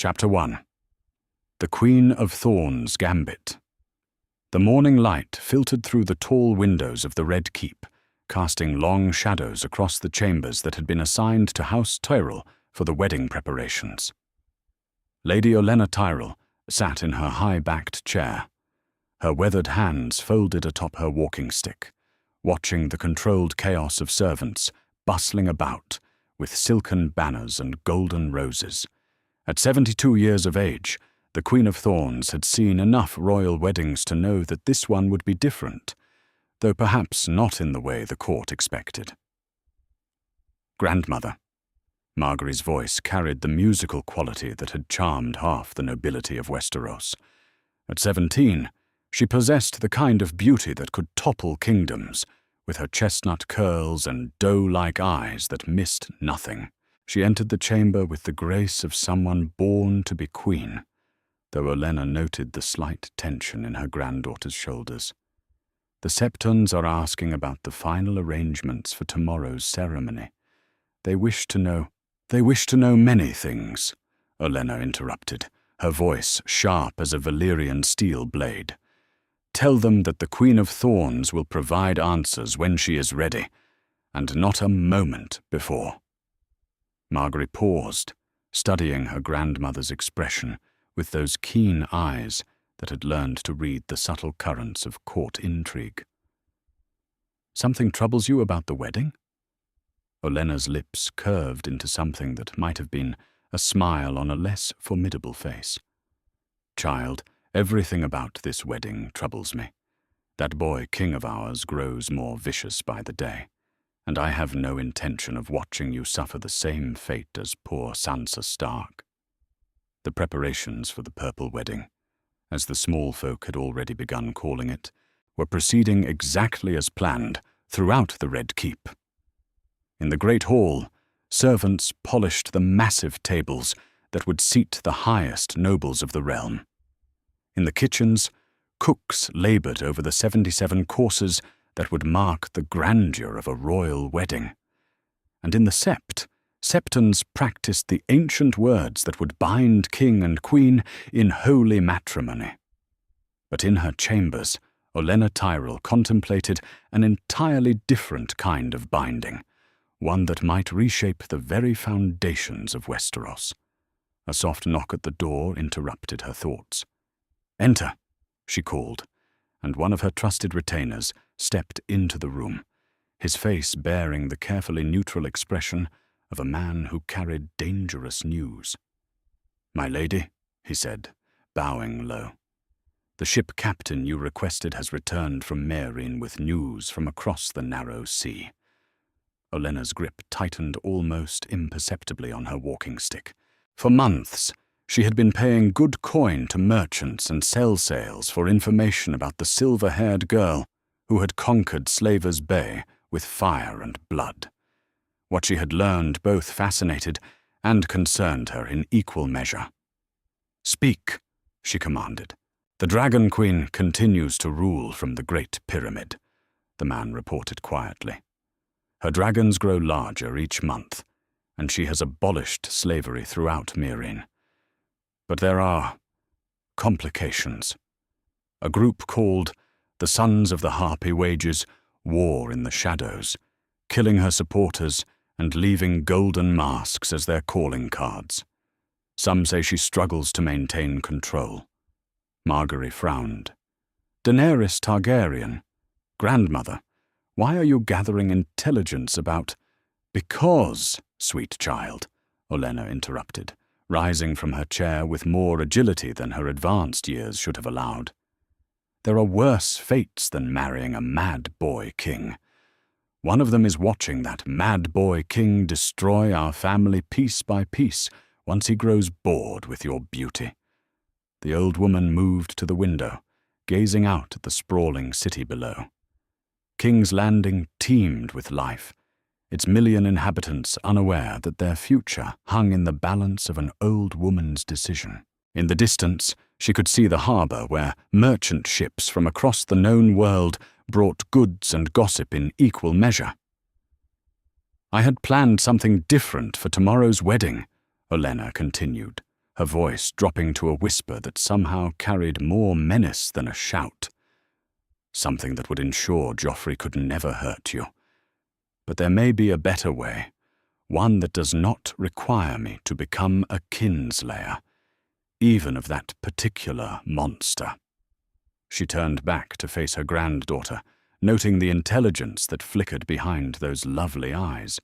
Chapter 1. The Queen of Thorns' Gambit. The morning light filtered through the tall windows of the Red Keep, casting long shadows across the chambers that had been assigned to House Tyrell for the wedding preparations. Lady Olenna Tyrell sat in her high-backed chair, her weathered hands folded atop her walking stick, watching the controlled chaos of servants bustling about with silken banners and golden roses. At 72 years of age, the Queen of Thorns had seen enough royal weddings to know that this one would be different, though perhaps not in the way the court expected. Grandmother. Margaery's voice carried the musical quality that had charmed half the nobility of Westeros. At 17, she possessed the kind of beauty that could topple kingdoms, with her chestnut curls and doe-like eyes that missed nothing. She entered the chamber with the grace of someone born to be queen, though Olenna noted the slight tension in her granddaughter's shoulders. The Septons are asking about the final arrangements for tomorrow's ceremony. They wish to know many things, Olenna interrupted, her voice sharp as a Valyrian steel blade. Tell them that the Queen of Thorns will provide answers when she is ready, and not a moment before. Margaery paused, studying her grandmother's expression with those keen eyes that had learned to read the subtle currents of court intrigue. Something troubles you about the wedding? Olenna's lips curved into something that might have been a smile on a less formidable face. Child, everything about this wedding troubles me. That boy king of ours grows more vicious by the day, and I have no intention of watching you suffer the same fate as poor Sansa Stark. The preparations for the Purple Wedding, as the small folk had already begun calling it, were proceeding exactly as planned throughout the Red Keep. In the Great Hall, servants polished the massive tables that would seat the highest nobles of the realm. In the kitchens, cooks labored over the 77 courses that would mark the grandeur of a royal wedding. And in the Sept, Septons practiced the ancient words that would bind king and queen in holy matrimony. But in her chambers, Olenna Tyrell contemplated an entirely different kind of binding, one that might reshape the very foundations of Westeros. A soft knock at the door interrupted her thoughts. "Enter," she called, and one of her trusted retainers stepped into the room, his face bearing the carefully neutral expression of a man who carried dangerous news. "My lady," he said, bowing low. "The ship captain you requested has returned from Meereen with news from across the narrow sea." Olenna's grip tightened almost imperceptibly on her walking stick. For months, she had been paying good coin to merchants and sell sales for information about the silver-haired girl who had conquered Slaver's Bay with fire and blood. What she had learned both fascinated and concerned her in equal measure. "Speak," she commanded. "The Dragon Queen continues to rule from the Great Pyramid," the man reported quietly. "Her dragons grow larger each month, and she has abolished slavery throughout Meereen. But there are complications. A group called the Sons of the Harpy wages war in the shadows, killing her supporters and leaving golden masks as their calling cards. Some say she struggles to maintain control." Margaery frowned. "Daenerys Targaryen, grandmother, why are you gathering intelligence about—" "Because, sweet child," Olenna interrupted, rising from her chair with more agility than her advanced years should have allowed. "There are worse fates than marrying a mad boy king. One of them is watching that mad boy king destroy our family piece by piece once he grows bored with your beauty." The old woman moved to the window, gazing out at the sprawling city below. King's Landing teemed with life, its million inhabitants unaware that their future hung in the balance of an old woman's decision. In the distance, she could see the harbour where merchant ships from across the known world brought goods and gossip in equal measure. "I had planned something different for tomorrow's wedding," Olenna continued, her voice dropping to a whisper that somehow carried more menace than a shout. "Something that would ensure Joffrey could never hurt you. But there may be a better way, one that does not require me to become a kinslayer, even of that particular monster." She turned back to face her granddaughter, noting the intelligence that flickered behind those lovely eyes.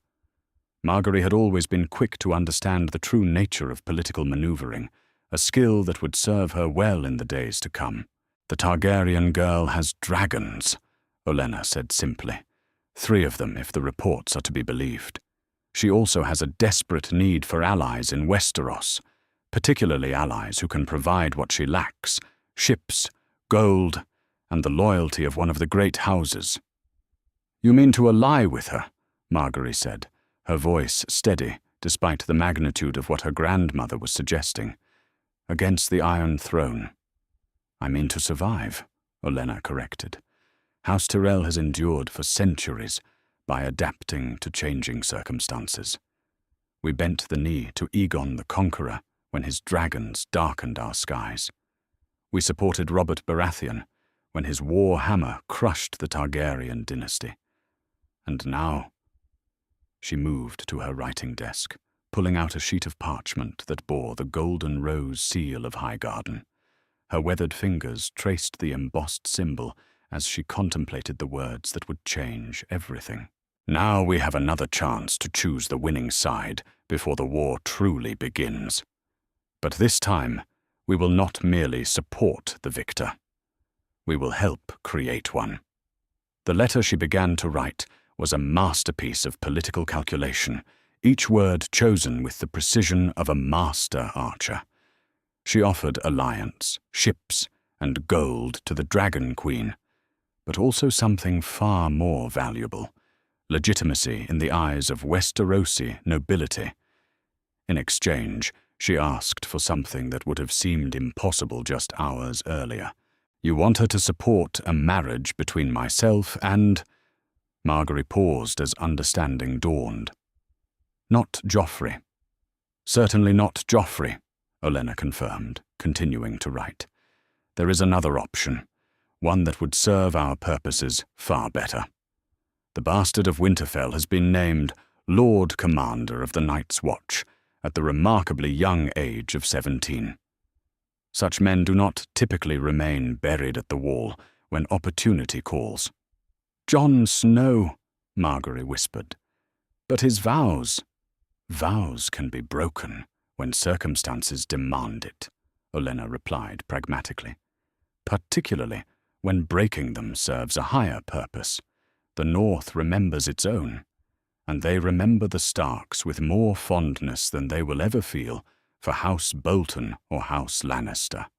Margaery had always been quick to understand the true nature of political maneuvering, a skill that would serve her well in the days to come. "The Targaryen girl has dragons," Olenna said simply. 3 of them, if the reports are to be believed. She also has a desperate need for allies in Westeros, particularly allies who can provide what she lacks: ships, gold, and the loyalty of one of the great houses. "You mean to ally with her?" Margaery said, her voice steady despite the magnitude of what her grandmother was suggesting. "Against the Iron Throne." "I mean to survive," Olenna corrected. "House Tyrell has endured for centuries by adapting to changing circumstances. We bent the knee to Aegon the Conqueror when his dragons darkened our skies. We supported Robert Baratheon when his war hammer crushed the Targaryen dynasty. And now—" She moved to her writing desk, pulling out a sheet of parchment that bore the golden rose seal of Highgarden. Her weathered fingers traced the embossed symbol as she contemplated the words that would change everything. "Now we have another chance to choose the winning side before the war truly begins. But this time, we will not merely support the victor. We will help create one." The letter she began to write was a masterpiece of political calculation, each word chosen with the precision of a master archer. She offered alliance, ships, and gold to the Dragon Queen, but also something far more valuable: legitimacy in the eyes of Westerosi nobility. In exchange, she asked for something that would have seemed impossible just hours earlier. "You want her to support a marriage between myself and—" Margaery paused as understanding dawned. "Not Joffrey." "Certainly not Joffrey," Olenna confirmed, continuing to write. "There is another option, one that would serve our purposes far better. The bastard of Winterfell has been named Lord Commander of the Night's Watch at the remarkably young age of 17. Such men do not typically remain buried at the wall when opportunity calls." "Jon Snow," Margaery whispered. "But his vows—" "Vows can be broken when circumstances demand it," Olenna replied pragmatically. "Particularly when breaking them serves a higher purpose. The North remembers its own, and they remember the Starks with more fondness than they will ever feel for House Bolton or House Lannister.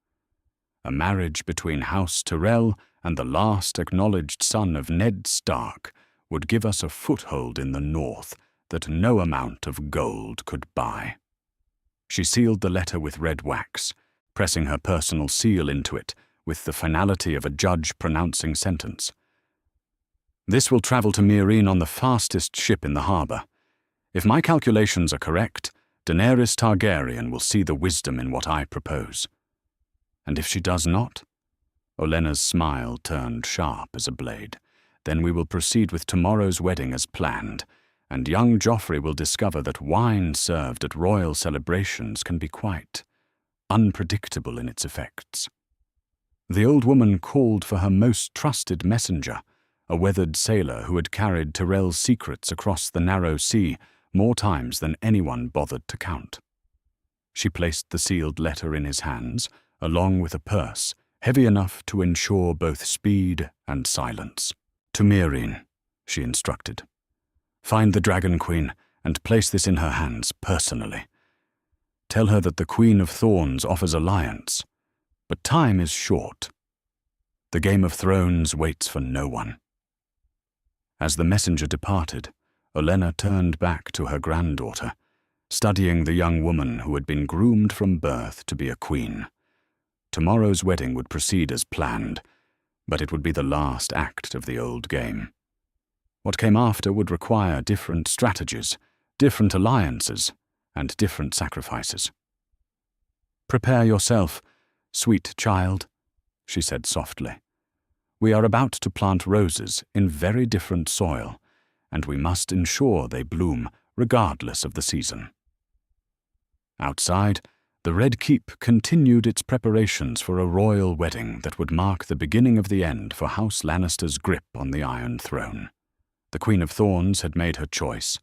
A marriage between House Tyrell and the last acknowledged son of Ned Stark would give us a foothold in the North that no amount of gold could buy." She sealed the letter with red wax, pressing her personal seal into it with the finality of a judge pronouncing sentence. "This will travel to Meereen on the fastest ship in the harbor. If my calculations are correct, Daenerys Targaryen will see the wisdom in what I propose. And if she does not?" Olenna's smile turned sharp as a blade. "Then we will proceed with tomorrow's wedding as planned, and young Joffrey will discover that wine served at royal celebrations can be quite unpredictable in its effects." The old woman called for her most trusted messenger, a weathered sailor who had carried Tyrell's secrets across the narrow sea more times than anyone bothered to count. She placed the sealed letter in his hands, along with a purse, heavy enough to ensure both speed and silence. "To Meereen," she instructed. "Find the Dragon Queen and place this in her hands personally. Tell her that the Queen of Thorns offers alliance, but time is short. The Game of Thrones waits for no one." As the messenger departed, Olenna turned back to her granddaughter, studying the young woman who had been groomed from birth to be a queen. Tomorrow's wedding would proceed as planned, but it would be the last act of the old game. What came after would require different strategies, different alliances, and different sacrifices. "Prepare yourself, sweet child," she said softly. "We are about to plant roses in very different soil, and we must ensure they bloom regardless of the season." Outside, the Red Keep continued its preparations for a royal wedding that would mark the beginning of the end for House Lannister's grip on the Iron Throne. The Queen of Thorns had made her choice,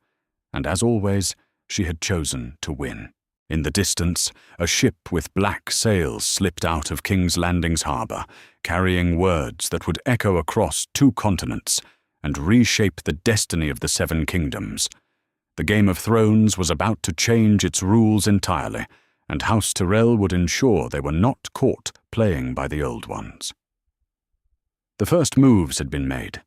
and as always, she had chosen to win. In the distance, a ship with black sails slipped out of King's Landing's harbour, carrying words that would echo across 2 continents and reshape the destiny of the 7 kingdoms. The Game of Thrones was about to change its rules entirely, and House Tyrell would ensure they were not caught playing by the old ones. The first moves had been made.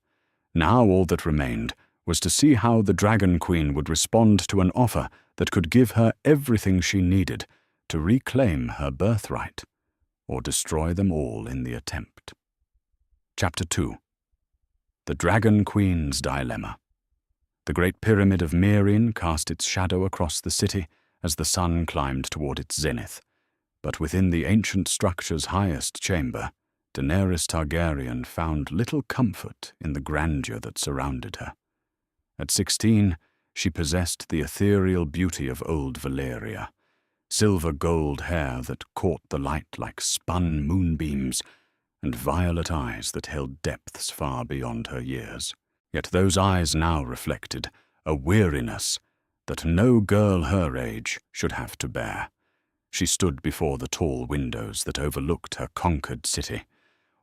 Now all that remained was to see how the Dragon Queen would respond to an offer that could give her everything she needed to reclaim her birthright, or destroy them all in the attempt. Chapter 2. The Dragon Queen's Dilemma. The Great Pyramid of Meereen cast its shadow across the city as the sun climbed toward its zenith, but within the ancient structure's highest chamber, Daenerys Targaryen found little comfort in the grandeur that surrounded her. At 16, she possessed the ethereal beauty of old Valyria, silver-gold hair that caught the light like spun moonbeams, and violet eyes that held depths far beyond her years. Yet those eyes now reflected a weariness that no girl her age should have to bear. She stood before the tall windows that overlooked her conquered city,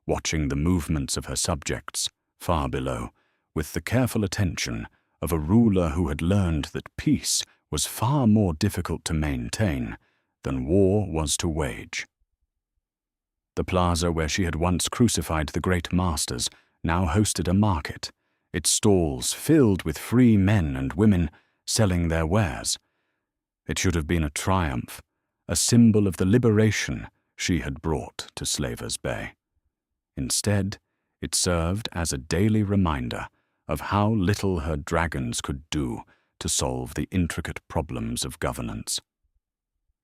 watching the movements of her subjects far below, with the careful attention of a ruler who had learned that peace was far more difficult to maintain than war was to wage. The plaza where she had once crucified the great masters now hosted a market, its stalls filled with free men and women selling their wares. It should have been a triumph, a symbol of the liberation she had brought to Slaver's Bay. Instead, it served as a daily reminder of how little her dragons could do to solve the intricate problems of governance.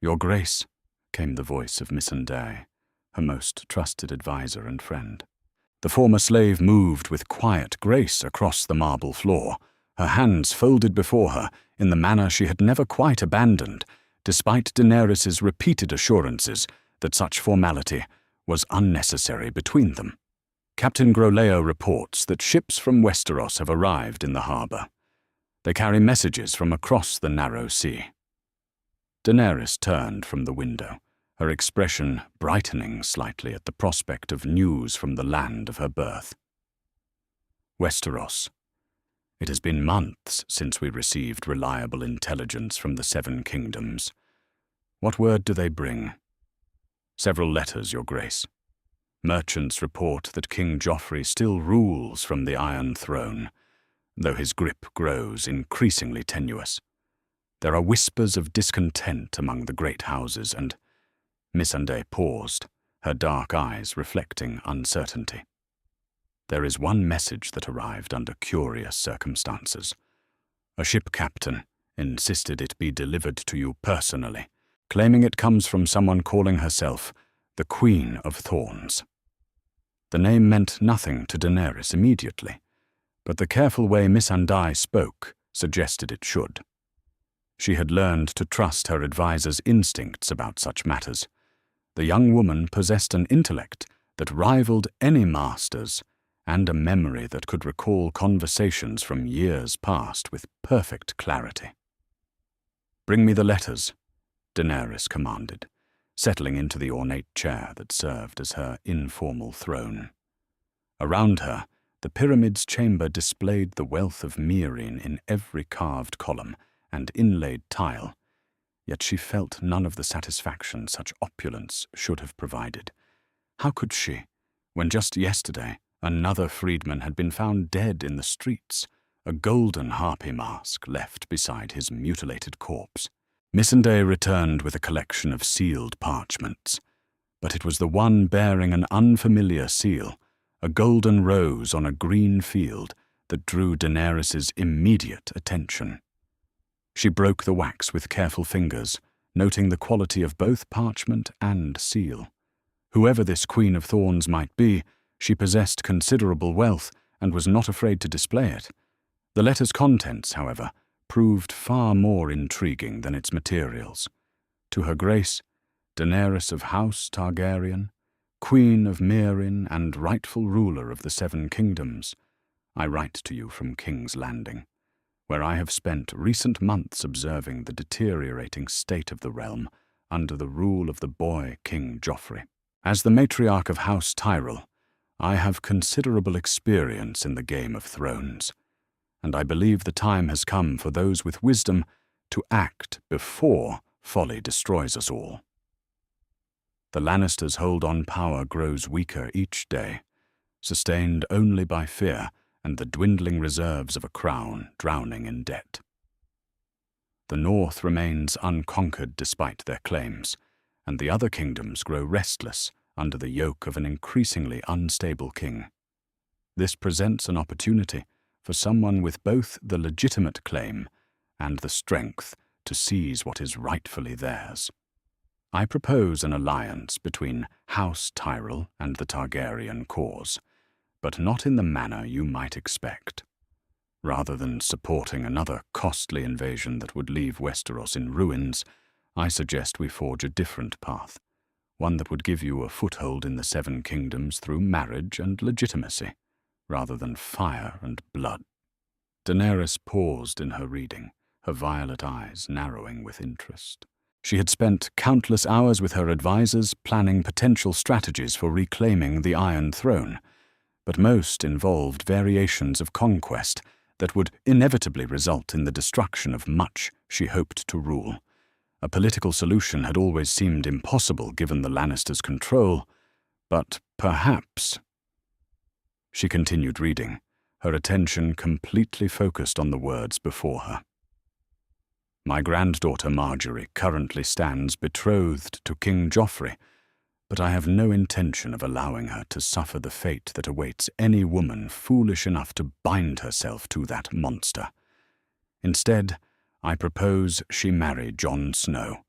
"Your Grace," came the voice of Missandei, her most trusted advisor and friend. The former slave moved with quiet grace across the marble floor, her hands folded before her in the manner she had never quite abandoned, despite Daenerys's repeated assurances that such formality was unnecessary between them. "Captain Groleo reports that ships from Westeros have arrived in the harbour. They carry messages from across the narrow sea." Daenerys turned from the window, her expression brightening slightly at the prospect of news from the land of her birth. "Westeros. It has been months since we received reliable intelligence from the 7 kingdoms. What word do they bring?" "Several letters, Your Grace. Merchants report that King Joffrey still rules from the Iron Throne, though his grip grows increasingly tenuous. There are whispers of discontent among the great houses, and—" Missandei paused, her dark eyes reflecting uncertainty. "There is one message that arrived under curious circumstances. A ship captain insisted it be delivered to you personally, claiming it comes from someone calling herself the Queen of Thorns." The name meant nothing to Daenerys immediately, but the careful way Missandei spoke suggested it should. She had learned to trust her advisor's instincts about such matters. The young woman possessed an intellect that rivaled any master's, and a memory that could recall conversations from years past with perfect clarity. "Bring me the letters," Daenerys commanded, settling into the ornate chair that served as her informal throne. Around her, the pyramid's chamber displayed the wealth of Meereen in every carved column and inlaid tile, yet she felt none of the satisfaction such opulence should have provided. How could she, when just yesterday another freedman had been found dead in the streets, a golden harpy mask left beside his mutilated corpse? Missandei returned with a collection of sealed parchments, but it was the one bearing an unfamiliar seal, a golden rose on a green field, that drew Daenerys's immediate attention. She broke the wax with careful fingers, noting the quality of both parchment and seal. Whoever this Queen of Thorns might be, she possessed considerable wealth and was not afraid to display it. The letter's contents, however, proved far more intriguing than its materials. To Her Grace, Daenerys of House Targaryen, Queen of Meereen and rightful ruler of the Seven Kingdoms, I write to you from King's Landing, where I have spent recent months observing the deteriorating state of the realm under the rule of the boy King Joffrey. As the matriarch of House Tyrell, I have considerable experience in the Game of Thrones, and I believe the time has come for those with wisdom to act before folly destroys us all. The Lannisters' hold on power grows weaker each day, sustained only by fear and the dwindling reserves of a crown drowning in debt. The North remains unconquered despite their claims, and the other kingdoms grow restless under the yoke of an increasingly unstable king. This presents an opportunity for someone with both the legitimate claim and the strength to seize what is rightfully theirs. I propose an alliance between House Tyrell and the Targaryen cause, but not in the manner you might expect. Rather than supporting another costly invasion that would leave Westeros in ruins, I suggest we forge a different path, one that would give you a foothold in the Seven Kingdoms through marriage and legitimacy, rather than fire and blood. Daenerys paused in her reading, her violet eyes narrowing with interest. She had spent countless hours with her advisors planning potential strategies for reclaiming the Iron Throne, but most involved variations of conquest that would inevitably result in the destruction of much she hoped to rule. A political solution had always seemed impossible given the Lannisters' control, but perhaps... She continued reading, her attention completely focused on the words before her. My granddaughter Margaery currently stands betrothed to King Joffrey, but I have no intention of allowing her to suffer the fate that awaits any woman foolish enough to bind herself to that monster. Instead, I propose she marry Jon Snow,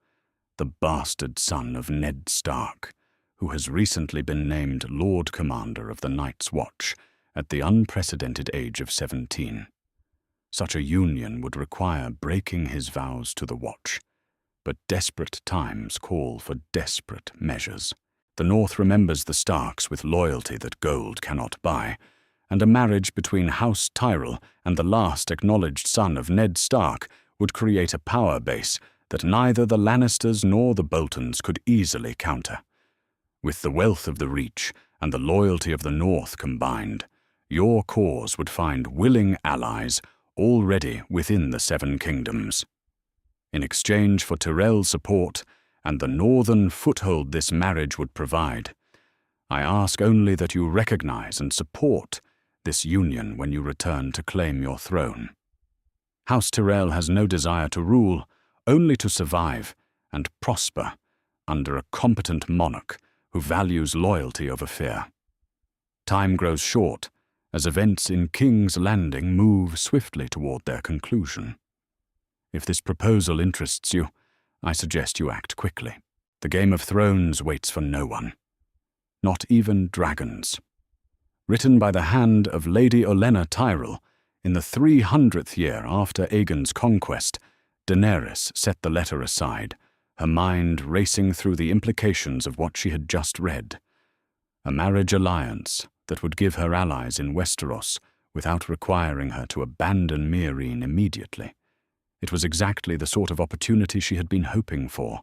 the bastard son of Ned Stark, who has recently been named Lord Commander of the Night's Watch at the unprecedented age of 17. Such a union would require breaking his vows to the Watch, but desperate times call for desperate measures. The North remembers the Starks with loyalty that gold cannot buy, and a marriage between House Tyrell and the last acknowledged son of Ned Stark would create a power base that neither the Lannisters nor the Boltons could easily counter. With the wealth of the Reach and the loyalty of the North combined, your cause would find willing allies already within the Seven Kingdoms. In exchange for Tyrell's support and the northern foothold this marriage would provide, I ask only that you recognize and support this union when you return to claim your throne. House Tyrell has no desire to rule, only to survive and prosper under a competent monarch who values loyalty over fear. Time grows short as events in King's Landing move swiftly toward their conclusion. If this proposal interests you, I suggest you act quickly. The Game of Thrones waits for no one, not even dragons. Written by the hand of Lady Olenna Tyrell in the 300th year after Aegon's conquest, Daenerys set the letter aside, her mind racing through the implications of what she had just read. A marriage alliance that would give her allies in Westeros without requiring her to abandon Meereen immediately. It was exactly the sort of opportunity she had been hoping for,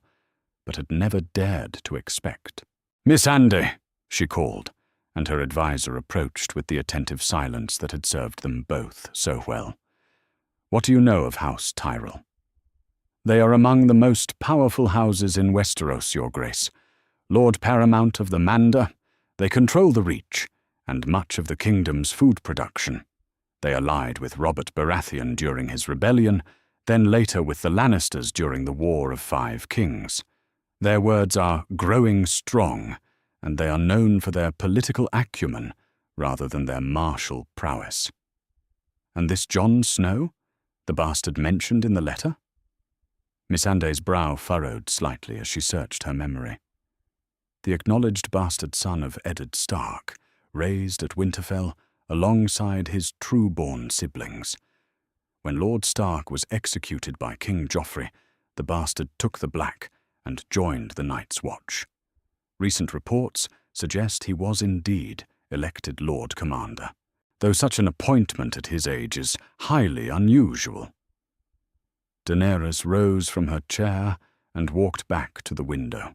but had never dared to expect. "Miss Andy," she called, and her advisor approached with the attentive silence that had served them both so well. "What do you know of House Tyrell?" "They are among the most powerful houses in Westeros, Your Grace. Lord Paramount of the Manda, they control the Reach and much of the kingdom's food production. They allied with Robert Baratheon during his rebellion, then later with the Lannisters during the War of Five Kings. Their words are growing strong, and they are known for their political acumen rather than their martial prowess." "And this Jon Snow, the bastard mentioned in the letter?" Missandei's brow furrowed slightly as she searched her memory. The acknowledged bastard son of Eddard Stark, raised at Winterfell alongside his true-born siblings. When Lord Stark was executed by King Joffrey, the bastard took the black and joined the Night's Watch. Recent reports suggest he was indeed elected Lord Commander, though such an appointment at his age is highly unusual. Daenerys rose from her chair and walked back to the window,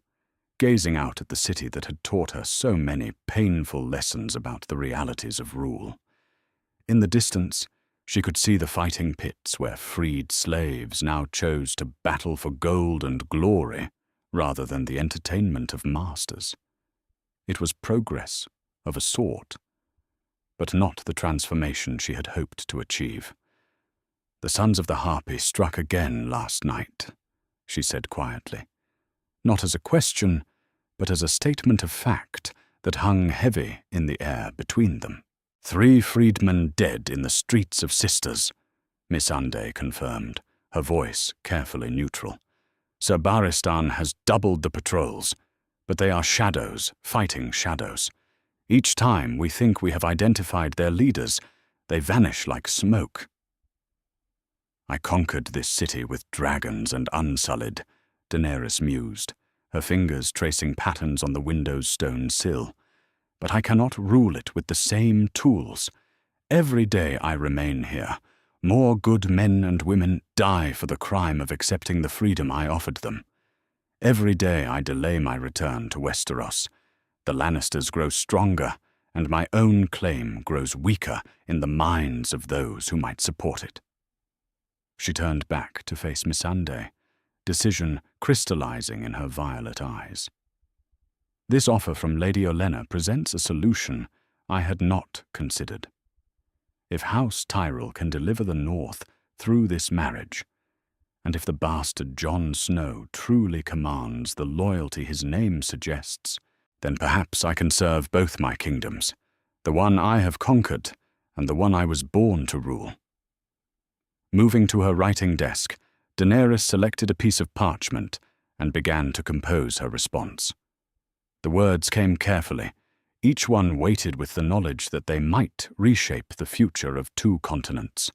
gazing out at the city that had taught her so many painful lessons about the realities of rule. In the distance, she could see the fighting pits where freed slaves now chose to battle for gold and glory rather than the entertainment of masters. It was progress of a sort, but not the transformation she had hoped to achieve. "The Sons of the Harpy struck again last night," she said quietly, not as a question, but as a statement of fact that hung heavy in the air between them. "3 freedmen dead in the streets of Sisters," Missandei confirmed, her voice carefully neutral. "Sir Barristan has doubled the patrols, but they are shadows fighting shadows. Each time we think we have identified their leaders, they vanish like smoke." "I conquered this city with dragons and unsullied," Daenerys mused, her fingers tracing patterns on the window's stone sill. "But I cannot rule it with the same tools. Every day I remain here, more good men and women die for the crime of accepting the freedom I offered them. Every day I delay my return to Westeros. The Lannisters grow stronger, and my own claim grows weaker in the minds of those who might support it." She turned back to face Missandei, decision crystallizing in her violet eyes. "This offer from Lady Olenna presents a solution I had not considered. If House Tyrell can deliver the North through this marriage, and if the bastard Jon Snow truly commands the loyalty his name suggests, then perhaps I can serve both my kingdoms, the one I have conquered and the one I was born to rule." Moving to her writing desk, Daenerys selected a piece of parchment and began to compose her response. The words came carefully, each one weighted with the knowledge that they might reshape the future of 2 continents.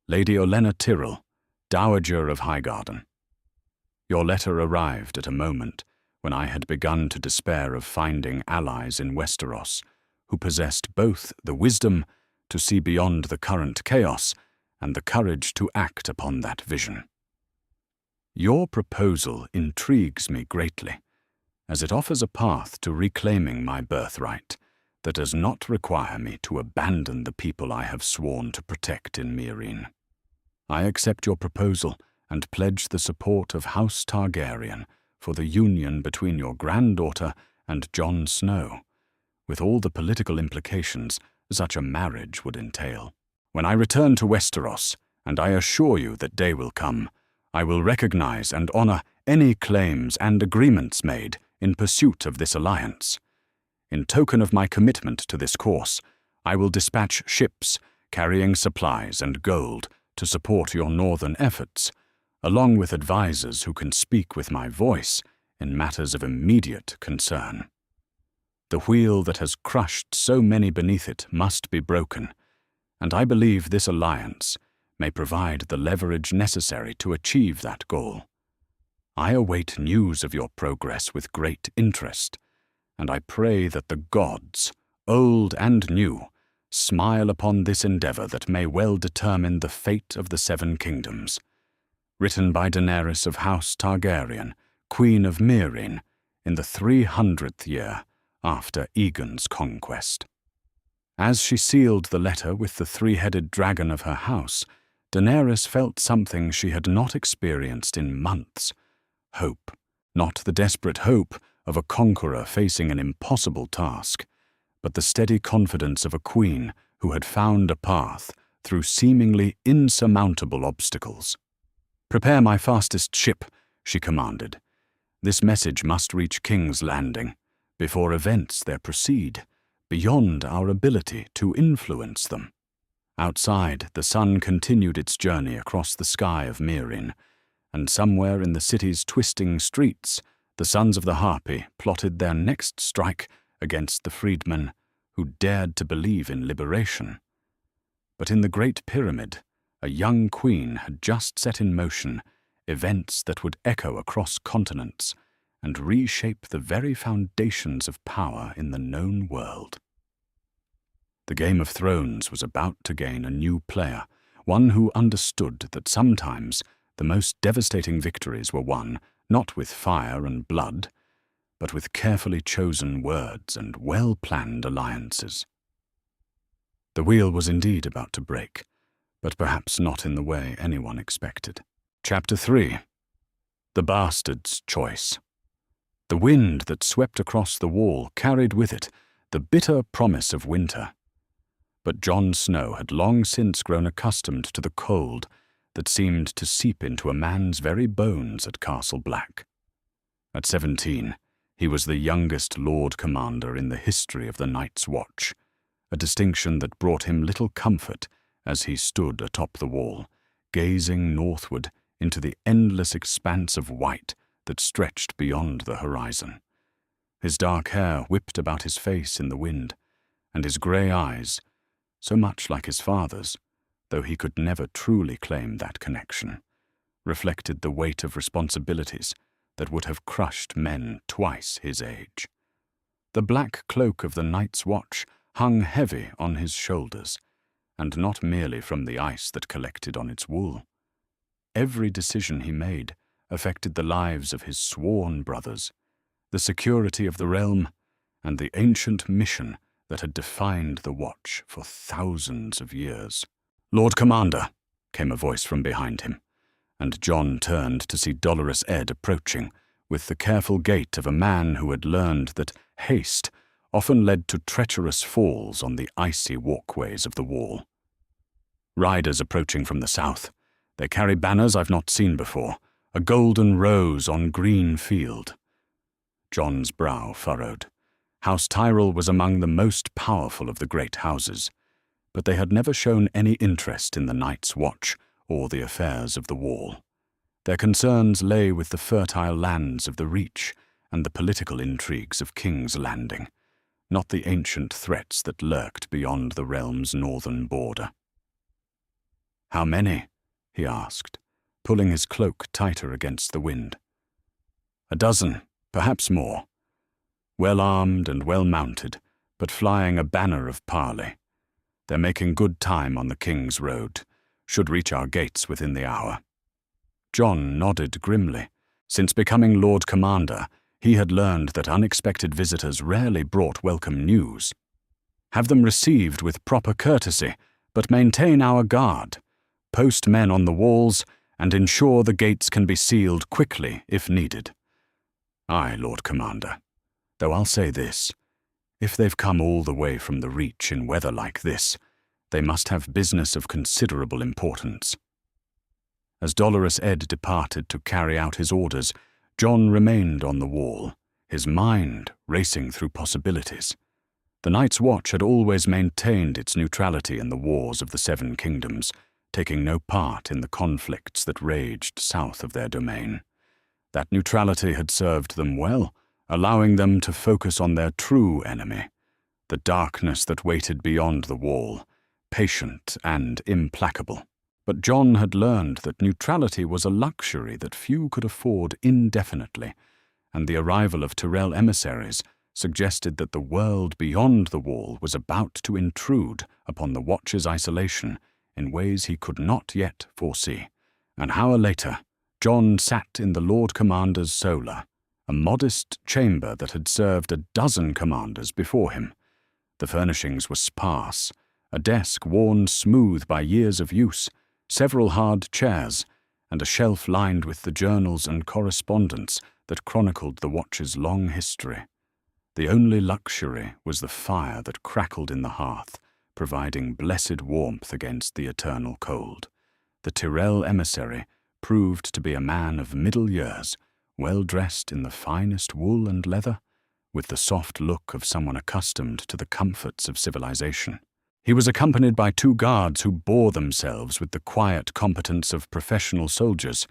"Lady Olenna Tyrell, Dowager of Highgarden. Your letter arrived at a moment when I had begun to despair of finding allies in Westeros who possessed both the wisdom to see beyond the current chaos and the courage to act upon that vision. Your proposal intrigues me greatly, as it offers a path to reclaiming my birthright that does not require me to abandon the people I have sworn to protect in Meereen. I accept your proposal and pledge the support of House Targaryen for the union between your granddaughter and Jon Snow, with all the political implications such a marriage would entail. When I return to Westeros, and I assure you that day will come, I will recognize and honor any claims and agreements made in pursuit of this alliance. In token of my commitment to this course, I will dispatch ships carrying supplies and gold to support your northern efforts, along with advisors who can speak with my voice in matters of immediate concern. The wheel that has crushed so many beneath it must be broken, and I believe this alliance may provide the leverage necessary to achieve that goal. I await news of your progress with great interest, and I pray that the gods, old and new, smile upon this endeavor that may well determine the fate of the 7 kingdoms. Written by Daenerys of House Targaryen, Queen of Meereen, in the 300th year after Aegon's conquest. As she sealed the letter with the 3-headed dragon of her house, Daenerys felt something she had not experienced in months. Hope. Not the desperate hope of a conqueror facing an impossible task, but the steady confidence of a queen who had found a path through seemingly insurmountable obstacles. "Prepare my fastest ship," she commanded. "This message must reach King's Landing before events there proceed, beyond our ability to influence them." Outside, the sun continued its journey across the sky of Meereen, and somewhere in the city's twisting streets, the sons of the Harpy plotted their next strike against the freedmen who dared to believe in liberation. But in the Great Pyramid, a young queen had just set in motion events that would echo across continents and reshape the very foundations of power in the known world. The Game of Thrones was about to gain a new player, one who understood that sometimes the most devastating victories were won not with fire and blood, but with carefully chosen words and well-planned alliances. The wheel was indeed about to break, but perhaps not in the way anyone expected. Chapter 3. The Bastard's Choice. The wind that swept across the wall carried with it the bitter promise of winter. But Jon Snow had long since grown accustomed to the cold that seemed to seep into a man's very bones at Castle Black. At 17, he was the youngest Lord Commander in the history of the Night's Watch, a distinction that brought him little comfort as he stood atop the wall, gazing northward into the endless expanse of white that stretched beyond the horizon. His dark hair whipped about his face in the wind, and his grey eyes, so much like his father's, though he could never truly claim that connection, reflected the weight of responsibilities that would have crushed men twice his age. The black cloak of the Night's Watch hung heavy on his shoulders, and not merely from the ice that collected on its wool. Every decision he made affected the lives of his sworn brothers, the security of the realm, and the ancient mission that had defined the Watch for thousands of years. "Lord Commander," came a voice from behind him, and Jon turned to see Dolorous Edd approaching with the careful gait of a man who had learned that haste often led to treacherous falls on the icy walkways of the wall. "Riders approaching from the south. They carry banners I've not seen before, a golden rose on green field." Jon's brow furrowed. House Tyrell was among the most powerful of the great houses, but they had never shown any interest in the Night's Watch or the affairs of the Wall. Their concerns lay with the fertile lands of the Reach and the political intrigues of King's Landing, not the ancient threats that lurked beyond the realm's northern border. "How many?" he asked, pulling his cloak tighter against the wind. "A dozen, perhaps more. Well-armed and well-mounted, but flying a banner of parley. They're making good time on the King's Road, should reach our gates within the hour." Jon nodded grimly. Since becoming Lord Commander, he had learned that unexpected visitors rarely brought welcome news. "Have them received with proper courtesy, but maintain our guard. Post men on the walls, and ensure the gates can be sealed quickly if needed." "Aye, Lord Commander. Though I'll say this, if they've come all the way from the Reach in weather like this, they must have business of considerable importance." As Dolorous Edd departed to carry out his orders, Jon remained on the wall, his mind racing through possibilities. The Night's Watch had always maintained its neutrality in the wars of the Seven Kingdoms, taking no part in the conflicts that raged south of their domain. That neutrality had served them well, allowing them to focus on their true enemy, the darkness that waited beyond the wall, patient and implacable. But Jon had learned that neutrality was a luxury that few could afford indefinitely, and the arrival of Tyrell emissaries suggested that the world beyond the wall was about to intrude upon the Watch's isolation in ways he could not yet foresee. An hour later, Jon sat in the Lord Commander's solar, a modest chamber that had served a dozen commanders before him. The furnishings were sparse, a desk worn smooth by years of use, several hard chairs, and a shelf lined with the journals and correspondence that chronicled the Watch's long history. The only luxury was the fire that crackled in the hearth, providing blessed warmth against the eternal cold. The Tyrell emissary proved to be a man of middle years, well-dressed in the finest wool and leather, with the soft look of someone accustomed to the comforts of civilization. He was accompanied by two guards who bore themselves with the quiet competence of professional soldiers,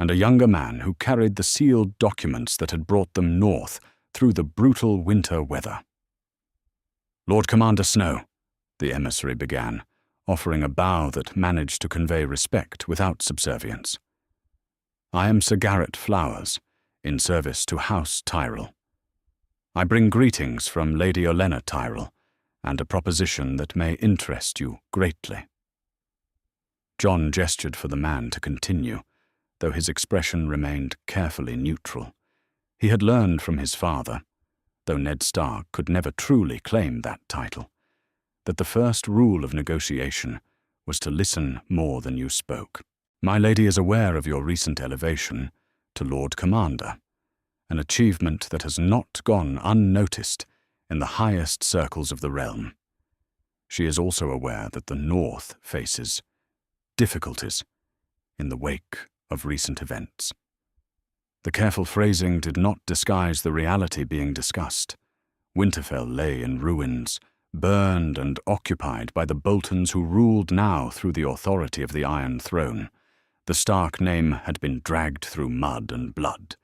and a younger man who carried the sealed documents that had brought them north through the brutal winter weather. "Lord Commander Snow," the emissary began, offering a bow that managed to convey respect without subservience. "I am Sir Garrett Flowers, in service to House Tyrell. I bring greetings from Lady Olenna Tyrell, and a proposition that may interest you greatly." Jon gestured for the man to continue, though his expression remained carefully neutral. He had learned from his father, though Ned Stark could never truly claim that title, that the first rule of negotiation was to listen more than you spoke. "My lady is aware of your recent elevation to Lord Commander, an achievement that has not gone unnoticed in the highest circles of the realm. She is also aware that the North faces difficulties in the wake of recent events." The careful phrasing did not disguise the reality being discussed. Winterfell lay in ruins, burned and occupied by the Boltons who ruled now through the authority of the Iron Throne. The Stark name had been dragged through mud and blood,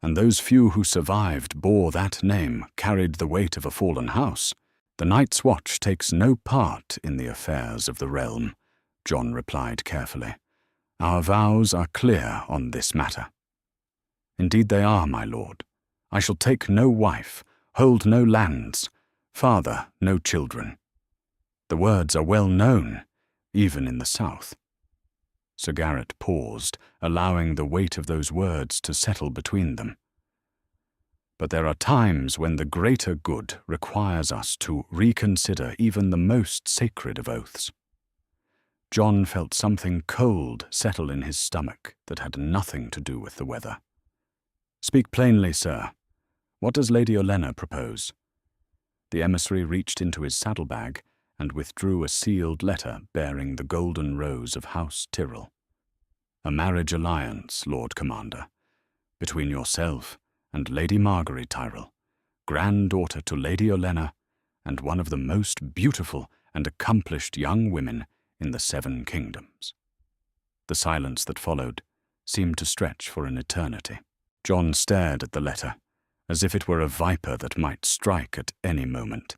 and those few who survived bore that name, carried the weight of a fallen house. "The Night's Watch takes no part in the affairs of the realm," Jon replied carefully. "Our vows are clear on this matter." "Indeed they are, my lord. I shall take no wife, hold no lands, father no children." The words are well known, even in the south. Sir Garrett paused, allowing the weight of those words to settle between them. "But there are times when the greater good requires us to reconsider even the most sacred of oaths." Jon felt something cold settle in his stomach that had nothing to do with the weather. "Speak plainly, sir. What does Lady Olenna propose?" The emissary reached into his saddlebag and withdrew a sealed letter bearing the golden rose of House Tyrell. "A marriage alliance, Lord Commander, between yourself and Lady Margaery Tyrell, granddaughter to Lady Olenna, and one of the most beautiful and accomplished young women in the Seven Kingdoms." The silence that followed seemed to stretch for an eternity. Jon stared at the letter, as if it were a viper that might strike at any moment,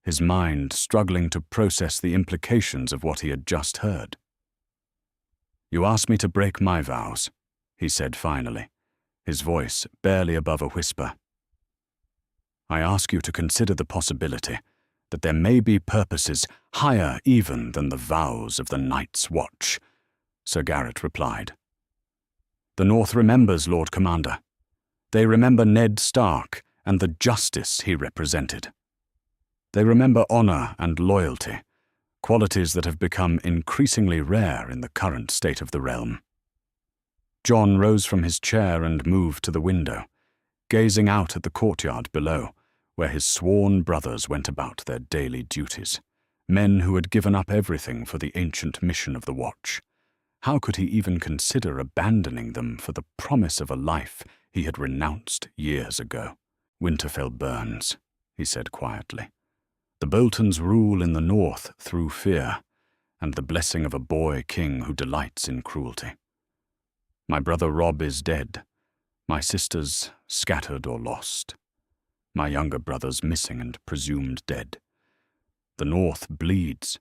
his mind struggling to process the implications of what he had just heard. "You asked me to break my vows," he said finally, his voice barely above a whisper. "I ask you to consider the possibility that there may be purposes higher even than the vows of the Night's Watch," Sir Garrett replied. "The North remembers, Lord Commander. They remember Ned Stark and the justice he represented. They remember honor and loyalty, qualities that have become increasingly rare in the current state of the realm." Jon rose from his chair and moved to the window, gazing out at the courtyard below, where his sworn brothers went about their daily duties, men who had given up everything for the ancient mission of the Watch. How could he even consider abandoning them for the promise of a life he had renounced years ago? "Winterfell burns," he said quietly. "The Boltons rule in the north through fear, and the blessing of a boy king who delights in cruelty. My brother Robb is dead, my sisters scattered or lost, my younger brothers missing and presumed dead. The north bleeds,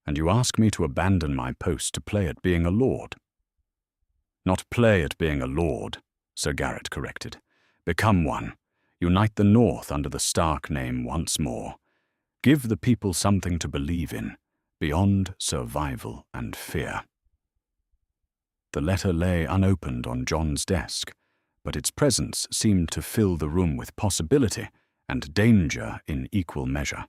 and you ask me to abandon my post to play at being a lord." "Not play at being a lord," Sir Garrett corrected. "Become one. Unite the North under the Stark name once more. Give the people something to believe in, beyond survival and fear." The letter lay unopened on Jon's desk, but its presence seemed to fill the room with possibility and danger in equal measure.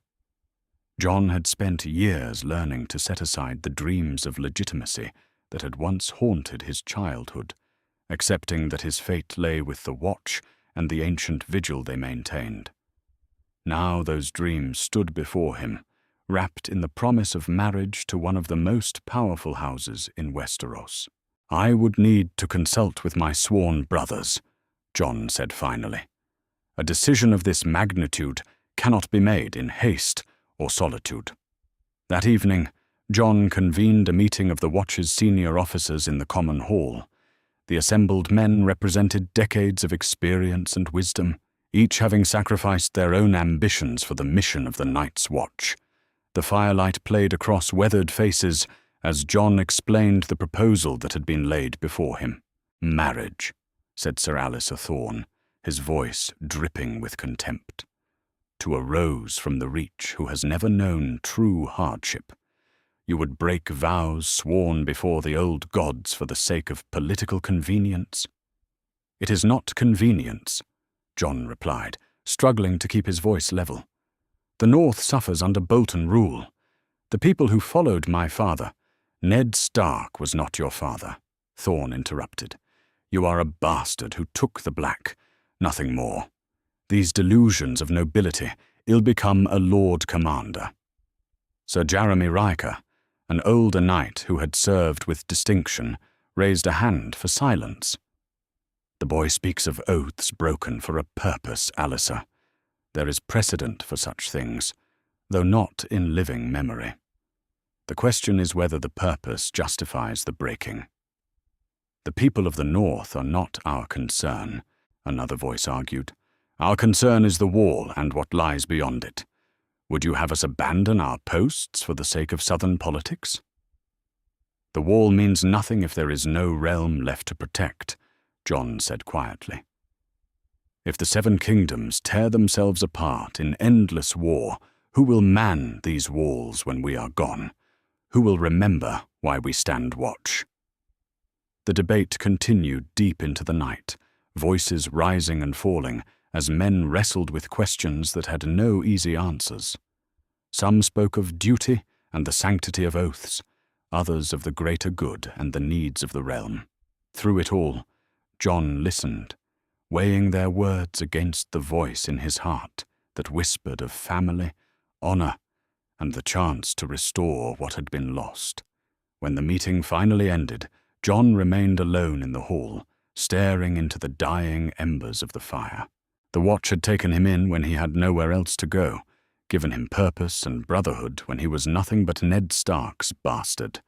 Jon had spent years learning to set aside the dreams of legitimacy that had once haunted his childhood, accepting that his fate lay with the Watch and the ancient vigil they maintained. Now those dreams stood before him, wrapped in the promise of marriage to one of the most powerful houses in Westeros. "I would need to consult with my sworn brothers," Jon said finally. "A decision of this magnitude cannot be made in haste or solitude." That evening, Jon convened a meeting of the Watch's senior officers in the common hall, The assembled men represented decades of experience and wisdom, each having sacrificed their own ambitions for the mission of the Night's Watch. The firelight played across weathered faces as Jon explained the proposal that had been laid before him. "Marriage," said Sir Alliser Thorne, his voice dripping with contempt. "To a rose from the Reach who has never known true hardship. You would break vows sworn before the old gods for the sake of political convenience?" "It is not convenience," Jon replied, struggling to keep his voice level. "The North suffers under Bolton rule. The people who followed my father—" "Ned Stark was not your father," Thorne interrupted. "You are a bastard who took the Black, nothing more. These delusions of nobility, he'll become a Lord Commander." Sir Jeremy Riker, an older knight who had served with distinction, raised a hand for silence. "The boy speaks of oaths broken for a purpose, Alliser. There is precedent for such things, though not in living memory. The question is whether the purpose justifies the breaking." "The people of the North are not our concern," another voice argued. "Our concern is the wall and what lies beyond it. Would you have us abandon our posts for the sake of southern politics?" "The wall means nothing if there is no realm left to protect," Jon said quietly. "If the Seven Kingdoms tear themselves apart in endless war, who will man these walls when we are gone? Who will remember why we stand watch?" The debate continued deep into the night, voices rising and falling as men wrestled with questions that had no easy answers. Some spoke of duty and the sanctity of oaths, others of the greater good and the needs of the realm. Through it all, Jon listened, weighing their words against the voice in his heart that whispered of family, honor, and the chance to restore what had been lost. When the meeting finally ended, Jon remained alone in the hall, staring into the dying embers of the fire. The watch had taken him in when he had nowhere else to go, given him purpose and brotherhood when he was nothing but Ned Stark's bastard.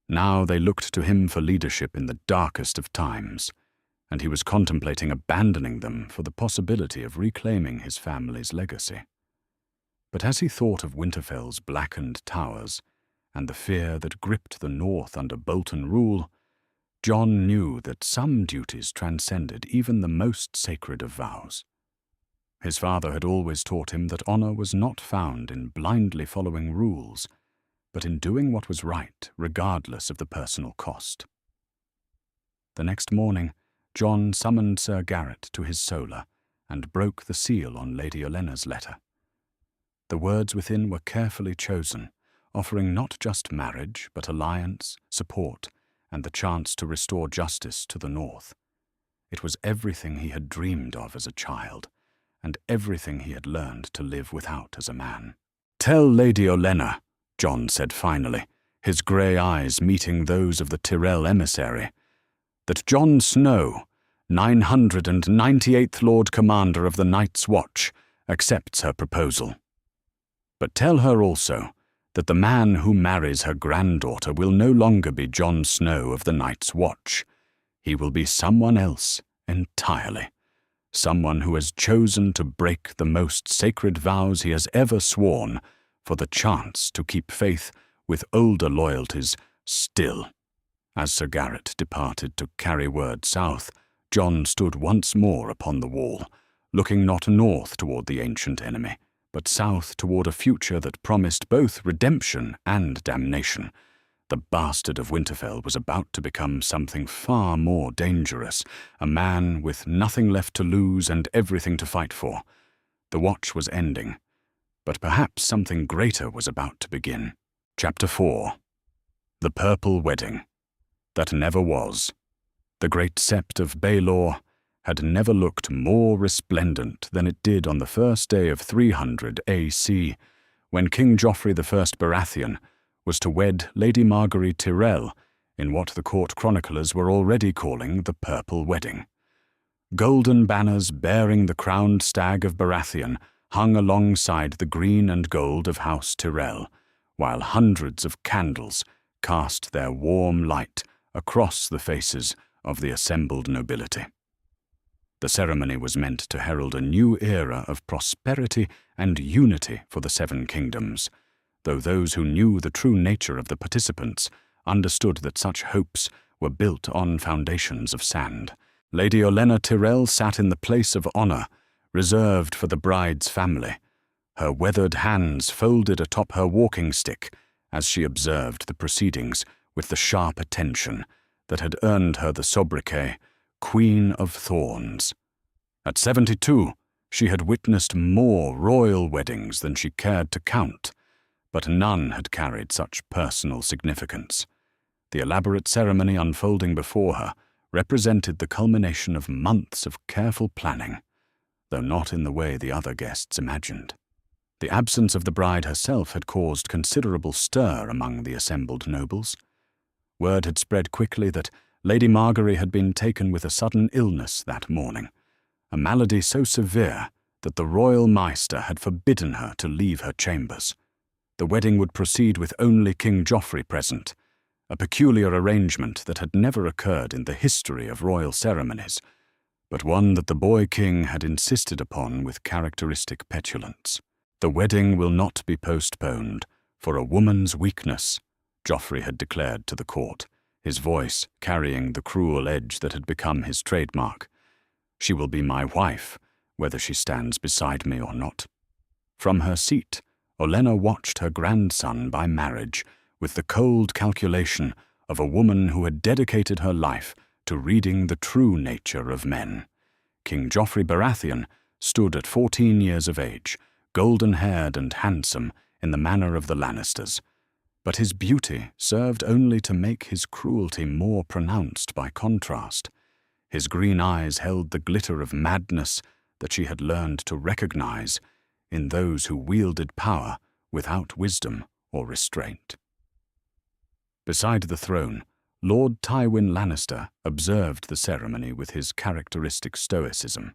Now they looked to him for leadership in the darkest of times, and he was contemplating abandoning them for the possibility of reclaiming his family's legacy. But as he thought of Winterfell's blackened towers and the fear that gripped the North under Bolton rule, Jon knew that some duties transcended even the most sacred of vows. His father had always taught him that honor was not found in blindly following rules, but in doing what was right, regardless of the personal cost. The next morning, Jon summoned Sir Garrett to his solar and broke the seal on Lady Olenna's letter. The words within were carefully chosen, offering not just marriage, but alliance, support, and the chance to restore justice to the North. It was everything he had dreamed of as a child, and everything he had learned to live without as a man. "Tell Lady Olenna," Jon said finally, his grey eyes meeting those of the Tyrell emissary, "that Jon Snow, 998th Lord Commander of the Night's Watch, accepts her proposal. But tell her also that the man who marries her granddaughter will no longer be Jon Snow of the Night's Watch. He will be someone else entirely, someone who has chosen to break the most sacred vows he has ever sworn for the chance to keep faith with older loyalties still." As Sir Garrett departed to carry word south, Jon stood once more upon the wall, looking not north toward the ancient enemy, but south toward a future that promised both redemption and damnation. The bastard of Winterfell was about to become something far more dangerous, a man with nothing left to lose and everything to fight for. The watch was ending, but perhaps something greater was about to begin. Chapter 4. The Purple Wedding. That never was. The great sept of Baelor had never looked more resplendent than it did on the first day of 300 AC, when King Joffrey I Baratheon was to wed Lady Margaery Tyrell in what the court chroniclers were already calling the Purple Wedding. Golden banners bearing the crowned stag of Baratheon hung alongside the green and gold of House Tyrell, while hundreds of candles cast their warm light across the faces of the assembled nobility. The ceremony was meant to herald a new era of prosperity and unity for the Seven Kingdoms, though those who knew the true nature of the participants understood that such hopes were built on foundations of sand. Lady Olenna Tyrell sat in the place of honor, reserved for the bride's family, her weathered hands folded atop her walking stick as she observed the proceedings with the sharp attention that had earned her the sobriquet, Queen of Thorns. At 72, she had witnessed more royal weddings than she cared to count, but none had carried such personal significance. The elaborate ceremony unfolding before her represented the culmination of months of careful planning, though not in the way the other guests imagined. The absence of the bride herself had caused considerable stir among the assembled nobles. Word had spread quickly that Lady Margaery had been taken with a sudden illness that morning, a malady so severe that the royal maester had forbidden her to leave her chambers. The wedding would proceed with only King Joffrey present, a peculiar arrangement that had never occurred in the history of royal ceremonies, but one that the boy king had insisted upon with characteristic petulance. "The wedding will not be postponed for a woman's weakness," Joffrey had declared to the court, his voice carrying the cruel edge that had become his trademark. "She will be my wife, whether she stands beside me or not." From her seat, Olenna watched her grandson by marriage with the cold calculation of a woman who had dedicated her life to reading the true nature of men. King Joffrey Baratheon stood at 14 years of age, golden-haired and handsome in the manner of the Lannisters, but his beauty served only to make his cruelty more pronounced by contrast. His green eyes held the glitter of madness that she had learned to recognize in those who wielded power without wisdom or restraint. Beside the throne, Lord Tywin Lannister observed the ceremony with his characteristic stoicism,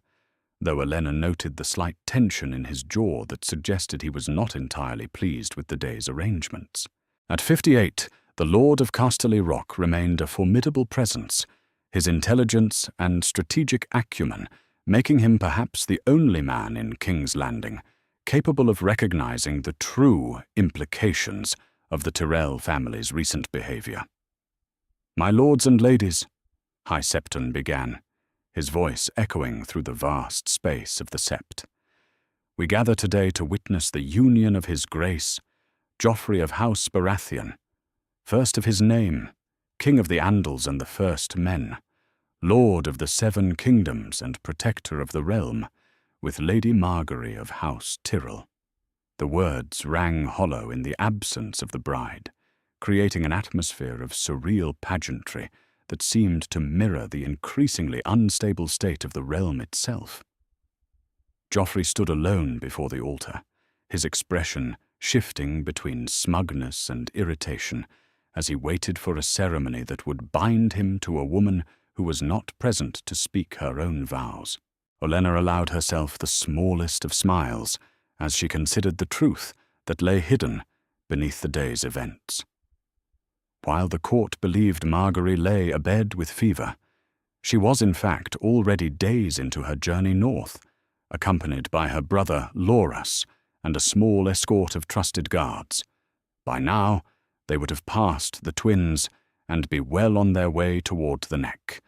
though Olenna noted the slight tension in his jaw that suggested he was not entirely pleased with the day's arrangements. At 58, the Lord of Casterly Rock remained a formidable presence, his intelligence and strategic acumen making him perhaps the only man in King's Landing capable of recognizing the true implications of the Tyrell family's recent behavior. "My lords and ladies," High Septon began, his voice echoing through the vast space of the sept. "We gather today to witness the union of His Grace, Joffrey of House Baratheon, first of his name, King of the Andals and the First Men, Lord of the Seven Kingdoms and Protector of the Realm, with Lady Margaery of House Tyrell." The words rang hollow in the absence of the bride, creating an atmosphere of surreal pageantry that seemed to mirror the increasingly unstable state of the realm itself. Joffrey stood alone before the altar, his expression shifting between smugness and irritation as he waited for a ceremony that would bind him to a woman who was not present to speak her own vows. Olenna allowed herself the smallest of smiles as she considered the truth that lay hidden beneath the day's events. While the court believed Margaery lay abed with fever, she was in fact already days into her journey north, accompanied by her brother Loras and a small escort of trusted guards. By now, they would have passed the twins and be well on their way toward the Neck,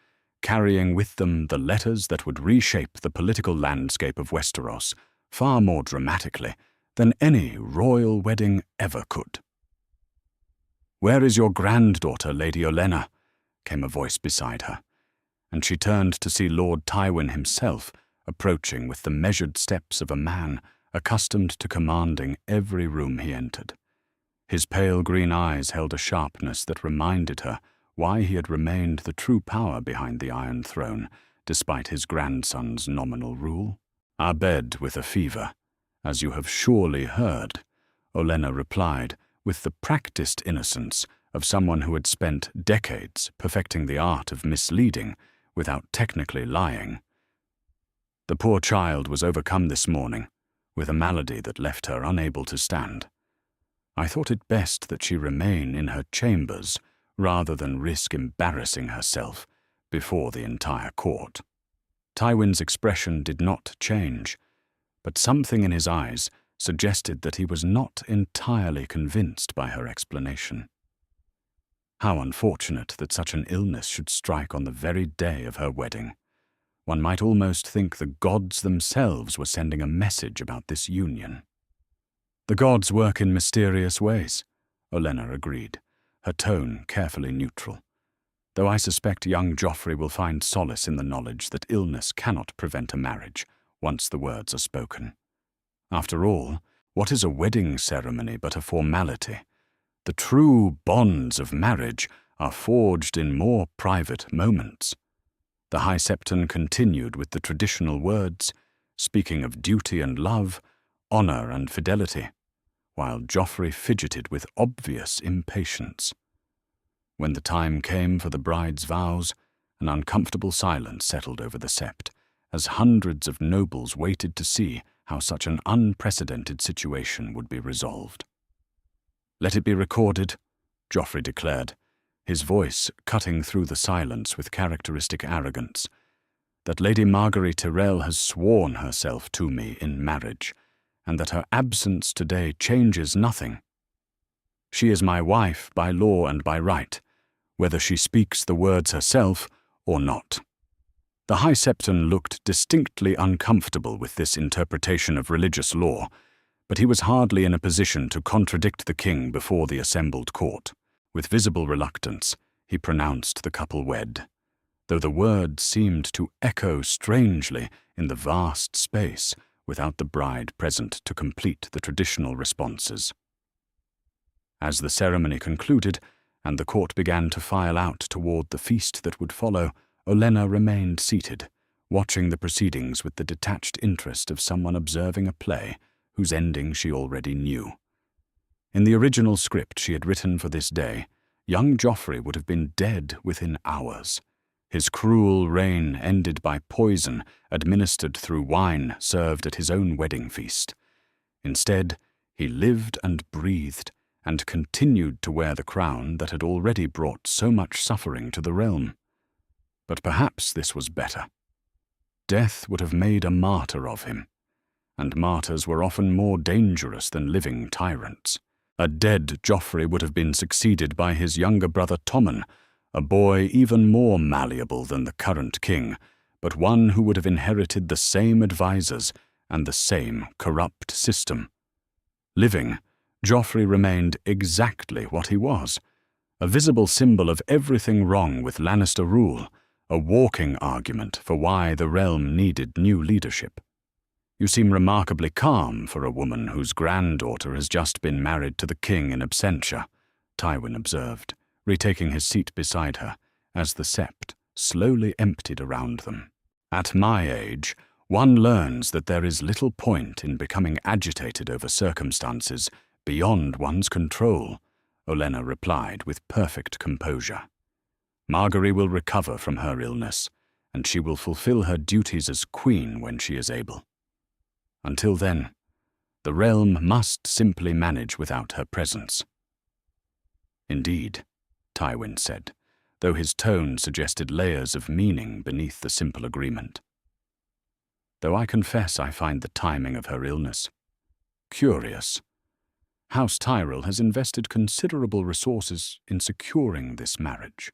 carrying with them the letters that would reshape the political landscape of Westeros far more dramatically than any royal wedding ever could. "Where is your granddaughter, Lady Olenna?" came a voice beside her, and she turned to see Lord Tywin himself approaching with the measured steps of a man accustomed to commanding every room he entered. His pale green eyes held a sharpness that reminded her why he had remained the true power behind the Iron Throne, despite his grandson's nominal rule. "Abed with a fever, as you have surely heard," Olenna replied, with the practiced innocence of someone who had spent decades perfecting the art of misleading without technically lying. "The poor child was overcome this morning with a malady that left her unable to stand. I thought it best that she remain in her chambers rather than risk embarrassing herself before the entire court. Tywin's expression did not change, but something in his eyes suggested that he was not entirely convinced by her explanation. How unfortunate that such an illness should strike on the very day of her wedding. One might almost think the gods themselves were sending a message about this union. The gods work in mysterious ways, Olenna agreed, her tone carefully neutral, though I suspect young Joffrey will find solace in the knowledge that illness cannot prevent a marriage once the words are spoken. After all, what is a wedding ceremony but a formality? The true bonds of marriage are forged in more private moments. The High Septon continued with the traditional words, speaking of duty and love, honor and fidelity, while Joffrey fidgeted with obvious impatience. When the time came for the bride's vows, an uncomfortable silence settled over the sept, as hundreds of nobles waited to see how such an unprecedented situation would be resolved. "Let it be recorded," Joffrey declared, his voice cutting through the silence with characteristic arrogance, "that Lady Margaery Tyrell has sworn herself to me in marriage, and that her absence today changes nothing. She is my wife by law and by right, whether she speaks the words herself or not." The High Septon looked distinctly uncomfortable with this interpretation of religious law, but he was hardly in a position to contradict the king before the assembled court. With visible reluctance, he pronounced the couple wed, though the words seemed to echo strangely in the vast space without the bride present to complete the traditional responses. As the ceremony concluded, and the court began to file out toward the feast that would follow, Olenna remained seated, watching the proceedings with the detached interest of someone observing a play whose ending she already knew. In the original script she had written for this day, young Joffrey would have been dead within hours, his cruel reign ended by poison administered through wine served at his own wedding feast. Instead, he lived and breathed, and continued to wear the crown that had already brought so much suffering to the realm. But perhaps this was better. Death would have made a martyr of him, and martyrs were often more dangerous than living tyrants. A dead Joffrey would have been succeeded by his younger brother Tommen, a boy even more malleable than the current king, but one who would have inherited the same advisors and the same corrupt system. Living, Joffrey remained exactly what he was, a visible symbol of everything wrong with Lannister rule, a walking argument for why the realm needed new leadership. "You seem remarkably calm for a woman whose granddaughter has just been married to the king in absentia," Tywin observed, retaking his seat beside her, as the sept slowly emptied around them. "At my age, one learns that there is little point in becoming agitated over circumstances beyond one's control," Olenna replied with perfect composure. "Margaery will recover from her illness, and she will fulfill her duties as queen when she is able. Until then, the realm must simply manage without her presence." "Indeed," Tywin said, though his tone suggested layers of meaning beneath the simple agreement. "Though I confess I find the timing of her illness curious. House Tyrell has invested considerable resources in securing this marriage.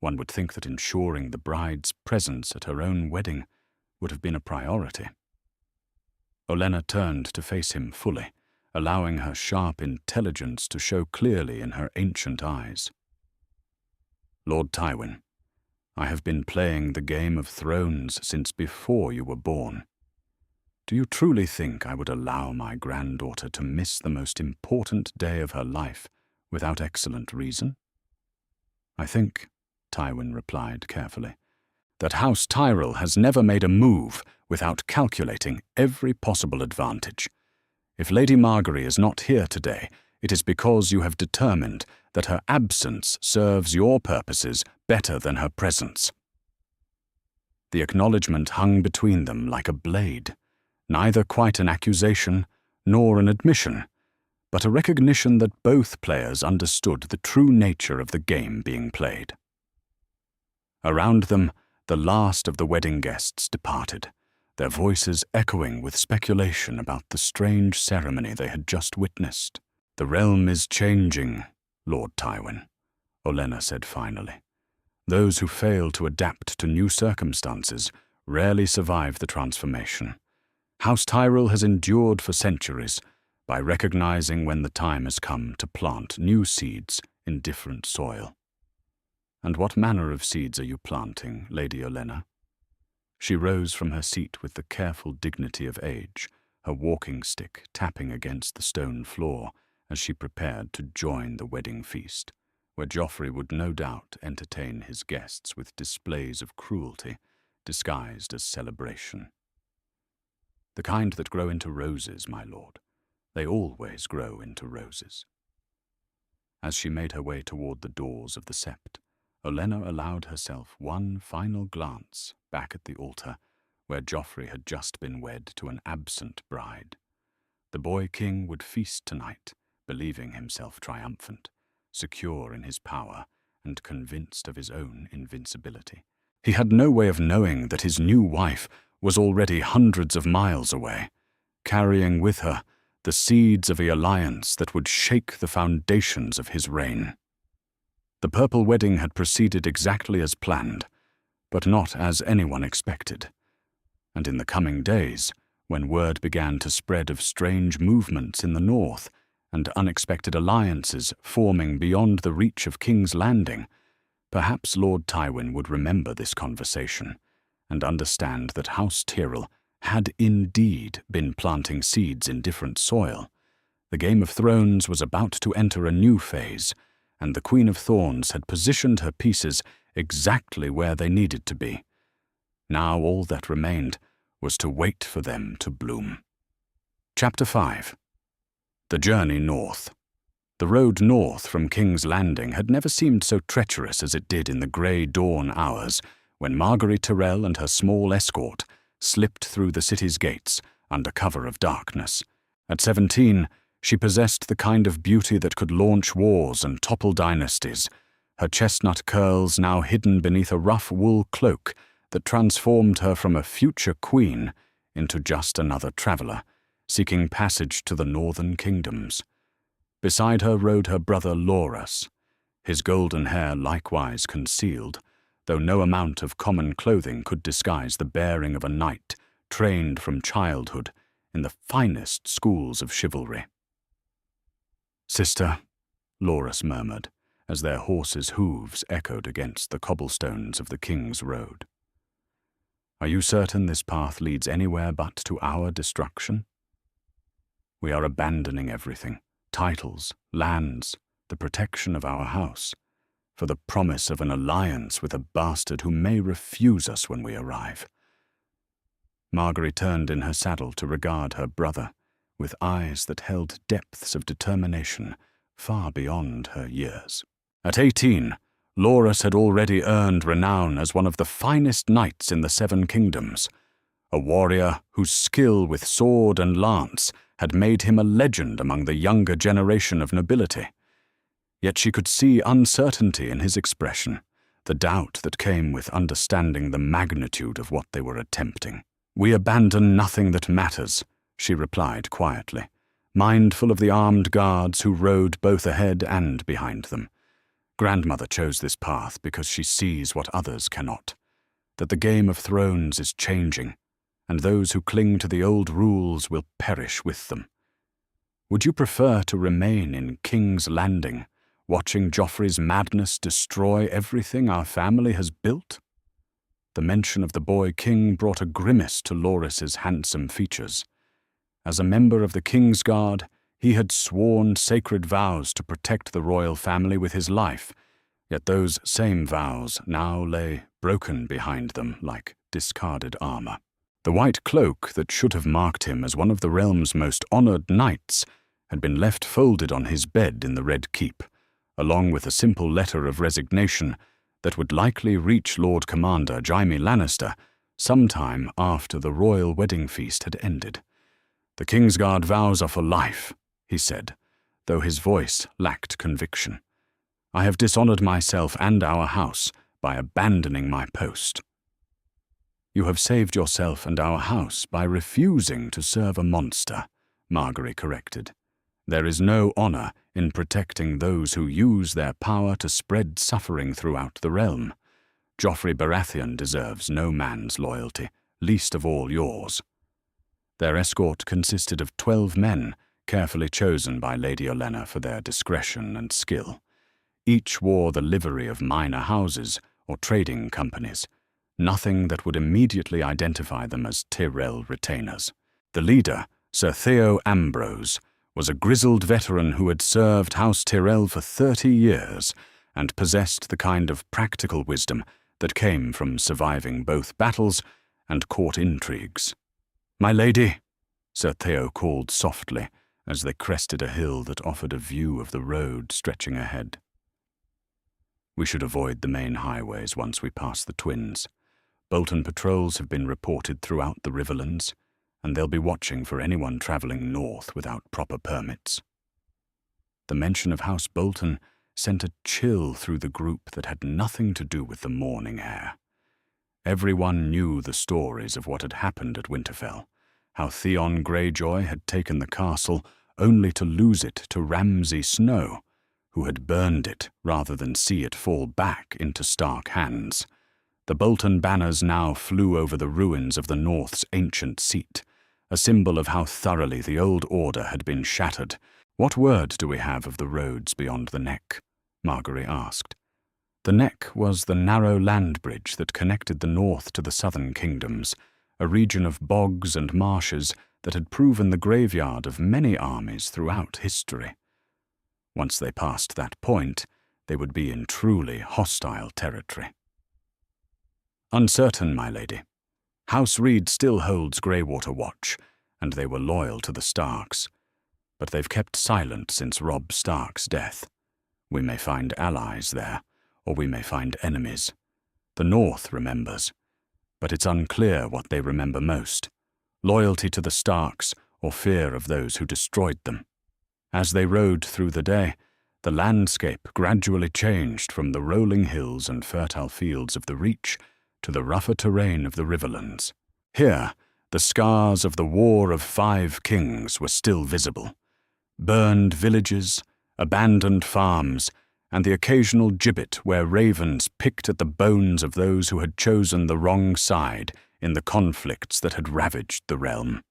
One would think that ensuring the bride's presence at her own wedding would have been a priority." Olenna turned to face him fully, allowing her sharp intelligence to show clearly in her ancient eyes. "Lord Tywin, I have been playing the Game of Thrones since before you were born. Do you truly think I would allow my granddaughter to miss the most important day of her life without excellent reason?" "I think," Tywin replied carefully, "that House Tyrell has never made a move without calculating every possible advantage. If Lady Margaery is not here today, it is because you have determined that her absence serves your purposes better than her presence." The acknowledgement hung between them like a blade, neither quite an accusation nor an admission, but a recognition that both players understood the true nature of the game being played. Around them, the last of the wedding guests departed, their voices echoing with speculation about the strange ceremony they had just witnessed. "The realm is changing, Lord Tywin," Olenna said finally. "Those who fail to adapt to new circumstances rarely survive the transformation. House Tyrell has endured for centuries by recognizing when the time has come to plant new seeds in different soil." "And what manner of seeds are you planting, Lady Olenna?" She rose from her seat with the careful dignity of age, her walking stick tapping against the stone floor as she prepared to join the wedding feast, where Joffrey would no doubt entertain his guests with displays of cruelty disguised as celebration. "The kind that grow into roses, my lord. They always grow into roses." As she made her way toward the doors of the sept, Olenna allowed herself one final glance back at the altar where Joffrey had just been wed to an absent bride. The boy king would feast tonight, believing himself triumphant, secure in his power and convinced of his own invincibility. He had no way of knowing that his new wife was already hundreds of miles away, carrying with her the seeds of the alliance that would shake the foundations of his reign. The purple wedding had proceeded exactly as planned, but not as anyone expected. And in the coming days, when word began to spread of strange movements in the north and unexpected alliances forming beyond the reach of King's Landing, perhaps Lord Tywin would remember this conversation and understand that House Tyrell had indeed been planting seeds in different soil. The Game of Thrones was about to enter a new phase, and the Queen of Thorns had positioned her pieces exactly where they needed to be. Now all that remained was to wait for them to bloom. Chapter 5. The journey north. The road north from King's Landing had never seemed so treacherous as it did in the grey dawn hours when Margaery Tyrell and her small escort slipped through the city's gates under cover of darkness. At 17, she possessed the kind of beauty that could launch wars and topple dynasties, her chestnut curls now hidden beneath a rough wool cloak that transformed her from a future queen into just another traveller, seeking passage to the northern kingdoms. Beside her rode her brother Loras, his golden hair likewise concealed, though no amount of common clothing could disguise the bearing of a knight trained from childhood in the finest schools of chivalry. "Sister," Loras murmured, as their horses' hooves echoed against the cobblestones of the King's Road. "Are you certain this path leads anywhere but to our destruction? We are abandoning everything, titles, lands, the protection of our house, for the promise of an alliance with a bastard who may refuse us when we arrive." Margaery turned in her saddle to regard her brother, with eyes that held depths of determination far beyond her years. At 18, Loras had already earned renown as one of the finest knights in the Seven Kingdoms, a warrior whose skill with sword and lance had made him a legend among the younger generation of nobility. Yet she could see uncertainty in his expression, the doubt that came with understanding the magnitude of what they were attempting. "We abandon nothing that matters," she replied quietly, mindful of the armed guards who rode both ahead and behind them. "Grandmother chose this path because she sees what others cannot, that the Game of Thrones is changing, and those who cling to the old rules will perish with them. Would you prefer to remain in King's Landing, watching Joffrey's madness destroy everything our family has built?" The mention of the boy king brought a grimace to Loras's handsome features. As a member of the King's Guard, he had sworn sacred vows to protect the royal family with his life, yet those same vows now lay broken behind them like discarded armor. The white cloak that should have marked him as one of the realm's most honored knights had been left folded on his bed in the Red Keep, along with a simple letter of resignation that would likely reach Lord Commander Jaime Lannister sometime after the royal wedding feast had ended. "The Kingsguard vows are for life," he said, though his voice lacked conviction. "I have dishonored myself and our house by abandoning my post. You have saved yourself and our house by refusing to serve a monster, Margaery corrected. There is no honor in protecting those who use their power to spread suffering throughout the realm. Joffrey Baratheon deserves no man's loyalty, least of all yours. Their escort consisted of 12 men, carefully chosen by Lady Olenna for their discretion and skill. Each wore the livery of minor houses or trading companies, nothing that would immediately identify them as Tyrell retainers. The leader, Sir Theo Ambrose, was a grizzled veteran who had served House Tyrell for 30 years and possessed the kind of practical wisdom that came from surviving both battles and court intrigues. "My lady," Sir Theo called softly as they crested a hill that offered a view of the road stretching ahead. We should avoid the main highways once we pass the Twins. Bolton patrols have been reported throughout the Riverlands, and they'll be watching for anyone traveling north without proper permits. The mention of House Bolton sent a chill through the group that had nothing to do with the morning air. Everyone knew the stories of what had happened at Winterfell, how Theon Greyjoy had taken the castle only to lose it to Ramsay Snow, who had burned it rather than see it fall back into Stark hands. The Bolton banners now flew over the ruins of the North's ancient seat, a symbol of how thoroughly the old order had been shattered. "What word do we have of the roads beyond the Neck?" Margaery asked. The Neck was the narrow land bridge that connected the north to the southern kingdoms, a region of bogs and marshes that had proven the graveyard of many armies throughout history. Once they passed that point, they would be in truly hostile territory. "Uncertain, my lady. House Reed still holds Greywater Watch, and they were loyal to the Starks. But they've kept silent since Robb Stark's death. We may find allies there, or we may find enemies. The North remembers, but it's unclear what they remember most, loyalty to the Starks or fear of those who destroyed them." As they rode through the day, the landscape gradually changed from the rolling hills and fertile fields of the Reach to the rougher terrain of the Riverlands. Here, the scars of the War of 5 Kings were still visible. Burned villages, abandoned farms, and the occasional gibbet where ravens picked at the bones of those who had chosen the wrong side in the conflicts that had ravaged the realm.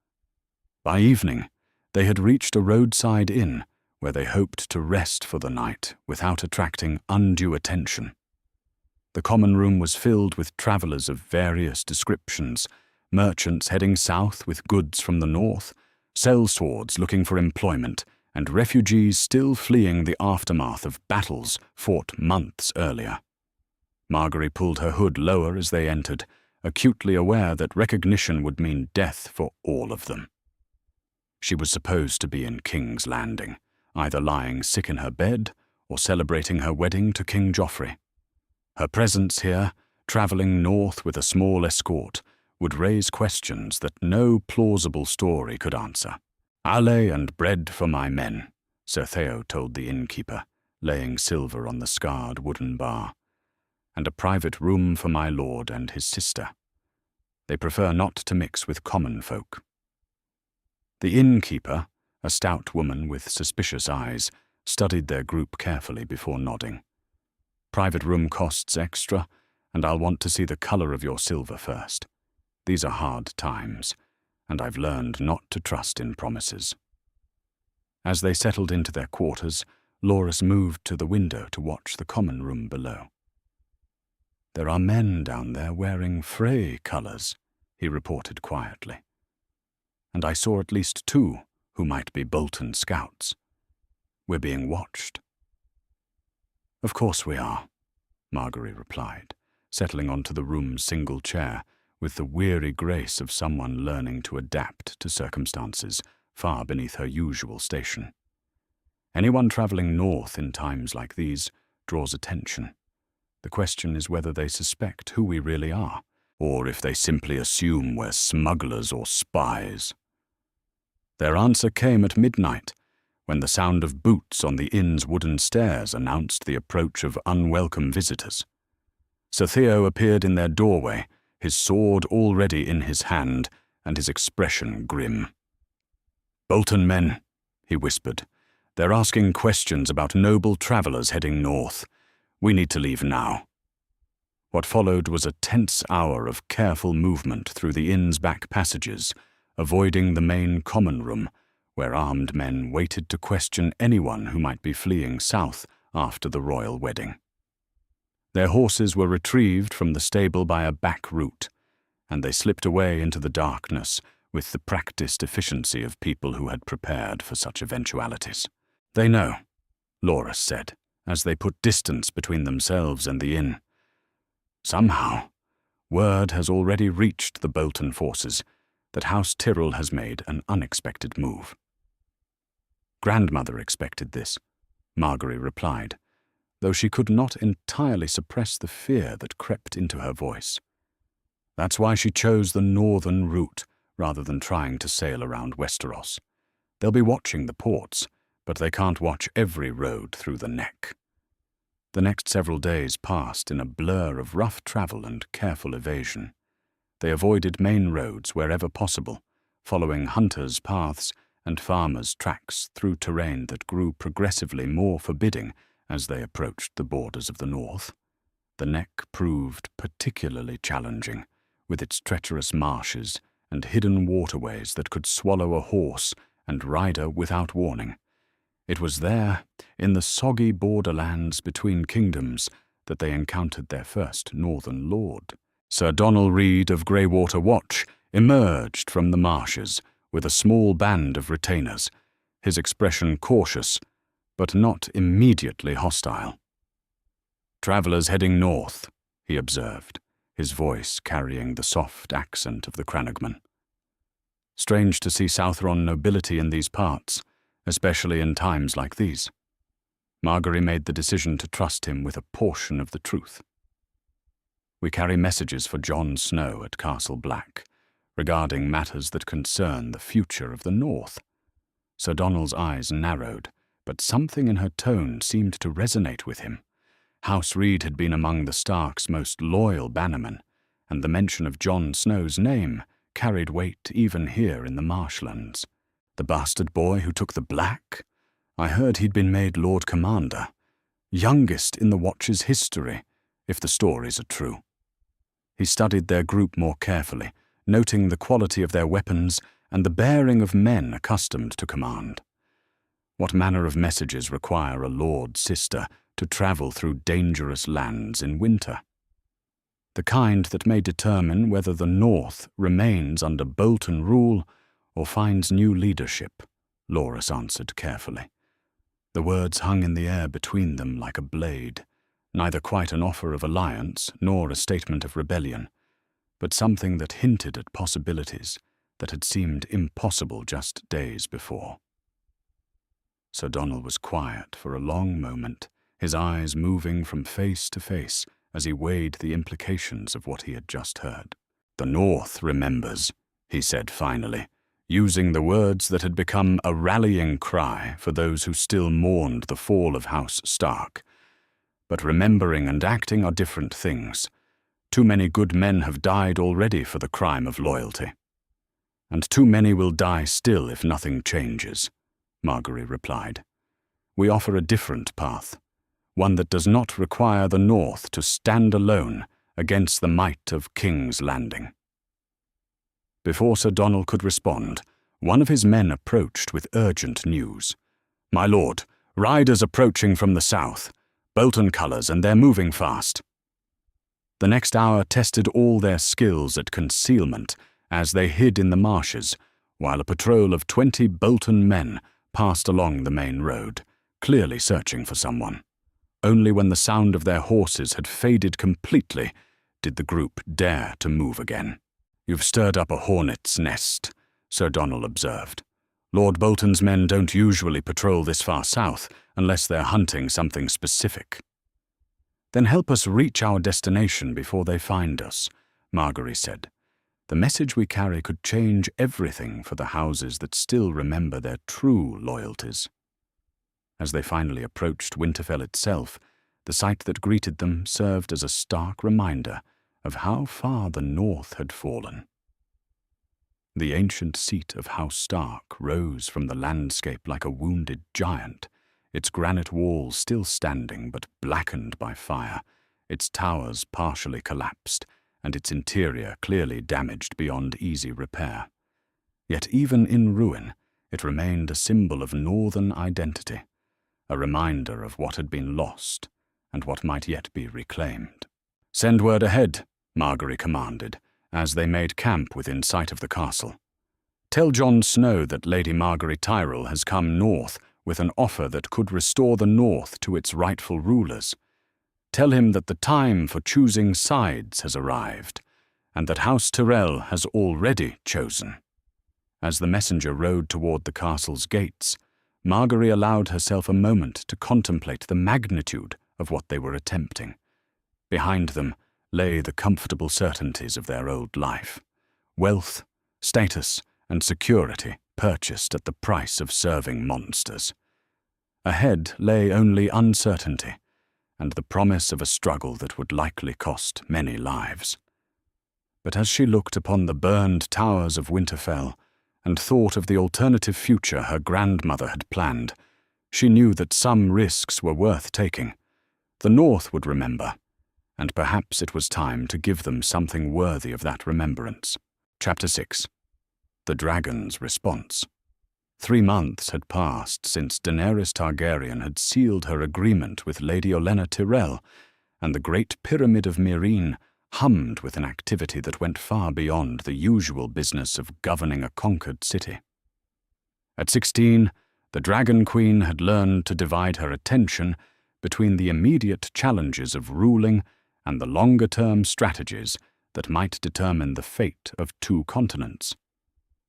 By evening, they had reached a roadside inn where they hoped to rest for the night without attracting undue attention. The common room was filled with travelers of various descriptions, merchants heading south with goods from the north, sellswords looking for employment, and refugees still fleeing the aftermath of battles fought months earlier. Margaery pulled her hood lower as they entered, acutely aware that recognition would mean death for all of them. She was supposed to be in King's Landing, either lying sick in her bed or celebrating her wedding to King Joffrey. Her presence here, traveling north with a small escort, would raise questions that no plausible story could answer. "Ale and bread for my men," Sir Theo told the innkeeper, laying silver on the scarred wooden bar, "and a private room for my lord and his sister. They prefer not to mix with common folk." The innkeeper, a stout woman with suspicious eyes, studied their group carefully before nodding. "Private room costs extra, and I'll want to see the color of your silver first. These are hard times, and I've learned not to trust in promises." As they settled into their quarters, Loras moved to the window to watch the common room below. "There are men down there wearing Frey colors," he reported quietly. "And I saw at least 2 who might be Bolton scouts. We're being watched." "Of course we are," Margaery replied, settling onto the room's single chair with the weary grace of someone learning to adapt to circumstances far beneath her usual station. Anyone traveling north in times like these draws attention. The question is whether they suspect who we really are, or if they simply assume we're smugglers or spies. Their answer came at midnight, when the sound of boots on the inn's wooden stairs announced the approach of unwelcome visitors. Sir Theo appeared in their doorway, his sword already in his hand, and his expression grim. "Bolton men," he whispered. "They're asking questions about noble travelers heading north. We need to leave now." What followed was a tense hour of careful movement through the inn's back passages, avoiding the main common room, where armed men waited to question anyone who might be fleeing south after the royal wedding. Their horses were retrieved from the stable by a back route, and they slipped away into the darkness with the practiced efficiency of people who had prepared for such eventualities. "They know," Loras said, as they put distance between themselves and the inn. "Somehow, word has already reached the Bolton forces that House Tyrell has made an unexpected move." "Grandmother expected this," Margaery replied, though she could not entirely suppress the fear that crept into her voice. "That's why she chose the northern route rather than trying to sail around Westeros. They'll be watching the ports, but they can't watch every road through the neck." The next several days passed in a blur of rough travel and careful evasion. They avoided main roads wherever possible, following hunters' paths and farmers' tracks through terrain that grew progressively more forbidding as they approached the borders of the north. The neck proved particularly challenging, with its treacherous marshes and hidden waterways that could swallow a horse and rider without warning. It was there, in the soggy borderlands between kingdoms, that they encountered their first northern lord. Sir Donal Reed of Greywater Watch emerged from the marshes with a small band of retainers, his expression cautious, but not immediately hostile. "Travellers heading north," he observed, his voice carrying the soft accent of the Crannogman. "Strange to see Southron nobility in these parts, especially in times like these." Margaery made the decision to trust him with a portion of the truth. "We carry messages for Jon Snow at Castle Black, regarding matters that concern the future of the North." Sir Donal's eyes narrowed, but something in her tone seemed to resonate with him. House Reed had been among the Starks' most loyal bannermen, and the mention of Jon Snow's name carried weight even here in the marshlands. "The bastard boy who took the Black? I heard he'd been made Lord Commander. Youngest in the Watch's history, if the stories are true." He studied their group more carefully, noting the quality of their weapons and the bearing of men accustomed to command. What manner of messages require a lord sister to travel through dangerous lands in winter? "The kind that may determine whether the North remains under Bolton rule or finds new leadership," Loras answered carefully. The words hung in the air between them like a blade, neither quite an offer of alliance nor a statement of rebellion, but something that hinted at possibilities that had seemed impossible just days before. Sir Donal was quiet for a long moment, his eyes moving from face to face as he weighed the implications of what he had just heard. "The North remembers," he said finally, using the words that had become a rallying cry for those who still mourned the fall of House Stark. "But remembering and acting are different things. Too many good men have died already for the crime of loyalty. And too many will die still if nothing changes," Margaery replied. "We offer a different path, one that does not require the North to stand alone against the might of King's Landing." Before Sir Donal could respond, one of his men approached with urgent news. "My lord, riders approaching from the south, Bolton colours, and they're moving fast." The next hour tested all their skills at concealment as they hid in the marshes, while a patrol of 20 Bolton men passed along the main road, clearly searching for someone. Only when the sound of their horses had faded completely did the group dare to move again. "You've stirred up a hornet's nest," Sir Donal observed. "Lord Bolton's men don't usually patrol this far south unless they're hunting something specific." "Then help us reach our destination before they find us," Margaery said. "The message we carry could change everything for the houses that still remember their true loyalties." As they finally approached Winterfell itself, The sight that greeted them served as a stark reminder of how far the north had fallen. The ancient seat of House Stark rose from the landscape like a wounded giant, its granite walls still standing but blackened by fire, its towers partially collapsed, and its interior clearly damaged beyond easy repair. Yet even in ruin, it remained a symbol of northern identity, a reminder of what had been lost and what might yet be reclaimed. "Send word ahead," Margaery commanded, as they made camp within sight of the castle. "Tell Jon Snow that Lady Margaery Tyrell has come north with an offer that could restore the north to its rightful rulers. Tell him that the time for choosing sides has arrived, and that House Tyrell has already chosen." As the messenger rode toward the castle's gates, Margaery allowed herself a moment to contemplate the magnitude of what they were attempting. Behind them lay the comfortable certainties of their old life: wealth, status, and security purchased at the price of serving monsters. Ahead lay only uncertainty, and the promise of a struggle that would likely cost many lives. But as she looked upon the burned towers of Winterfell, and thought of the alternative future her grandmother had planned, she knew that some risks were worth taking. The North would remember, and perhaps it was time to give them something worthy of that remembrance. Chapter 6. The Dragon's Response. 3 months had passed since Daenerys Targaryen had sealed her agreement with Lady Olenna Tyrell, and the great pyramid of Meereen hummed with an activity that went far beyond the usual business of governing a conquered city. At 16, the Dragon Queen had learned to divide her attention between the immediate challenges of ruling and the longer-term strategies that might determine the fate of 2 continents.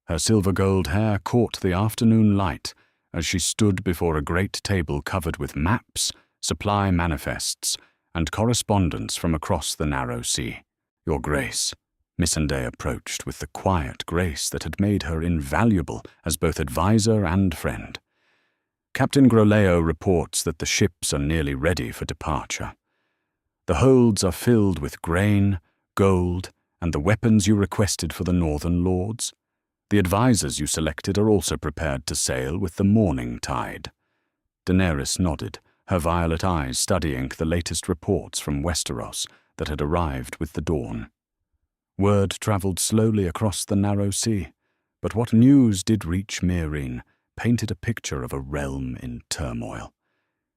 Her silver-gold hair caught the afternoon light as she stood before a great table covered with maps, supply manifests, and correspondence from across the narrow sea. "Your Grace," Missandei approached with the quiet grace that had made her invaluable as both advisor and friend. "Captain Groleo reports that the ships are nearly ready for departure. The holds are filled with grain, gold, and the weapons you requested for the Northern Lords. The advisors you selected are also prepared to sail with the morning tide." Daenerys nodded, her violet eyes studying the latest reports from Westeros that had arrived with the dawn. Word travelled slowly across the narrow sea, but what news did reach Meereen painted a picture of a realm in turmoil.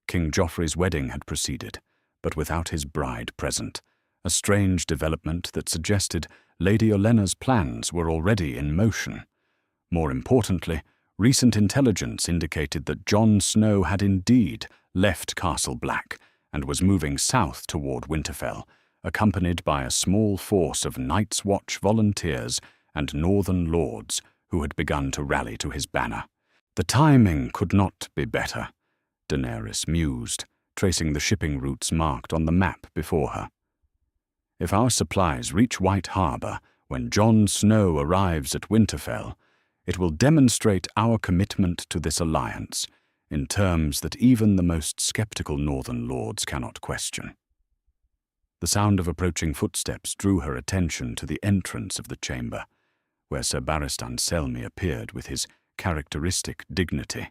King Joffrey's wedding had proceeded, but without his bride present, a strange development that suggested Lady Olenna's plans were already in motion. More importantly, recent intelligence indicated that Jon Snow had indeed left Castle Black and was moving south toward Winterfell, accompanied by a small force of Night's Watch volunteers and Northern Lords who had begun to rally to his banner. "The timing could not be better," Daenerys mused, tracing the shipping routes marked on the map before her. "If our supplies reach White Harbor when Jon Snow arrives at Winterfell, it will demonstrate our commitment to this alliance in terms that even the most skeptical Northern Lords cannot question." The sound of approaching footsteps drew her attention to the entrance of the chamber, where Sir Barristan Selmy appeared with his characteristic dignity,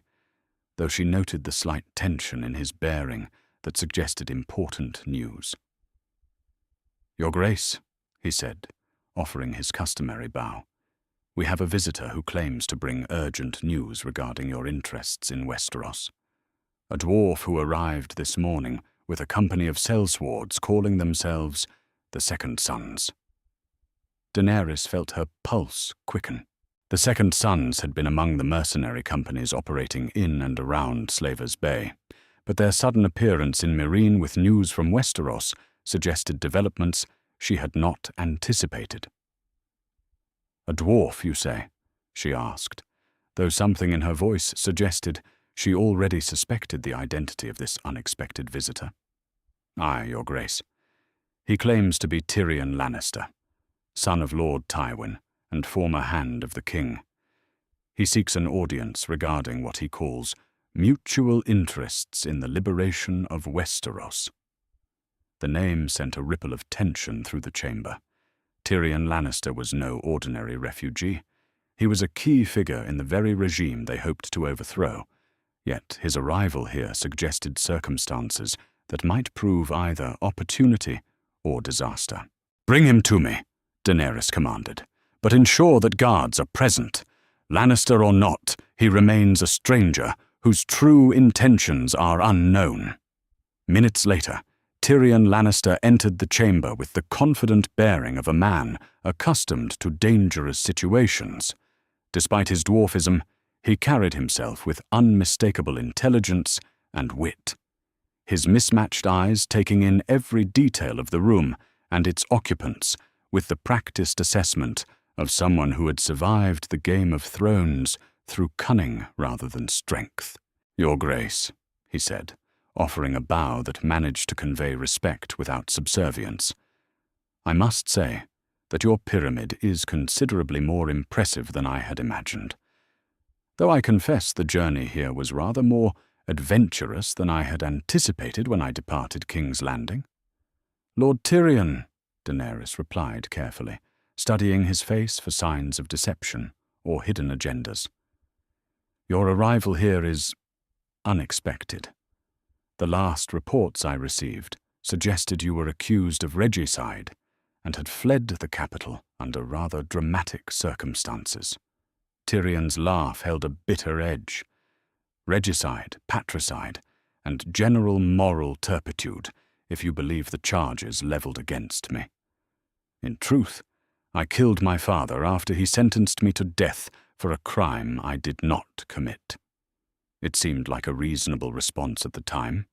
though she noted the slight tension in his bearing that suggested important news. "Your Grace," he said, offering his customary bow, "we have a visitor who claims to bring urgent news regarding your interests in Westeros. A dwarf who arrived this morning with a company of sellswords calling themselves the Second Sons." Daenerys felt her pulse quicken. The Second Sons had been among the mercenary companies operating in and around Slaver's Bay, but their sudden appearance in Meereen with news from Westeros suggested developments she had not anticipated. "A dwarf, you say?" she asked, though something in her voice suggested she already suspected the identity of this unexpected visitor. "Aye, Your Grace. He claims to be Tyrion Lannister, son of Lord Tywin and former Hand of the King. He seeks an audience regarding what he calls mutual interests in the liberation of Westeros." The name sent a ripple of tension through the chamber. Tyrion Lannister was no ordinary refugee. He was a key figure in the very regime they hoped to overthrow, yet his arrival here suggested circumstances that might prove either opportunity or disaster. "Bring him to me," Daenerys commanded, "but ensure that guards are present. Lannister or not, he remains a stranger whose true intentions are unknown." Minutes later, Tyrion Lannister entered the chamber with the confident bearing of a man accustomed to dangerous situations. Despite his dwarfism, he carried himself with unmistakable intelligence and wit. His mismatched eyes taking in every detail of the room and its occupants with the practiced assessment of someone who had survived the Game of Thrones through cunning rather than strength. "Your Grace," he said, offering a bow that managed to convey respect without subservience. "I must say that your pyramid is considerably more impressive than I had imagined. Though I confess the journey here was rather more adventurous than I had anticipated when I departed King's Landing." "Lord Tyrion," Daenerys replied carefully, studying his face for signs of deception or hidden agendas. "Your arrival here is unexpected. The last reports I received suggested you were accused of regicide and had fled the capital under rather dramatic circumstances." Tyrion's laugh held a bitter edge. "Regicide, patricide, and general moral turpitude, if you believe the charges leveled against me. In truth, I killed my father after he sentenced me to death for a crime I did not commit. It seemed like a reasonable response at the time,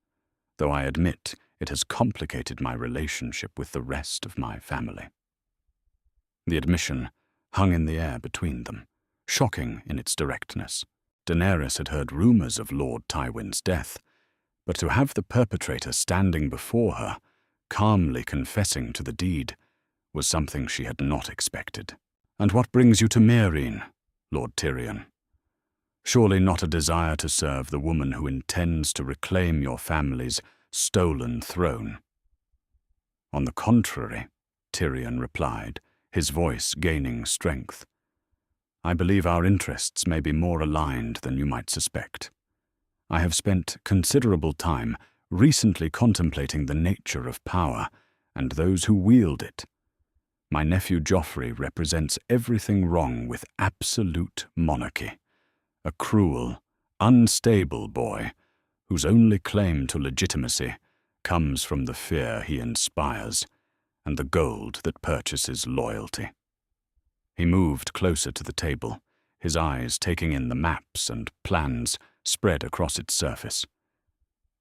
though I admit it has complicated my relationship with the rest of my family." The admission hung in the air between them, shocking in its directness. Daenerys had heard rumors of Lord Tywin's death, but to have the perpetrator standing before her, calmly confessing to the deed, was something she had not expected. "And what brings you to Meereen, Lord Tyrion? Surely not a desire to serve the woman who intends to reclaim your family's stolen throne." "On the contrary," Tyrion replied, his voice gaining strength. "I believe our interests may be more aligned than you might suspect. I have spent considerable time recently contemplating the nature of power and those who wield it. My nephew Joffrey represents everything wrong with absolute monarchy. A cruel, unstable boy whose only claim to legitimacy comes from the fear he inspires and the gold that purchases loyalty." He moved closer to the table, his eyes taking in the maps and plans spread across its surface.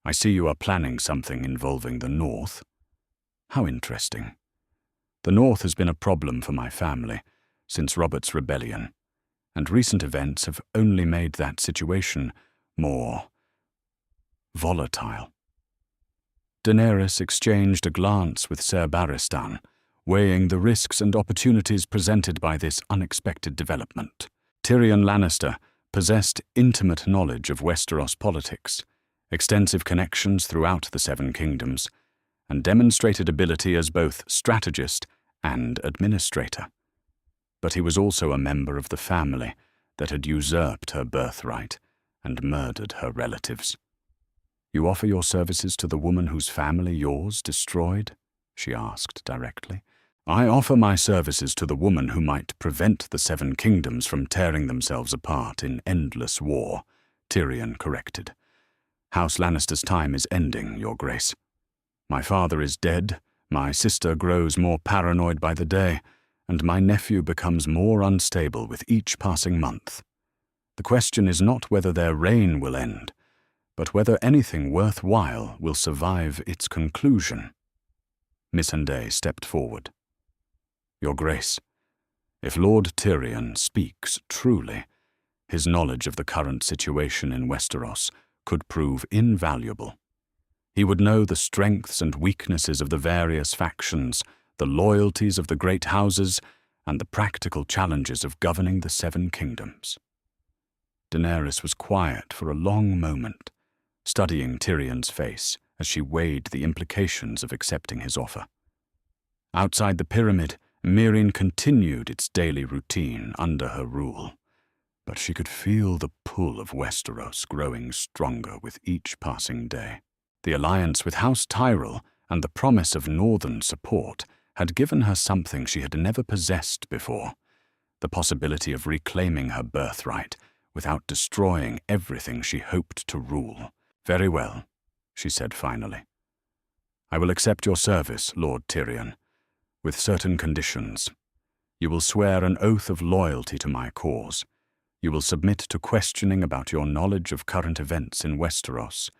"I see you are planning something involving the North. How interesting. The North has been a problem for my family since Robert's rebellion, and recent events have only made that situation more volatile." Daenerys exchanged a glance with Ser Barristan, weighing the risks and opportunities presented by this unexpected development. Tyrion Lannister possessed intimate knowledge of Westeros politics, extensive connections throughout the Seven Kingdoms, and demonstrated ability as both strategist and administrator. But he was also a member of the family that had usurped her birthright and murdered her relatives. "You offer your services to the woman whose family yours destroyed?" she asked directly. "I offer my services to the woman who might prevent the Seven Kingdoms from tearing themselves apart in endless war," Tyrion corrected. "House Lannister's time is ending, Your Grace. My father is dead, my sister grows more paranoid by the day, and my nephew becomes more unstable with each passing month. The question is not whether their reign will end, but whether anything worthwhile will survive its conclusion." Missandei stepped forward. "Your Grace, if Lord Tyrion speaks truly, his knowledge of the current situation in Westeros could prove invaluable. He would know the strengths and weaknesses of the various factions, the loyalties of the great houses, and the practical challenges of governing the Seven Kingdoms." Daenerys was quiet for a long moment, studying Tyrion's face as she weighed the implications of accepting his offer. Outside the pyramid, Meereen continued its daily routine under her rule, but she could feel the pull of Westeros growing stronger with each passing day. The alliance with House Tyrell and the promise of northern support had given her something she had never possessed before, the possibility of reclaiming her birthright without destroying everything she hoped to rule. "Very well," she said finally. "I will accept your service, Lord Tyrion, with certain conditions. You will swear an oath of loyalty to my cause. You will submit to questioning about your knowledge of current events in Westeros,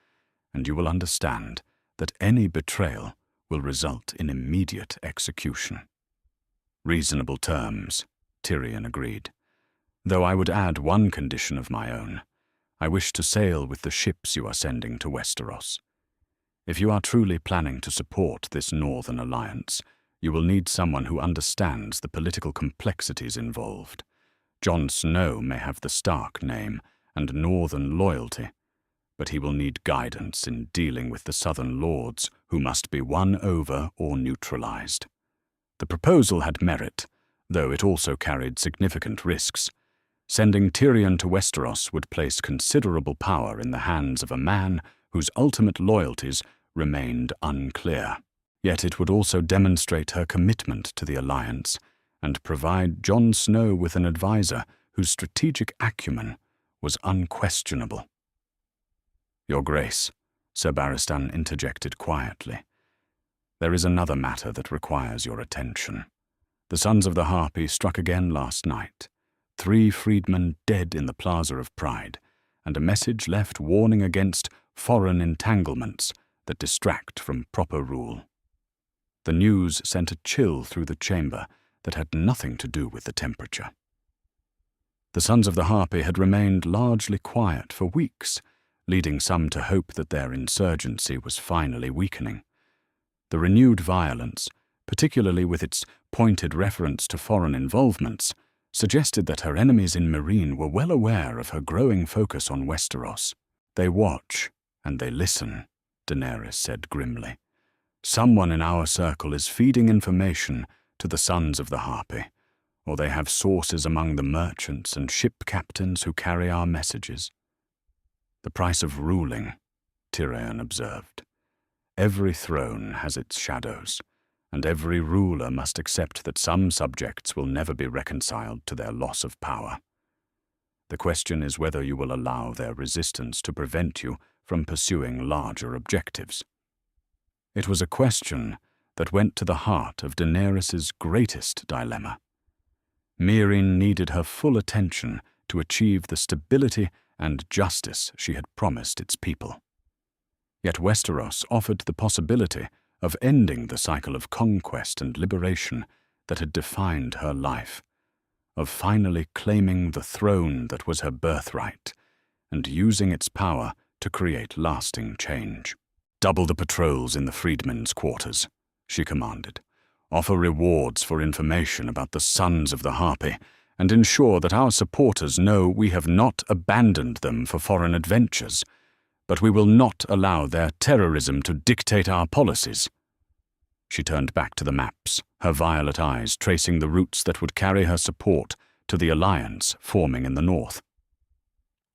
and you will understand that any betrayal will result in immediate execution." "Reasonable terms," Tyrion agreed, "though I would add one condition of my own. I wish to sail with the ships you are sending to Westeros. If you are truly planning to support this northern alliance, you will need someone who understands the political complexities involved. Jon Snow may have the Stark name and northern loyalty, but he will need guidance in dealing with the southern lords who must be won over or neutralized." The proposal had merit, though it also carried significant risks. Sending Tyrion to Westeros would place considerable power in the hands of a man whose ultimate loyalties remained unclear. Yet it would also demonstrate her commitment to the alliance and provide Jon Snow with an advisor whose strategic acumen was unquestionable. "Your Grace," Sir Barristan interjected quietly, "there is another matter that requires your attention. The Sons of the Harpy struck again last night. 3 freedmen dead in the Plaza of Pride, and a message left warning against foreign entanglements that distract from proper rule." The news sent a chill through the chamber that had nothing to do with the temperature. The Sons of the Harpy had remained largely quiet for weeks, leading some to hope that their insurgency was finally weakening. The renewed violence, particularly with its pointed reference to foreign involvements, suggested that her enemies in Meereen were well aware of her growing focus on Westeros. "They watch and they listen," Daenerys said grimly. "Someone in our circle is feeding information to the Sons of the Harpy, or they have sources among the merchants and ship captains who carry our messages." "The price of ruling," Tyrion observed. "Every throne has its shadows, and every ruler must accept that some subjects will never be reconciled to their loss of power. The question is whether you will allow their resistance to prevent you from pursuing larger objectives." It was a question that went to the heart of Daenerys's greatest dilemma. Meereen needed her full attention to achieve the stability and justice she had promised its people. Yet Westeros offered the possibility of ending the cycle of conquest and liberation that had defined her life, of finally claiming the throne that was her birthright, and using its power to create lasting change. "Double the patrols in the freedmen's quarters," she commanded. "Offer rewards for information about the Sons of the Harpy, and ensure that our supporters know we have not abandoned them for foreign adventures, but we will not allow their terrorism to dictate our policies." She turned back to the maps, her violet eyes tracing the routes that would carry her support to the alliance forming in the north.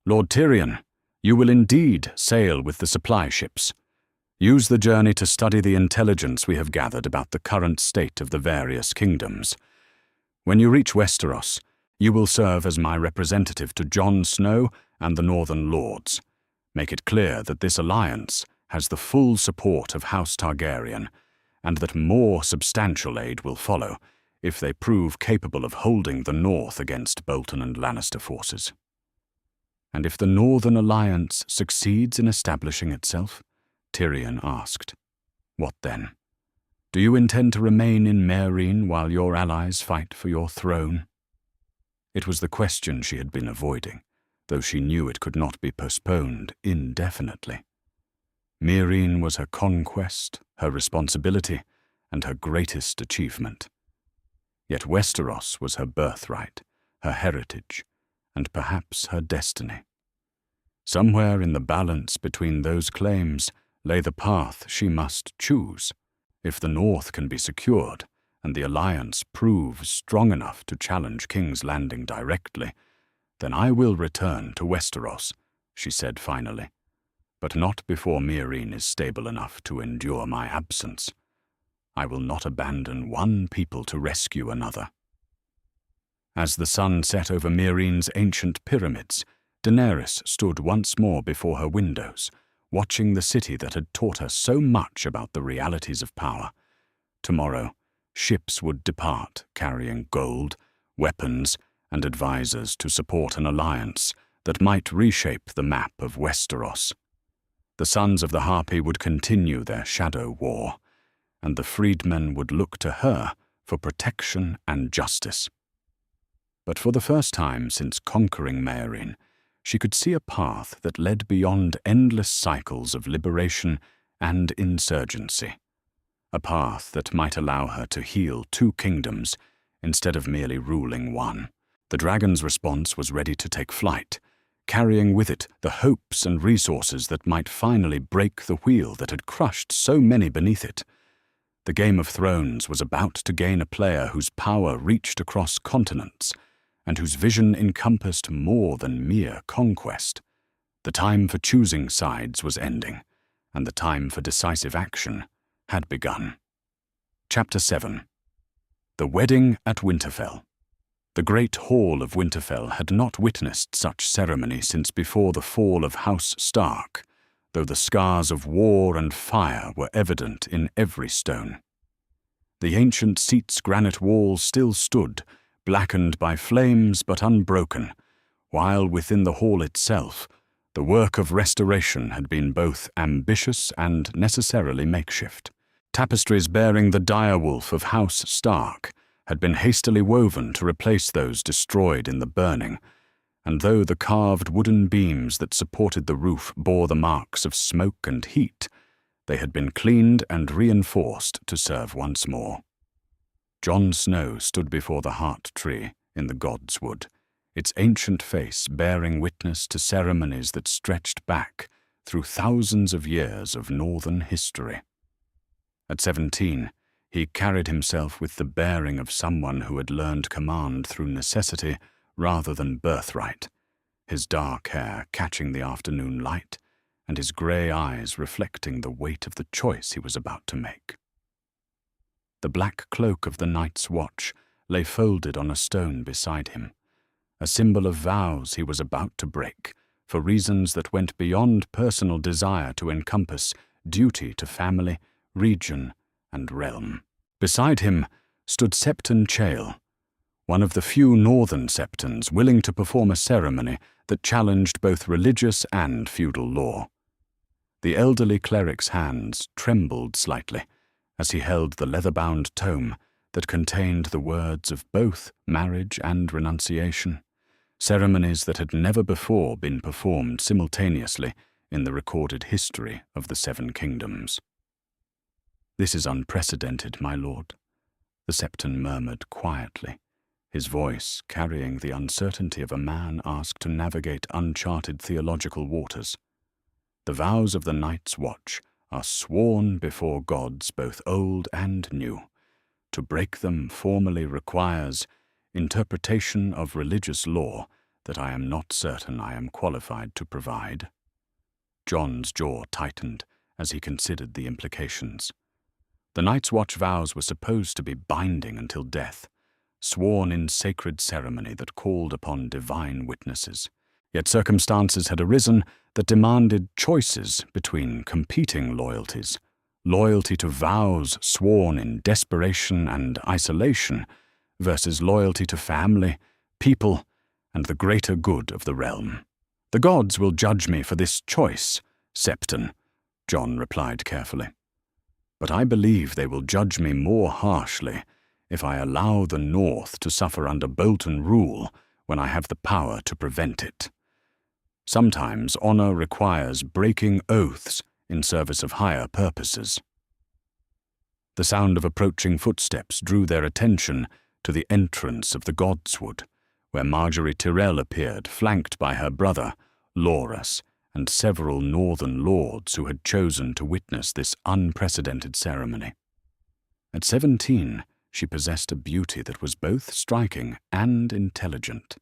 "Lord Tyrion, you will indeed sail with the supply ships. Use the journey to study the intelligence we have gathered about the current state of the various kingdoms. When you reach Westeros, you will serve as my representative to Jon Snow and the Northern Lords. Make it clear that this alliance has the full support of House Targaryen, and that more substantial aid will follow if they prove capable of holding the North against Bolton and Lannister forces." "And if the Northern Alliance succeeds in establishing itself?" Tyrion asked. "What then? Do you intend to remain in Meereen while your allies fight for your throne?" It was the question she had been avoiding, though she knew it could not be postponed indefinitely. Meereen was her conquest, her responsibility, and her greatest achievement. Yet Westeros was her birthright, her heritage, and perhaps her destiny. Somewhere in the balance between those claims lay the path she must choose. If the North can be secured, and the alliance proves strong enough to challenge King's Landing directly, then I will return to Westeros, she said finally, but not before Meereen is stable enough to endure my absence. I will not abandon one people to rescue another. As the sun set over Meereen's ancient pyramids, Daenerys stood once more before her windows, watching the city that had taught her so much about the realities of power. Tomorrow, ships would depart carrying gold, weapons, and advisors to support an alliance that might reshape the map of Westeros. The Sons of the Harpy would continue their shadow war, and the freedmen would look to her for protection and justice. But for the first time since conquering Meereen, she could see a path that led beyond endless cycles of liberation and insurgency. A path that might allow her to heal two kingdoms instead of merely ruling one. The dragon's response was ready to take flight, carrying with it the hopes and resources that might finally break the wheel that had crushed so many beneath it. The Game of Thrones was about to gain a player whose power reached across continents, and whose vision encompassed more than mere conquest. The time for choosing sides was ending, and the time for decisive action had begun. Chapter 7. The Wedding at Winterfell. The great hall of Winterfell had not witnessed such ceremony since before the fall of House Stark, though the scars of war and fire were evident in every stone. The ancient seat's granite walls still stood, blackened by flames but unbroken, while within the hall itself, the work of restoration had been both ambitious and necessarily makeshift. Tapestries bearing the direwolf of House Stark had been hastily woven to replace those destroyed in the burning, and though the carved wooden beams that supported the roof bore the marks of smoke and heat, they had been cleaned and reinforced to serve once more. Jon Snow stood before the heart tree in the God's Wood, its ancient face bearing witness to ceremonies that stretched back through thousands of years of northern history. At 17, he carried himself with the bearing of someone who had learned command through necessity rather than birthright, his dark hair catching the afternoon light, and his grey eyes reflecting the weight of the choice he was about to make. The black cloak of the Night's Watch lay folded on a stone beside him, a symbol of vows he was about to break, for reasons that went beyond personal desire to encompass duty to family, region, and realm. Beside him stood Septon Chael, one of the few northern septons willing to perform a ceremony that challenged both religious and feudal law. The elderly cleric's hands trembled slightly as he held the leather-bound tome that contained the words of both marriage and renunciation, ceremonies that had never before been performed simultaneously in the recorded history of the Seven Kingdoms. "This is unprecedented, my lord," the Septon murmured quietly, his voice carrying the uncertainty of a man asked to navigate uncharted theological waters. "The vows of the Night's Watch are sworn before gods both old and new. To break them formally requires interpretation of religious law that I am not certain I am qualified to provide." Jon's jaw tightened as he considered the implications. The Night's Watch vows were supposed to be binding until death, sworn in sacred ceremony that called upon divine witnesses. Yet circumstances had arisen that demanded choices between competing loyalties: loyalty to vows sworn in desperation and isolation versus loyalty to family, people, and the greater good of the realm. "The gods will judge me for this choice, Septon," Jon replied carefully. "But I believe they will judge me more harshly if I allow the North to suffer under Bolton rule when I have the power to prevent it. Sometimes honor requires breaking oaths in service of higher purposes." The sound of approaching footsteps drew their attention to the entrance of the Godswood, where Margaery Tyrell appeared, flanked by her brother, Loras, and several northern lords who had chosen to witness this unprecedented ceremony. At 17, she possessed a beauty that was both striking and intelligent,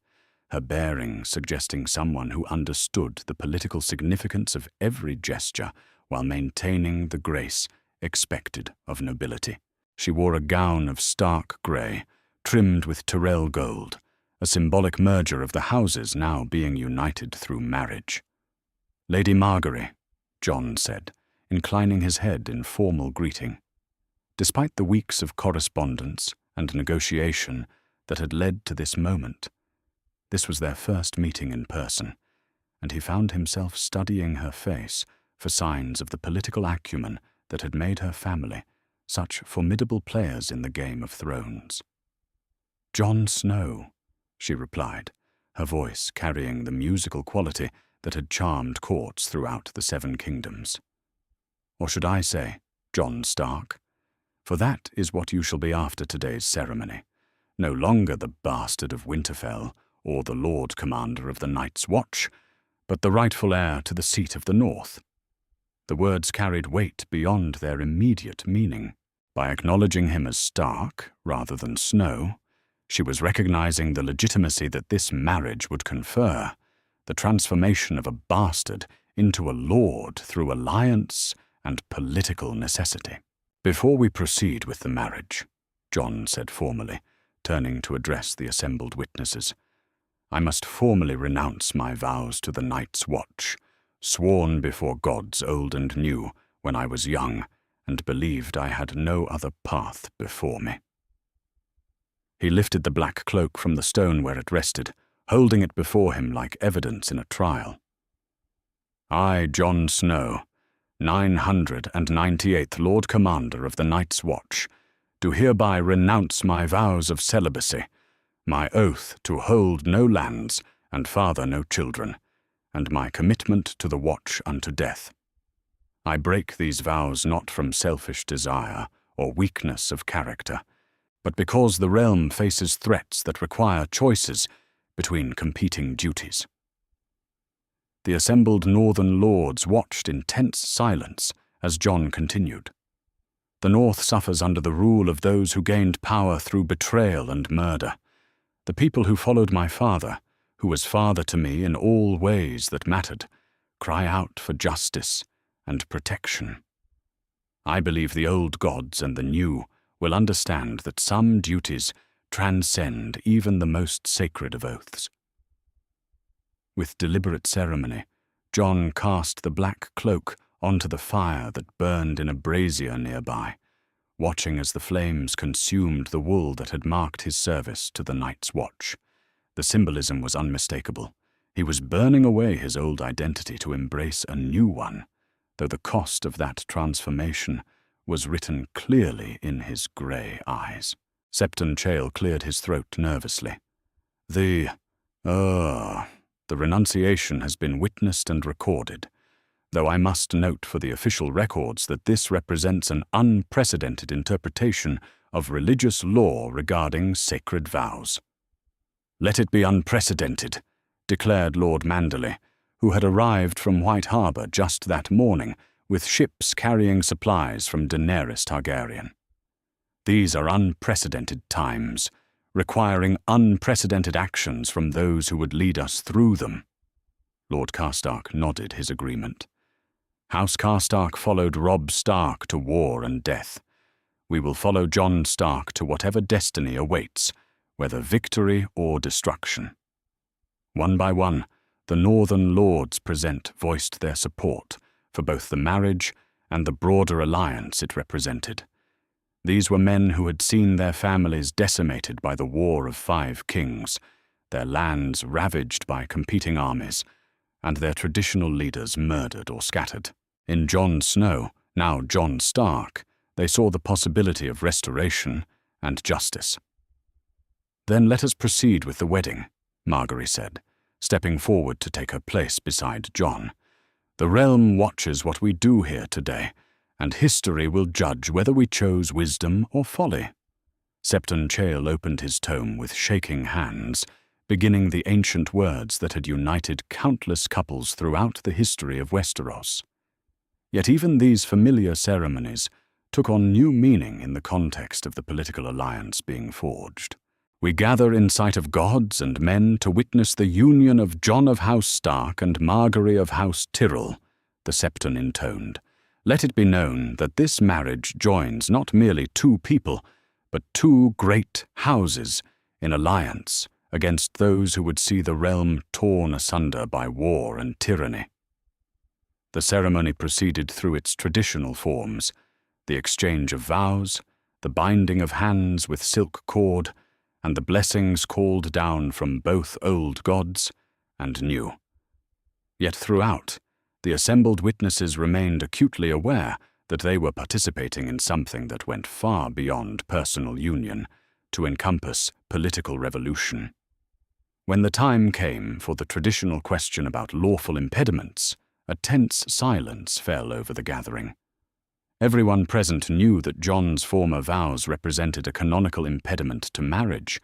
her bearing suggesting someone who understood the political significance of every gesture while maintaining the grace expected of nobility. She wore a gown of stark grey, trimmed with Tyrell gold, a symbolic merger of the houses now being united through marriage. "Lady Margaery," Jon said, inclining his head in formal greeting. Despite the weeks of correspondence and negotiation that had led to this moment, this was their first meeting in person, and he found himself studying her face for signs of the political acumen that had made her family such formidable players in the Game of Thrones. "Jon Snow," she replied, her voice carrying the musical quality that had charmed courts throughout the Seven Kingdoms. "Or should I say, Jon Stark? For that is what you shall be after today's ceremony, no longer the bastard of Winterfell or the Lord Commander of the Night's Watch, but the rightful heir to the seat of the North." The words carried weight beyond their immediate meaning. By acknowledging him as Stark rather than Snow, she was recognizing the legitimacy that this marriage would confer, the transformation of a bastard into a lord through alliance and political necessity. "Before we proceed with the marriage," Jon said formally, turning to address the assembled witnesses, "I must formally renounce my vows to the Night's Watch, sworn before gods old and new when I was young and believed I had no other path before me." He lifted the black cloak from the stone where it rested, holding it before him like evidence in a trial. "I, Jon Snow, 998th Lord Commander of the Night's Watch, do hereby renounce my vows of celibacy, my oath to hold no lands and father no children, and my commitment to the Watch unto death. I break these vows not from selfish desire or weakness of character, but because the realm faces threats that require choices between competing duties." The assembled northern lords watched in tense silence as Jon continued. "The North suffers under the rule of those who gained power through betrayal and murder. The people who followed my father, who was father to me in all ways that mattered, cry out for justice and protection. I believe the old gods and the new will understand that some duties transcend even the most sacred of oaths." With deliberate ceremony, Jon cast the black cloak onto the fire that burned in a brazier nearby, watching as the flames consumed the wool that had marked his service to the Night's Watch. The symbolism was unmistakable. He was burning away his old identity to embrace a new one, though the cost of that transformation was written clearly in his grey eyes. Septon Chael cleared his throat nervously. The renunciation has been witnessed and recorded, though I must note for the official records that this represents an unprecedented interpretation of religious law regarding sacred vows. "Let it be unprecedented," declared Lord Manderley, who had arrived from White Harbour just that morning with ships carrying supplies from Daenerys Targaryen. "These are unprecedented times, requiring unprecedented actions from those who would lead us through them." Lord Karstark nodded his agreement. "House Karstark followed Robb Stark to war and death. We will follow Jon Stark to whatever destiny awaits, whether victory or destruction." One by one, the northern lords present voiced their support for both the marriage and the broader alliance it represented. These were men who had seen their families decimated by the War of 5 Kings, their lands ravaged by competing armies, and their traditional leaders murdered or scattered. In Jon Snow, now Jon Stark, they saw the possibility of restoration and justice. "Then let us proceed with the wedding," Margaery said, stepping forward to take her place beside Jon. "The realm watches what we do here today, and history will judge whether we chose wisdom or folly." Septon Chael opened his tome with shaking hands, beginning the ancient words that had united countless couples throughout the history of Westeros. Yet even these familiar ceremonies took on new meaning in the context of the political alliance being forged. "We gather in sight of gods and men to witness the union of Jon of House Stark and Margaery of House Tyrell," the Septon intoned. "Let it be known that this marriage joins not merely two people, but two great houses in alliance against those who would see the realm torn asunder by war and tyranny." The ceremony proceeded through its traditional forms: the exchange of vows, the binding of hands with silk cord, and the blessings called down from both old gods and new. Yet throughout, the assembled witnesses remained acutely aware that they were participating in something that went far beyond personal union to encompass political revolution. When the time came for the traditional question about lawful impediments, a tense silence fell over the gathering. Everyone present knew that Jon's former vows represented a canonical impediment to marriage,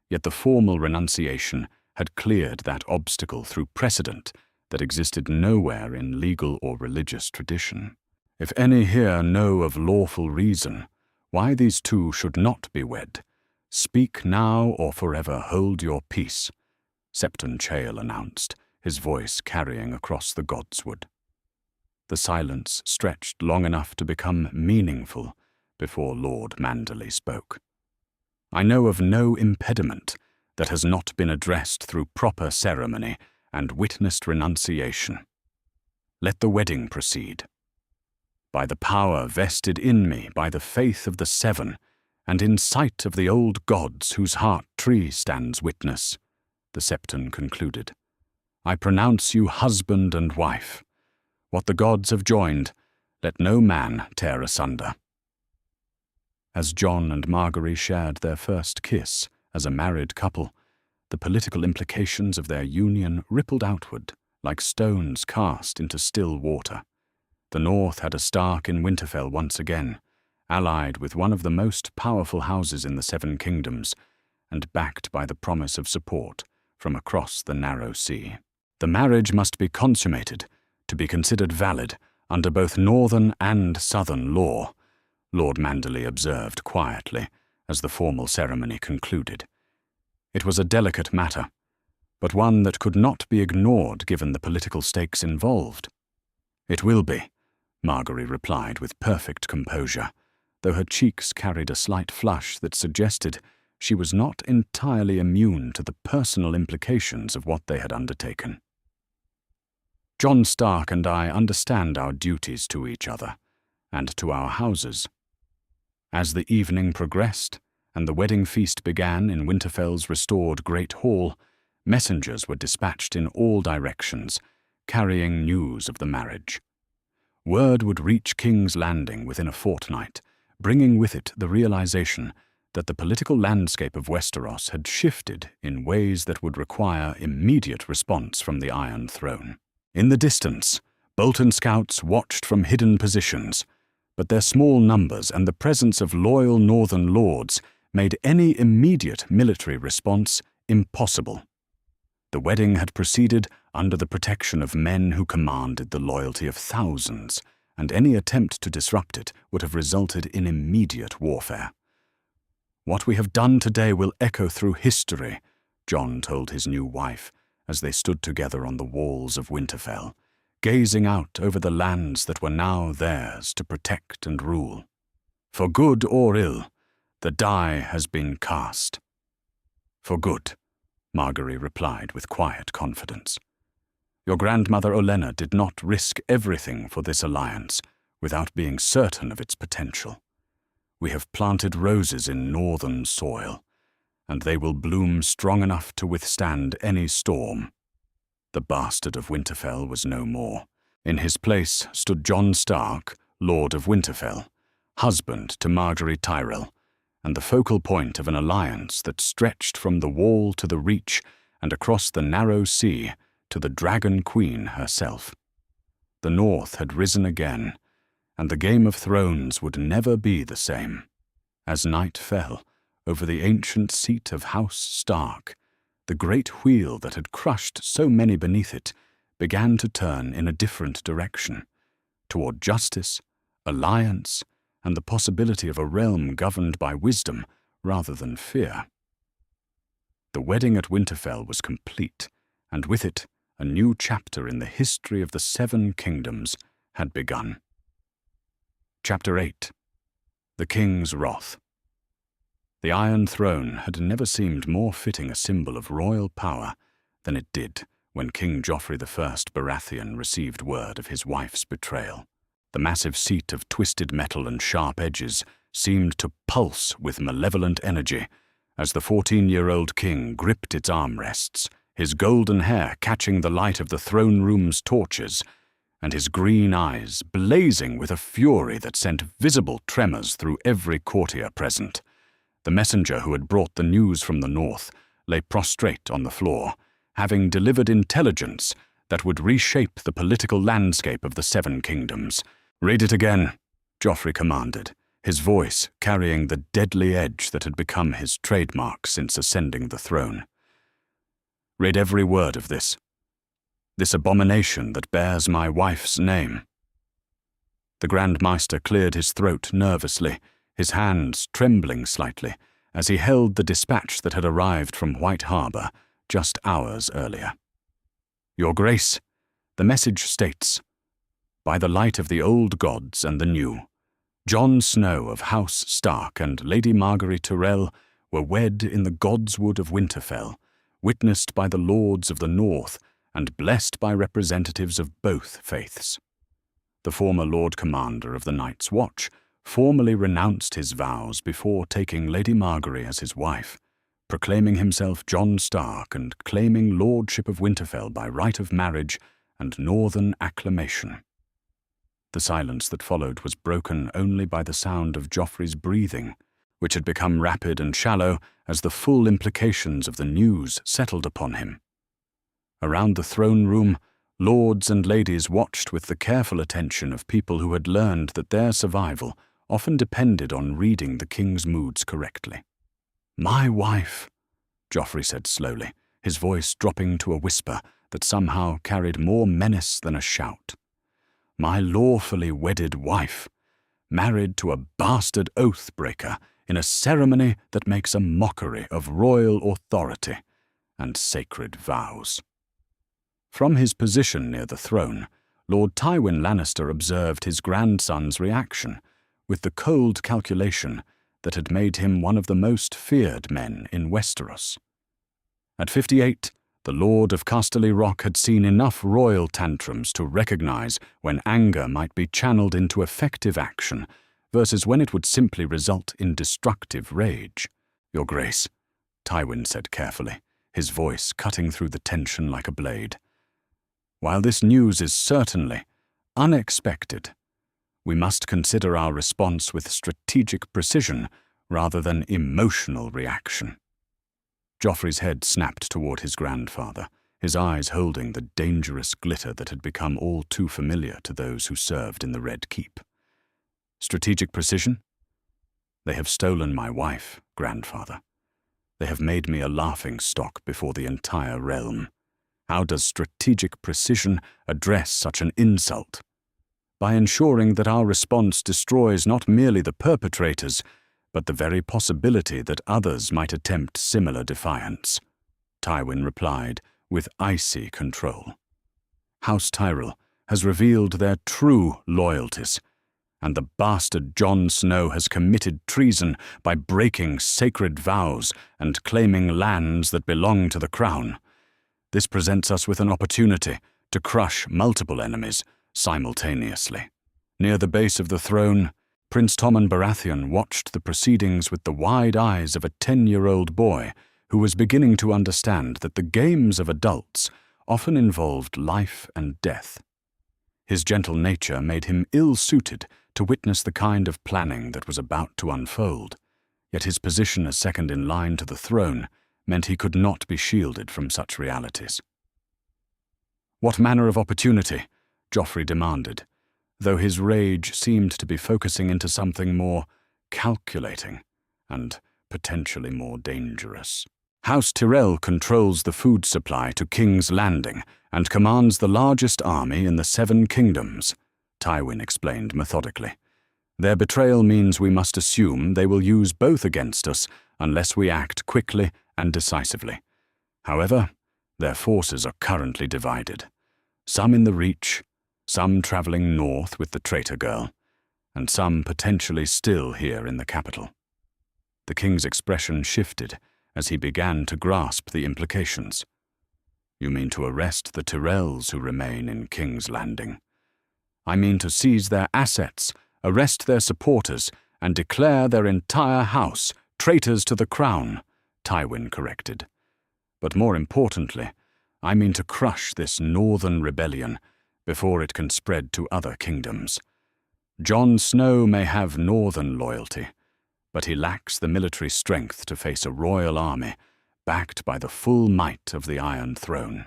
yet the formal renunciation had cleared that obstacle through precedent that existed nowhere in legal or religious tradition. "If any here know of lawful reason why these two should not be wed, speak now or forever hold your peace," Septon Chael announced, his voice carrying across the godswood. The silence stretched long enough to become meaningful before Lord Manderly spoke. "I know of no impediment that has not been addressed through proper ceremony and witnessed renunciation. Let the wedding proceed. By the power vested in me by the faith of the Seven, and in sight of the old gods whose heart tree stands witness," the Septon concluded, "I pronounce you husband and wife. What the gods have joined, let no man tear asunder." As Jon and Margaery shared their first kiss as a married couple, the political implications of their union rippled outward like stones cast into still water. The North had a Stark in Winterfell once again, allied with one of the most powerful houses in the Seven Kingdoms, and backed by the promise of support from across the narrow sea. The marriage must be consummated to be considered valid under both northern and southern law, Lord Manderly observed quietly as the formal ceremony concluded. It was a delicate matter, but one that could not be ignored given the political stakes involved. "It will be," Margaery replied with perfect composure, though her cheeks carried a slight flush that suggested she was not entirely immune to the personal implications of what they had undertaken. "Jon Stark and I understand our duties to each other, and to our houses." As the evening progressed, and the wedding feast began in Winterfell's restored Great Hall, messengers were dispatched in all directions, carrying news of the marriage. Word would reach King's Landing within a fortnight, bringing with it the realization that the political landscape of Westeros had shifted in ways that would require immediate response from the Iron Throne. In the distance, Bolton scouts watched from hidden positions, but their small numbers and the presence of loyal northern lords made any immediate military response impossible. The wedding had proceeded under the protection of men who commanded the loyalty of thousands, and any attempt to disrupt it would have resulted in immediate warfare. "What we have done today will echo through history," Jon told his new wife as they stood together on the walls of Winterfell, gazing out over the lands that were now theirs to protect and rule. "For good or ill, the die has been cast." "For good," Margaery replied with quiet confidence. "Your grandmother Olenna did not risk everything for this alliance without being certain of its potential. We have planted roses in northern soil, and they will bloom strong enough to withstand any storm." The bastard of Winterfell was no more. In his place stood Jon Stark, Lord of Winterfell, husband to Margaery Tyrell, and the focal point of an alliance that stretched from the wall to the reach and across the narrow sea to the Dragon Queen herself. The North had risen again, and the Game of Thrones would never be the same. As night fell over the ancient seat of House Stark, the great wheel that had crushed so many beneath it began to turn in a different direction, toward justice, alliance, and the possibility of a realm governed by wisdom rather than fear. The wedding at Winterfell was complete, and with it, a new chapter in the history of the Seven Kingdoms had begun. Chapter 8. The King's Wrath. The Iron Throne had never seemed more fitting a symbol of royal power than it did when King Joffrey I Baratheon received word of his wife's betrayal. The massive seat of twisted metal and sharp edges seemed to pulse with malevolent energy as the 14-year-old king gripped its armrests, his golden hair catching the light of the throne room's torches, and his green eyes blazing with a fury that sent visible tremors through every courtier present. The messenger who had brought the news from the north lay prostrate on the floor, having delivered intelligence that would reshape the political landscape of the Seven Kingdoms. "Read it again," Joffrey commanded, his voice carrying the deadly edge that had become his trademark since ascending the throne. "Read every word of this abomination that bears my wife's name." The Grand Maester cleared his throat nervously, his hands trembling slightly, as he held the dispatch that had arrived from White Harbor just hours earlier. "Your Grace, the message states, by the light of the old gods and the new, Jon Snow of House Stark and Lady Margaery Tyrell were wed in the godswood of Winterfell, witnessed by the lords of the north and blessed by representatives of both faiths. The former Lord Commander of the Night's Watch formally renounced his vows before taking Lady Margaery as his wife, proclaiming himself Jon Stark and claiming lordship of Winterfell by right of marriage and northern acclamation." The silence that followed was broken only by the sound of Joffrey's breathing, which had become rapid and shallow as the full implications of the news settled upon him. Around the throne room, lords and ladies watched with the careful attention of people who had learned that their survival often depended on reading the king's moods correctly. "My wife," Joffrey said slowly, his voice dropping to a whisper that somehow carried more menace than a shout. "My lawfully wedded wife, married to a bastard oath-breaker in a ceremony that makes a mockery of royal authority and sacred vows." From his position near the throne, Lord Tywin Lannister observed his grandson's reaction with the cold calculation that had made him one of the most feared men in Westeros. At 58, the Lord of Casterly Rock had seen enough royal tantrums to recognize when anger might be channeled into effective action versus when it would simply result in destructive rage. "Your Grace," Tywin said carefully, his voice cutting through the tension like a blade. "While this news is certainly unexpected, we must consider our response with strategic precision rather than emotional reaction." Joffrey's head snapped toward his grandfather, his eyes holding the dangerous glitter that had become all too familiar to those who served in the Red Keep. "Strategic precision? They have stolen my wife, grandfather. They have made me a laughingstock before the entire realm. How does strategic precision address such an insult? By ensuring that our response destroys not merely the perpetrators, but the very possibility that others might attempt similar defiance," Tywin replied with icy control. "House Tyrell has revealed their true loyalties, and the bastard Jon Snow has committed treason by breaking sacred vows and claiming lands that belong to the crown. This presents us with an opportunity to crush multiple enemies simultaneously." Near the base of the throne, Prince Tommen Baratheon watched the proceedings with the wide eyes of a 10-year-old boy who was beginning to understand that the games of adults often involved life and death. His gentle nature made him ill-suited to witness the kind of planning that was about to unfold, yet his position as second in line to the throne meant he could not be shielded from such realities. "What manner of opportunity?" Joffrey demanded, though his rage seemed to be focusing into something more calculating and potentially more dangerous. House Tyrell controls the food supply to King's Landing and commands the largest army in the 7 kingdoms, Tywin explained methodically. Their betrayal means we must assume they will use both against us unless we act quickly and decisively. However, their forces are currently divided. Some in the Reach, some traveling north with the traitor girl, and some potentially still here in the capital. The king's expression shifted as he began to grasp the implications. You mean to arrest the Tyrells who remain in King's Landing? I mean to seize their assets, arrest their supporters, and declare their entire house traitors to the crown, Tywin corrected. But more importantly, I mean to crush this northern rebellion before it can spread to other kingdoms. Jon Snow may have northern loyalty, but he lacks the military strength to face a royal army backed by the full might of the Iron Throne.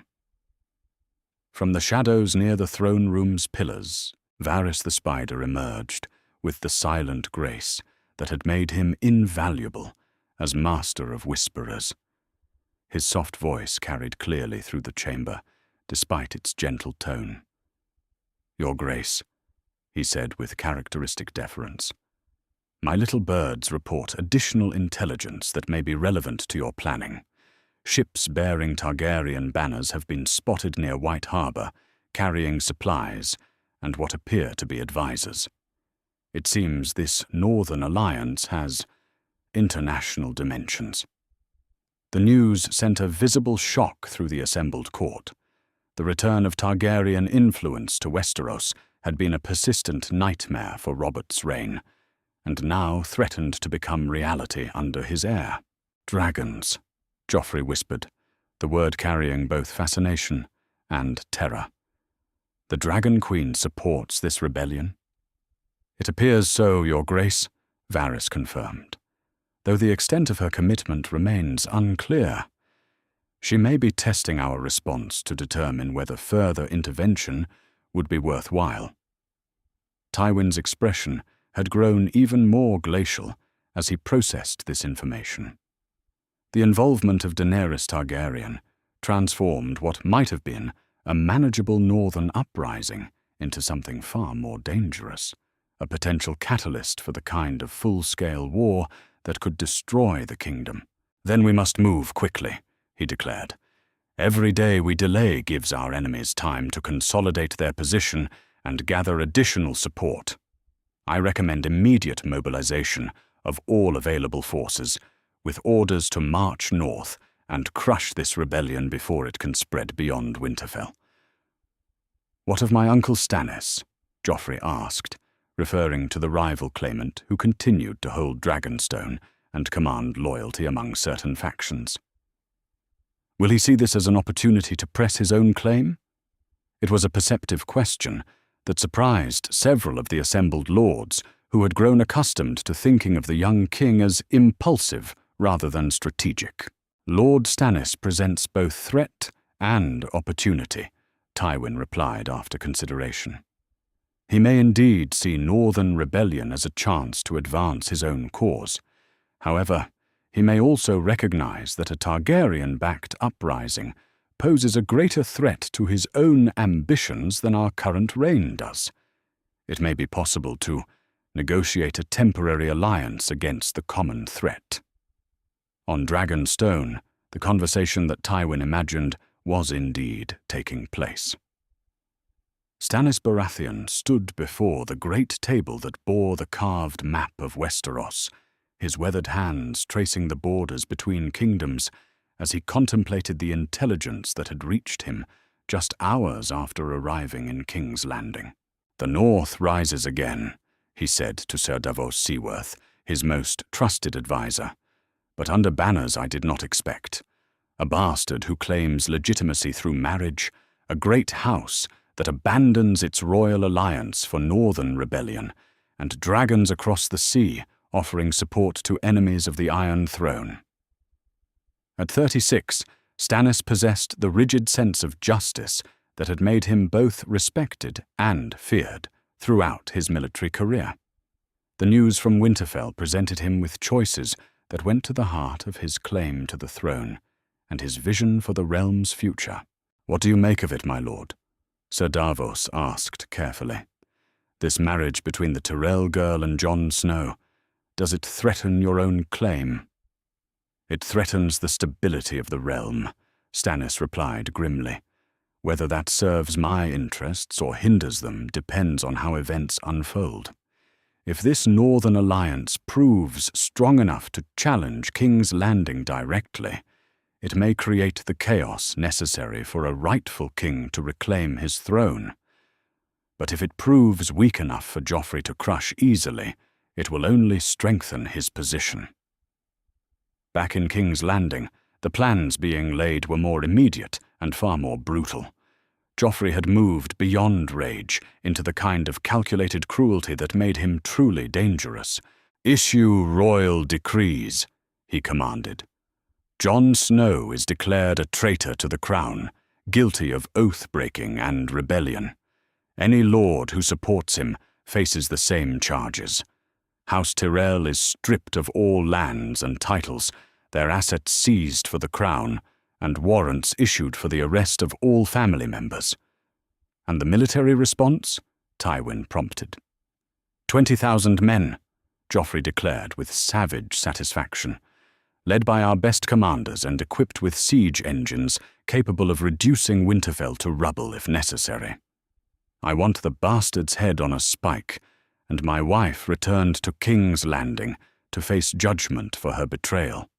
From the shadows near the throne room's pillars, Varys the Spider emerged with the silent grace that had made him invaluable as master of whisperers. His soft voice carried clearly through the chamber, despite its gentle tone. "Your Grace," he said with characteristic deference, "my little birds report additional intelligence that may be relevant to your planning. Ships bearing Targaryen banners have been spotted near White Harbor, carrying supplies and what appear to be advisors. It seems this Northern Alliance has international dimensions." The news sent a visible shock through the assembled court. The return of Targaryen influence to Westeros had been a persistent nightmare for Robert's reign, and now threatened to become reality under his heir. "Dragons," Joffrey whispered, the word carrying both fascination and terror. "The Dragon Queen supports this rebellion?" "It appears so, Your Grace," Varys confirmed, though the extent of her commitment remains unclear. She may be testing our response to determine whether further intervention would be worthwhile. Tywin's expression had grown even more glacial as he processed this information. The involvement of Daenerys Targaryen transformed what might have been a manageable northern uprising into something far more dangerous, a potential catalyst for the kind of full-scale war that could destroy the kingdom. "Then we must move quickly," he declared. "Every day we delay gives our enemies time to consolidate their position and gather additional support. I recommend immediate mobilization of all available forces, with orders to march north and crush this rebellion before it can spread beyond Winterfell." "What of my uncle Stannis?" Joffrey asked, referring to the rival claimant who continued to hold Dragonstone and command loyalty among certain factions. "Will he see this as an opportunity to press his own claim?" It was a perceptive question that surprised several of the assembled lords who had grown accustomed to thinking of the young king as impulsive rather than strategic. "Lord Stannis presents both threat and opportunity," Tywin replied after consideration. "He may indeed see Northern rebellion as a chance to advance his own cause. However, he may also recognize that a Targaryen-backed uprising poses a greater threat to his own ambitions than our current reign does. It may be possible to negotiate a temporary alliance against the common threat." On Dragonstone, the conversation that Tywin imagined was indeed taking place. Stannis Baratheon stood before the great table that bore the carved map of Westeros, his weathered hands tracing the borders between kingdoms as he contemplated the intelligence that had reached him just hours after arriving in King's Landing. "The North rises again," he said to Sir Davos Seaworth, his most trusted advisor, "but under banners I did not expect. A bastard who claims legitimacy through marriage, a great house that abandons its royal alliance for northern rebellion, and dragons across the sea offering support to enemies of the Iron Throne." At 36, Stannis possessed the rigid sense of justice that had made him both respected and feared throughout his military career. The news from Winterfell presented him with choices that went to the heart of his claim to the throne and his vision for the realm's future. "What do you make of it, my lord?" Sir Davos asked carefully. "This marriage between the Tyrell girl and Jon Snow, does it threaten your own claim?" "It threatens the stability of the realm," Stannis replied grimly. "Whether that serves my interests or hinders them depends on how events unfold. If this northern alliance proves strong enough to challenge King's Landing directly, it may create the chaos necessary for a rightful king to reclaim his throne. But if it proves weak enough for Joffrey to crush easily, it will only strengthen his position." Back in King's Landing, the plans being laid were more immediate and far more brutal. Joffrey had moved beyond rage into the kind of calculated cruelty that made him truly dangerous. "Issue royal decrees," he commanded. "Jon Snow is declared a traitor to the crown, guilty of oath-breaking and rebellion. Any lord who supports him faces the same charges. House Tyrell is stripped of all lands and titles, their assets seized for the crown, and warrants issued for the arrest of all family members." "And the military response?" Tywin prompted. 20,000 men, Joffrey declared with savage satisfaction, "led by our best commanders and equipped with siege engines capable of reducing Winterfell to rubble if necessary. I want the bastard's head on a spike, and my wife returned to King's Landing to face judgment for her betrayal."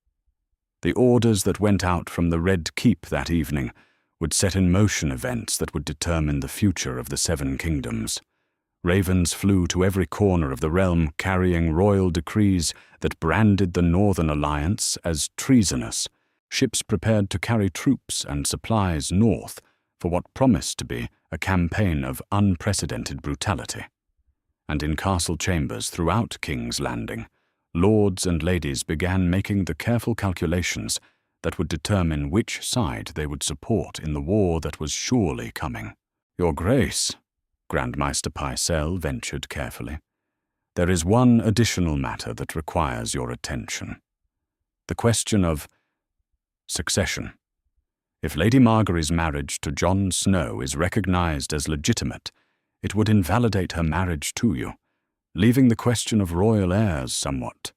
The orders that went out from the Red Keep that evening would set in motion events that would determine the future of the Seven Kingdoms. Ravens flew to every corner of the realm carrying royal decrees that branded the Northern Alliance as treasonous. Ships prepared to carry troops and supplies north for what promised to be a campaign of unprecedented brutality. And in castle chambers throughout King's Landing, lords and ladies began making the careful calculations that would determine which side they would support in the war that was surely coming. "Your Grace," Grandmaster Pycelle ventured carefully, "there is one additional matter that requires your attention. The question of succession. If Lady Margaery's marriage to Jon Snow is recognized as legitimate, it would invalidate her marriage to you, leaving the question of royal heirs somewhat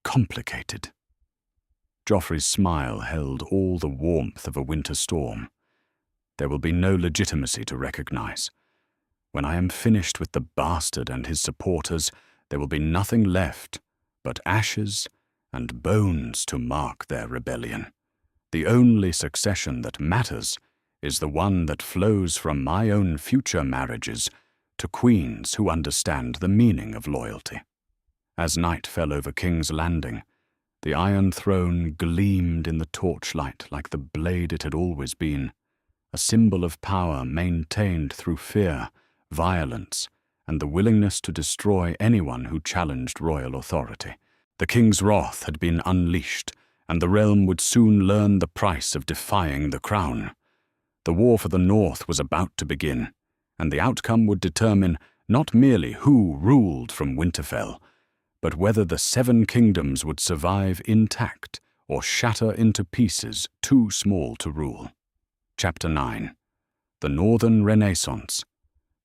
complicated." Joffrey's smile held all the warmth of a winter storm. "There will be no legitimacy to recognize. When I am finished with the bastard and his supporters, there will be nothing left but ashes and bones to mark their rebellion. The only succession that matters is the one that flows from my own future marriages to queens who understand the meaning of loyalty." As night fell over King's Landing, the Iron Throne gleamed in the torchlight like the blade it had always been, a symbol of power maintained through fear, violence, and the willingness to destroy anyone who challenged royal authority. The king's wrath had been unleashed, and the realm would soon learn the price of defying the crown. The war for the North was about to begin, and the outcome would determine not merely who ruled from Winterfell, but whether the Seven Kingdoms would survive intact or shatter into pieces too small to rule. Chapter 9. The Northern Renaissance.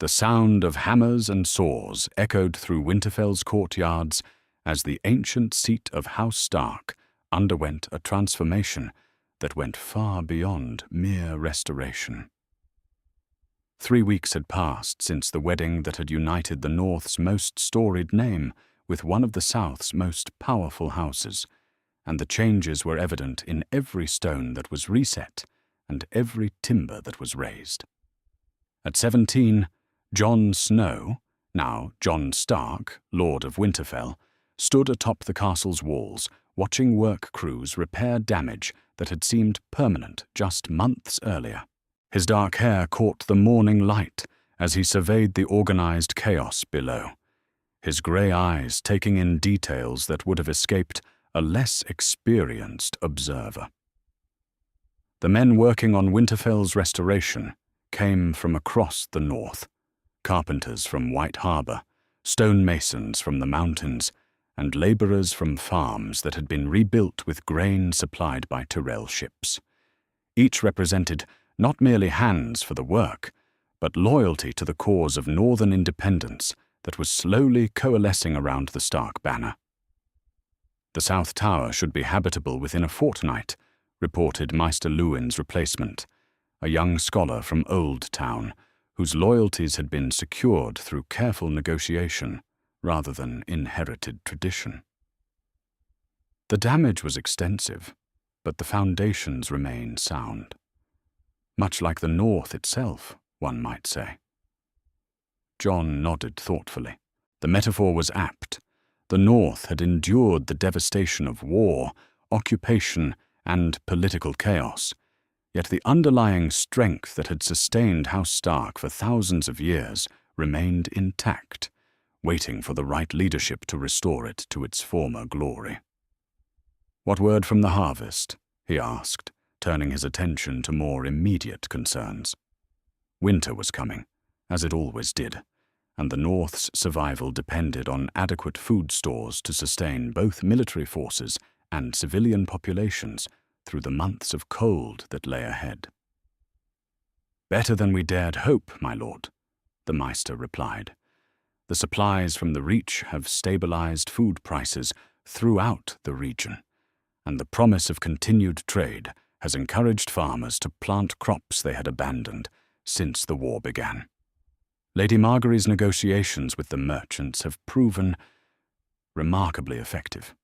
The sound of hammers and saws echoed through Winterfell's courtyards as the ancient seat of House Stark underwent a transformation that went far beyond mere restoration. 3 weeks had passed since the wedding that had united the North's most storied name with one of the South's most powerful houses, and the changes were evident in every stone that was reset and every timber that was raised. At 17, Jon Snow, now Jon Stark, Lord of Winterfell, stood atop the castle's walls, watching work crews repair damage that had seemed permanent just months earlier. His dark hair caught the morning light as he surveyed the organized chaos below, his grey eyes taking in details that would have escaped a less experienced observer. The men working on Winterfell's restoration came from across the north, carpenters from White Harbour, stonemasons from the mountains, and labourers from farms that had been rebuilt with grain supplied by Tyrell ships. Each represented not merely hands for the work, but loyalty to the cause of northern independence that was slowly coalescing around the Stark banner. The South Tower should be habitable within a fortnight, reported Maester Luwin's replacement, a young scholar from Old Town, whose loyalties had been secured through careful negotiation rather than inherited tradition. The damage was extensive, but the foundations remained sound. Much like the North itself, one might say. Jon nodded thoughtfully. The metaphor was apt. The North had endured the devastation of war, occupation, and political chaos, yet the underlying strength that had sustained House Stark for thousands of years remained intact, waiting for the right leadership to restore it to its former glory. "What word from the harvest?" he asked, turning his attention to more immediate concerns. Winter was coming, as it always did, and the North's survival depended on adequate food stores to sustain both military forces and civilian populations through the months of cold that lay ahead. "Better than we dared hope, my lord," the Maester replied. "The supplies from the Reach have stabilized food prices throughout the region, and the promise of continued trade has encouraged farmers to plant crops they had abandoned since the war began. Lady Margaery's negotiations with the merchants have proven remarkably effective."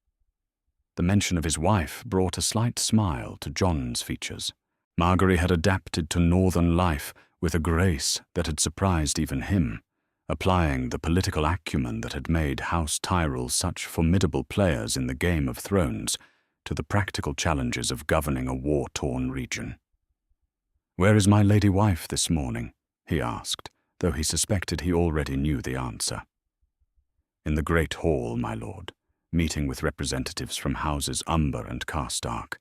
The mention of his wife brought a slight smile to Jon's features. Margaery had adapted to northern life with a grace that had surprised even him, applying the political acumen that had made House Tyrell such formidable players in the Game of Thrones to the practical challenges of governing a war-torn region. "Where is my lady wife this morning?" he asked, though he suspected he already knew the answer. "In the Great Hall, my lord, meeting with representatives from houses Umber and Karstark.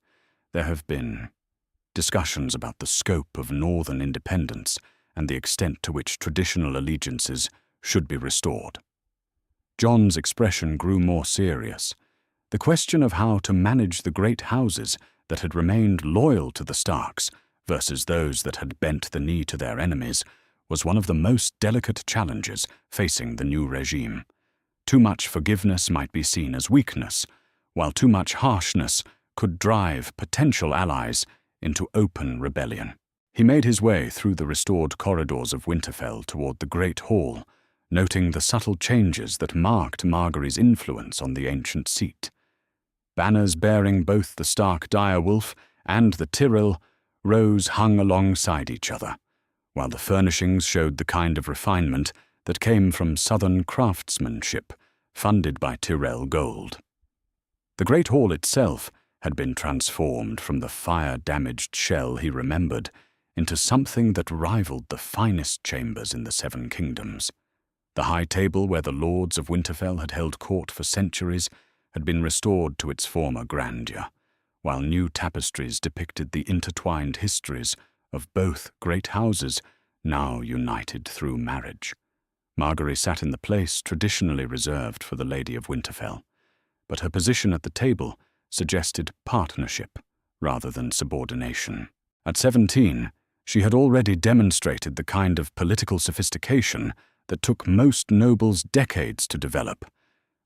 There have been discussions about the scope of northern independence and the extent to which traditional allegiances should be restored." Jon's expression grew more serious. The question of how to manage the great houses that had remained loyal to the Starks versus those that had bent the knee to their enemies was one of the most delicate challenges facing the new regime. Too much forgiveness might be seen as weakness, while too much harshness could drive potential allies into open rebellion. He made his way through the restored corridors of Winterfell toward the Great Hall, noting the subtle changes that marked Margaery's influence on the ancient seat. Banners bearing both the Stark direwolf and the Tyrell rose hung alongside each other, while the furnishings showed the kind of refinement that came from southern craftsmanship, funded by Tyrell gold. The Great Hall itself had been transformed from the fire-damaged shell he remembered into something that rivaled the finest chambers in the Seven Kingdoms. The high table where the lords of Winterfell had held court for centuries had been restored to its former grandeur, while new tapestries depicted the intertwined histories of both great houses now united through marriage. Margaery sat in the place traditionally reserved for the Lady of Winterfell, but her position at the table suggested partnership rather than subordination. At 17, she had already demonstrated the kind of political sophistication that took most nobles decades to develop,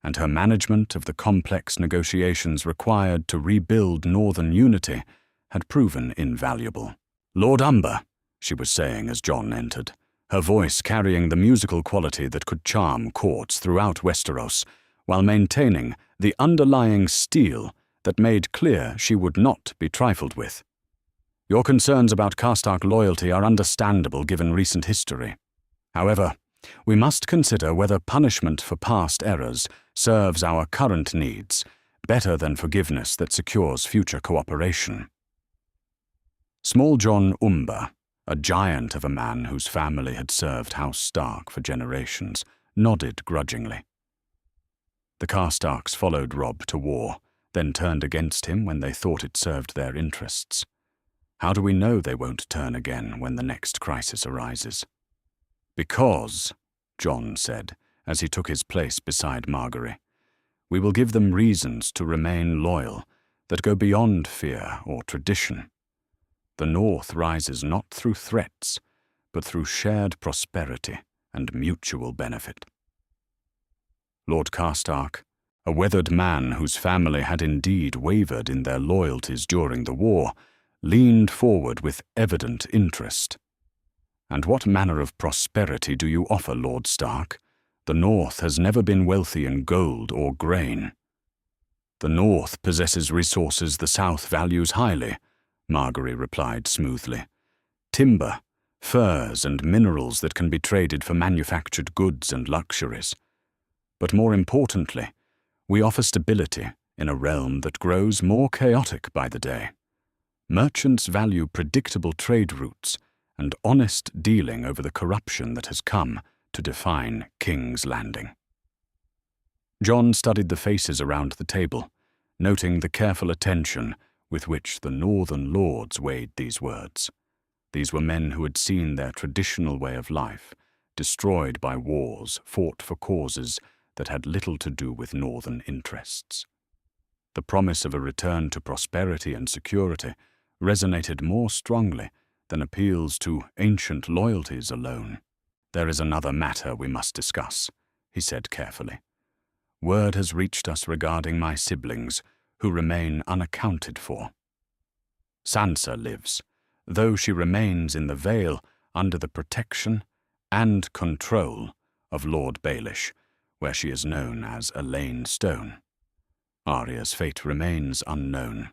and her management of the complex negotiations required to rebuild northern unity had proven invaluable. "Lord Umber," she was saying as Jon entered, her voice carrying the musical quality that could charm courts throughout Westeros, while maintaining the underlying steel that made clear she would not be trifled with. "Your concerns about Karstark loyalty are understandable given recent history. However, we must consider whether punishment for past errors serves our current needs better than forgiveness that secures future cooperation." Small Jon Umber, a giant of a man whose family had served House Stark for generations, nodded grudgingly. The Karstarks followed Robb to war, then turned against him when they thought it served their interests. How do we know they won't turn again when the next crisis arises? "Because," Jon said, as he took his place beside Margaery, We will give them reasons to remain loyal that go beyond fear or tradition. The North rises not through threats, but through shared prosperity and mutual benefit. Lord Karstark, a weathered man whose family had indeed wavered in their loyalties during the war, leaned forward with evident interest. "And what manner of prosperity do you offer, Lord Stark? The North has never been wealthy in gold or grain." "The North possesses resources the South values highly," Margaery replied smoothly. "Timber, furs, and minerals that can be traded for manufactured goods and luxuries. But more importantly, we offer stability in a realm that grows more chaotic by the day. Merchants value predictable trade routes and honest dealing over the corruption that has come to define King's Landing." Jon studied the faces around the table, noting the careful attention with which the northern lords weighed these words. These were men who had seen their traditional way of life destroyed by wars fought for causes that had little to do with northern interests. The promise of a return to prosperity and security resonated more strongly than appeals to ancient loyalties alone. "There is another matter we must discuss," he said carefully. "Word has reached us regarding my siblings, who remain unaccounted for. Sansa lives, though she remains in the Vale under the protection and control of Lord Baelish, where she is known as Elaine Stone. Arya's fate remains unknown,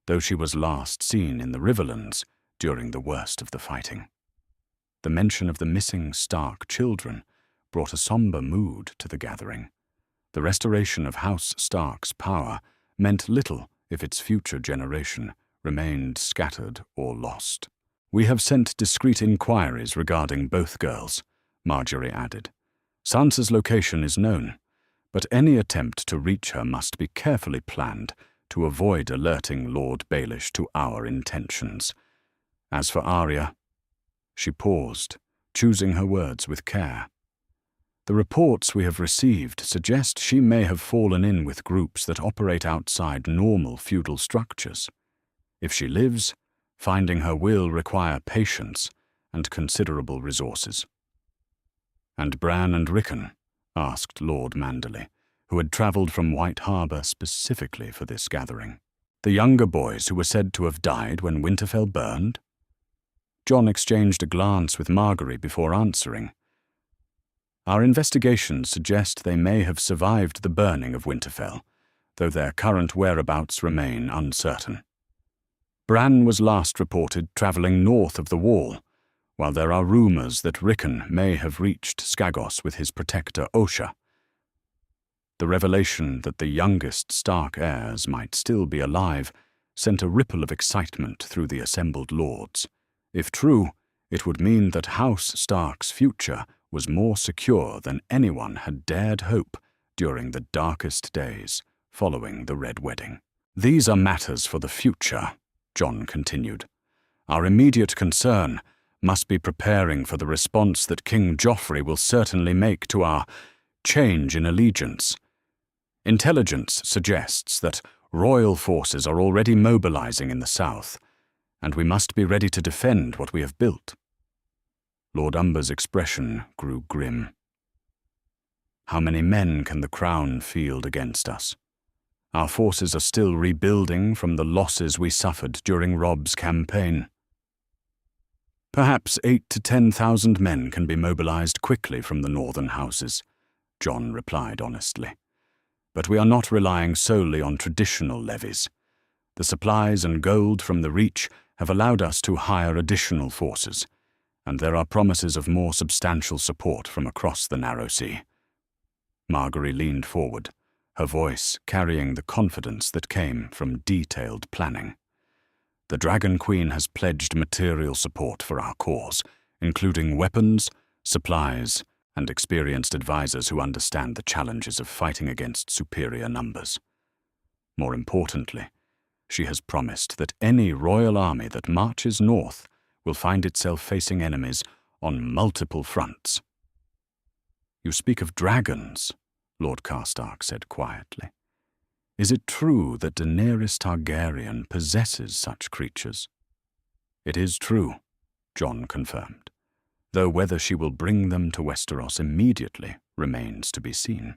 though she was last seen in the Riverlands during the worst of the fighting." The mention of the missing Stark children brought a somber mood to the gathering. The restoration of House Stark's power meant little if its future generation remained scattered or lost. "We have sent discreet inquiries regarding both girls," Margaery added. "Sansa's location is known, but any attempt to reach her must be carefully planned to avoid alerting Lord Baelish to our intentions. As for Arya—" She paused, choosing her words with care. "The reports we have received suggest she may have fallen in with groups that operate outside normal feudal structures. If she lives, finding her will require patience and considerable resources." "And Bran and Rickon?" asked Lord Manderley, who had travelled from White Harbour specifically for this gathering. "The younger boys who were said to have died when Winterfell burned?" Jon exchanged a glance with Margaery before answering. "Our investigations suggest they may have survived the burning of Winterfell, though their current whereabouts remain uncertain. Bran was last reported travelling north of the Wall, while there are rumours that Rickon may have reached Skagos with his protector Osha. The revelation that the youngest Stark heirs might still be alive sent a ripple of excitement through the assembled lords. If true, it would mean that House Stark's future was more secure than anyone had dared hope during the darkest days following the Red Wedding. "These are matters for the future," Jon continued. "Our immediate concern must be preparing for the response that King Joffrey will certainly make to our change in allegiance. Intelligence suggests that royal forces are already mobilizing in the south, and we must be ready to defend what we have built." Lord Umber's expression grew grim. "How many men can the Crown field against us? Our forces are still rebuilding from the losses we suffered during Robb's campaign." "Perhaps 8,000 to 10,000 men can be mobilized quickly from the northern houses," Jon replied honestly. "But we are not relying solely on traditional levies. The supplies and gold from the Reach have allowed us to hire additional forces, and there are promises of more substantial support from across the Narrow Sea." Margaery leaned forward, her voice carrying the confidence that came from detailed planning. "The Dragon Queen has pledged material support for our cause, including weapons, supplies, and experienced advisors who understand the challenges of fighting against superior numbers. More importantly, she has promised that any royal army that marches north will find itself facing enemies on multiple fronts." "You speak of dragons," Lord Karstark said quietly. "Is it true that Daenerys Targaryen possesses such creatures?" "It is true," Jon confirmed, though whether she will bring them to Westeros immediately remains to be seen.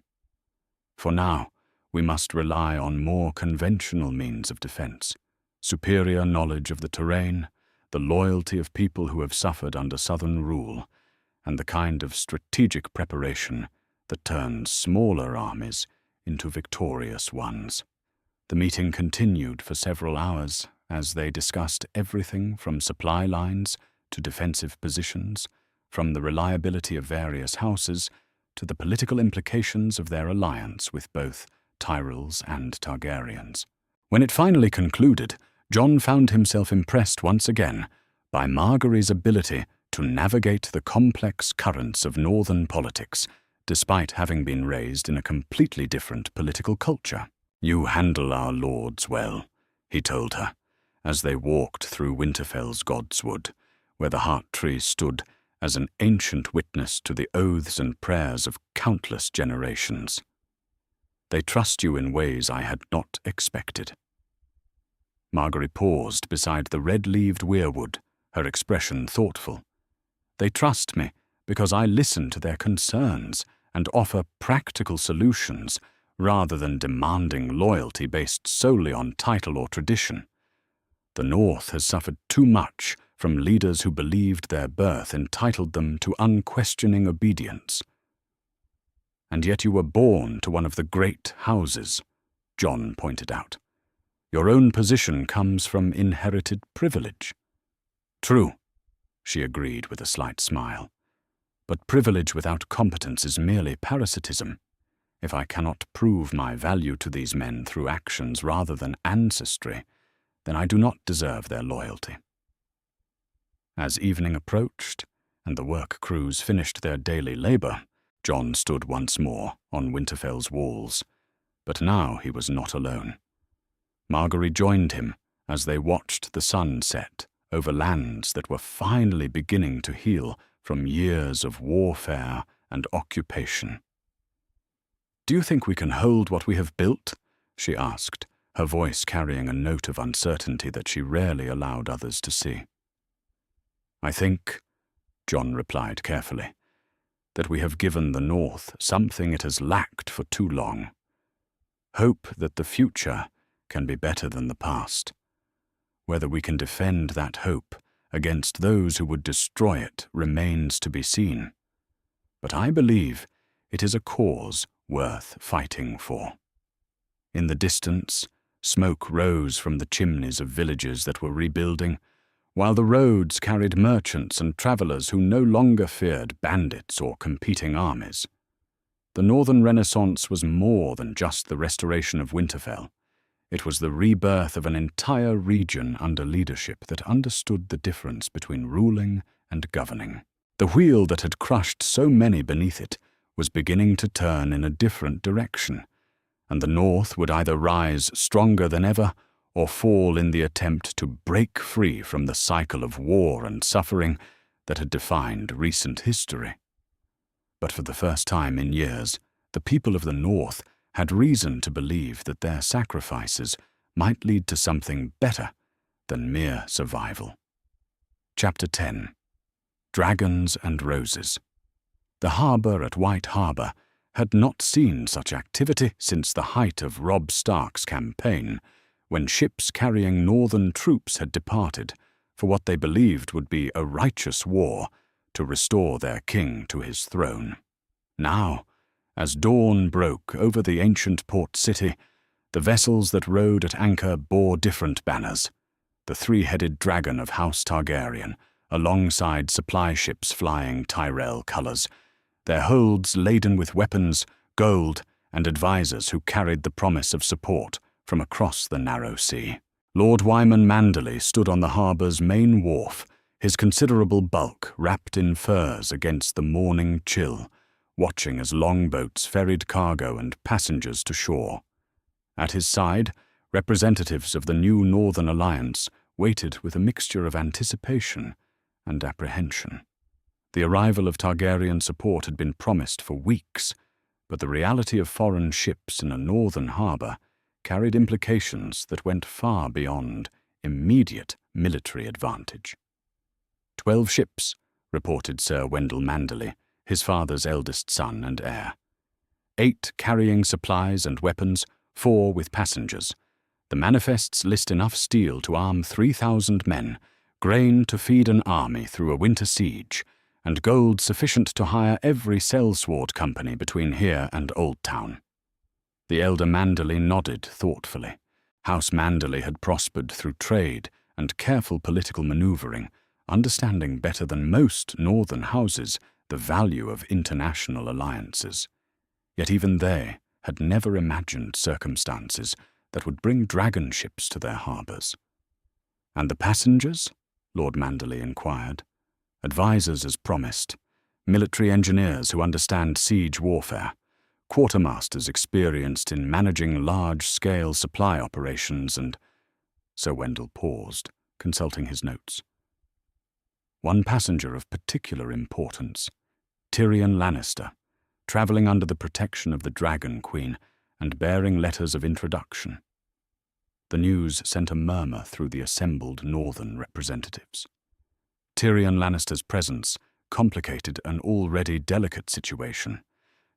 For now, we must rely on more conventional means of defense, superior knowledge of the terrain, the loyalty of people who have suffered under Southern rule, and the kind of strategic preparation that turns smaller armies into victorious ones. The meeting continued for several hours as they discussed everything from supply lines to defensive positions, from the reliability of various houses to the political implications of their alliance with both Tyrells and Targaryens. When it finally concluded, Jon found himself impressed once again by Margaery's ability to navigate the complex currents of northern politics, despite having been raised in a completely different political culture. "You handle our lords well," he told her, as they walked through Winterfell's Godswood, where the heart tree stood as an ancient witness to the oaths and prayers of countless generations. "They trust you in ways I had not expected." Margaery paused beside the red-leaved weirwood, her expression thoughtful. "They trust me because I listen to their concerns and offer practical solutions rather than demanding loyalty based solely on title or tradition. The North has suffered too much from leaders who believed their birth entitled them to unquestioning obedience." "And yet you were born to one of the great houses," Jon pointed out. "Your own position comes from inherited privilege." "True," she agreed with a slight smile. "But privilege without competence is merely parasitism. If I cannot prove my value to these men through actions rather than ancestry, then I do not deserve their loyalty." As evening approached, and the work crews finished their daily labor, Jon stood once more on Winterfell's walls. But now he was not alone. Margaery joined him as they watched the sun set over lands that were finally beginning to heal from years of warfare and occupation. "Do you think we can hold what we have built?" she asked, her voice carrying a note of uncertainty that she rarely allowed others to see. "I think," Jon replied carefully, "that we have given the North something it has lacked for too long. Hope that the future can be better than the past. Whether we can defend that hope against those who would destroy it remains to be seen. But I believe it is a cause worth fighting for." In the distance, smoke rose from the chimneys of villages that were rebuilding, while the roads carried merchants and travelers who no longer feared bandits or competing armies. The Northern Renaissance was more than just the restoration of Winterfell. It was the rebirth of an entire region under leadership that understood the difference between ruling and governing. The wheel that had crushed so many beneath it was beginning to turn in a different direction, and the North would either rise stronger than ever or fall in the attempt to break free from the cycle of war and suffering that had defined recent history. But for the first time in years, the people of the North had reason to believe that their sacrifices might lead to something better than mere survival. Chapter 10. Dragons and Roses. The harbour at White Harbour had not seen such activity since the height of Robb Stark's campaign, when ships carrying northern troops had departed for what they believed would be a righteous war to restore their king to his throne. Now, as dawn broke over the ancient port city, the vessels that rode at anchor bore different banners. The three-headed dragon of House Targaryen, alongside supply ships flying Tyrell colours, their holds laden with weapons, gold, and advisors who carried the promise of support from across the narrow sea. Lord Wyman Manderley stood on the harbour's main wharf, his considerable bulk wrapped in furs against the morning chill, watching as longboats ferried cargo and passengers to shore. At his side, representatives of the new Northern Alliance waited with a mixture of anticipation and apprehension. The arrival of Targaryen support had been promised for weeks, but the reality of foreign ships in a northern harbour carried implications that went far beyond immediate military advantage. 12 ships, reported Sir Wendell Manderley, his father's eldest son and heir. 8 carrying supplies and weapons, 4 with passengers. The manifests list enough steel to arm 3,000 men, grain to feed an army through a winter siege, and gold sufficient to hire every sellsword company between here and Old Town. The elder Manderley nodded thoughtfully. House Manderley had prospered through trade and careful political manoeuvring, understanding better than most northern houses the value of international alliances. Yet even they had never imagined circumstances that would bring dragon ships to their harbours. "And the passengers?" Lord Manderley inquired. "Advisors as promised, military engineers who understand siege warfare, quartermasters experienced in managing large-scale supply operations and—" Sir Wendell paused, consulting his notes. "One passenger of particular importance, Tyrion Lannister, travelling under the protection of the Dragon Queen and bearing letters of introduction." The news sent a murmur through the assembled northern representatives. Tyrion Lannister's presence complicated an already delicate situation,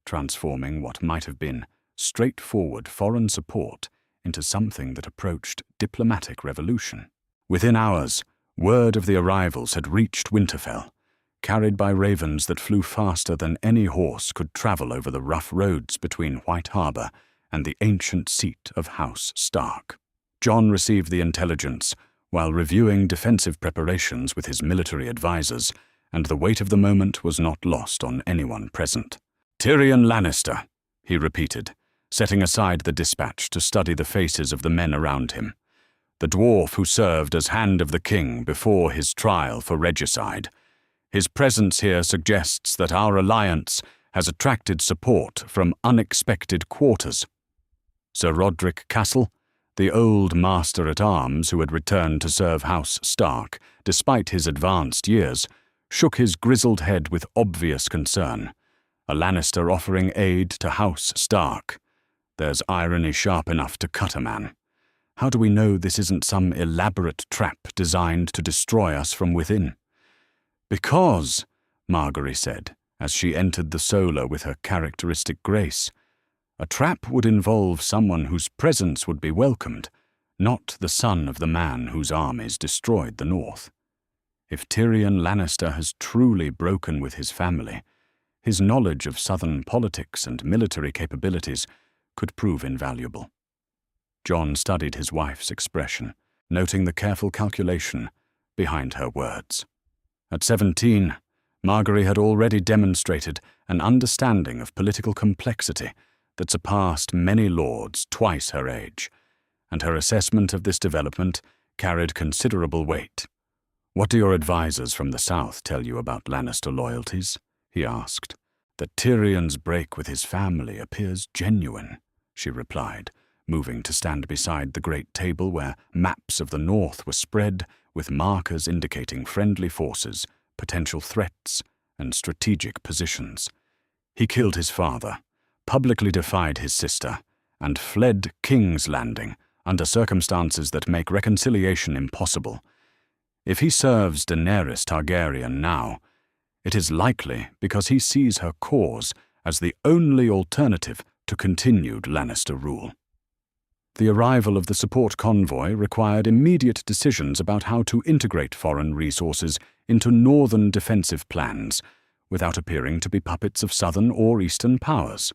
transforming what might have been straightforward foreign support into something that approached diplomatic revolution. Within hours, word of the arrivals had reached Winterfell, carried by ravens that flew faster than any horse could travel over the rough roads between White Harbour and the ancient seat of House Stark. Jon received the intelligence while reviewing defensive preparations with his military advisors, and the weight of the moment was not lost on anyone present. "Tyrion Lannister," he repeated, setting aside the dispatch to study the faces of the men around him. "The dwarf who served as Hand of the King before his trial for regicide. His presence here suggests that our alliance has attracted support from unexpected quarters." Sir Roderick Castle, the old master-at-arms who had returned to serve House Stark despite his advanced years, shook his grizzled head with obvious concern. A Lannister offering aid to House Stark. There's irony sharp enough to cut a man. How do we know this isn't some elaborate trap designed to destroy us from within? "Because," Margaery said, as she entered the solar with her characteristic grace, "a trap would involve someone whose presence would be welcomed, not the son of the man whose armies destroyed the North. If Tyrion Lannister has truly broken with his family, his knowledge of southern politics and military capabilities could prove invaluable." Jon studied his wife's expression, noting the careful calculation behind her words. At 17, Margaery had already demonstrated an understanding of political complexity that surpassed many lords twice her age, and her assessment of this development carried considerable weight. "What do your advisors from the south tell you about Lannister loyalties?" he asked. "That Tyrion's break with his family appears genuine," she replied, moving to stand beside the great table where maps of the north were spread with markers indicating friendly forces, potential threats, and strategic positions. "He killed his father, publicly defied his sister, and fled King's Landing under circumstances that make reconciliation impossible. If he serves Daenerys Targaryen now, it is likely because he sees her cause as the only alternative to continued Lannister rule." The arrival of the support convoy required immediate decisions about how to integrate foreign resources into northern defensive plans, without appearing to be puppets of southern or eastern powers.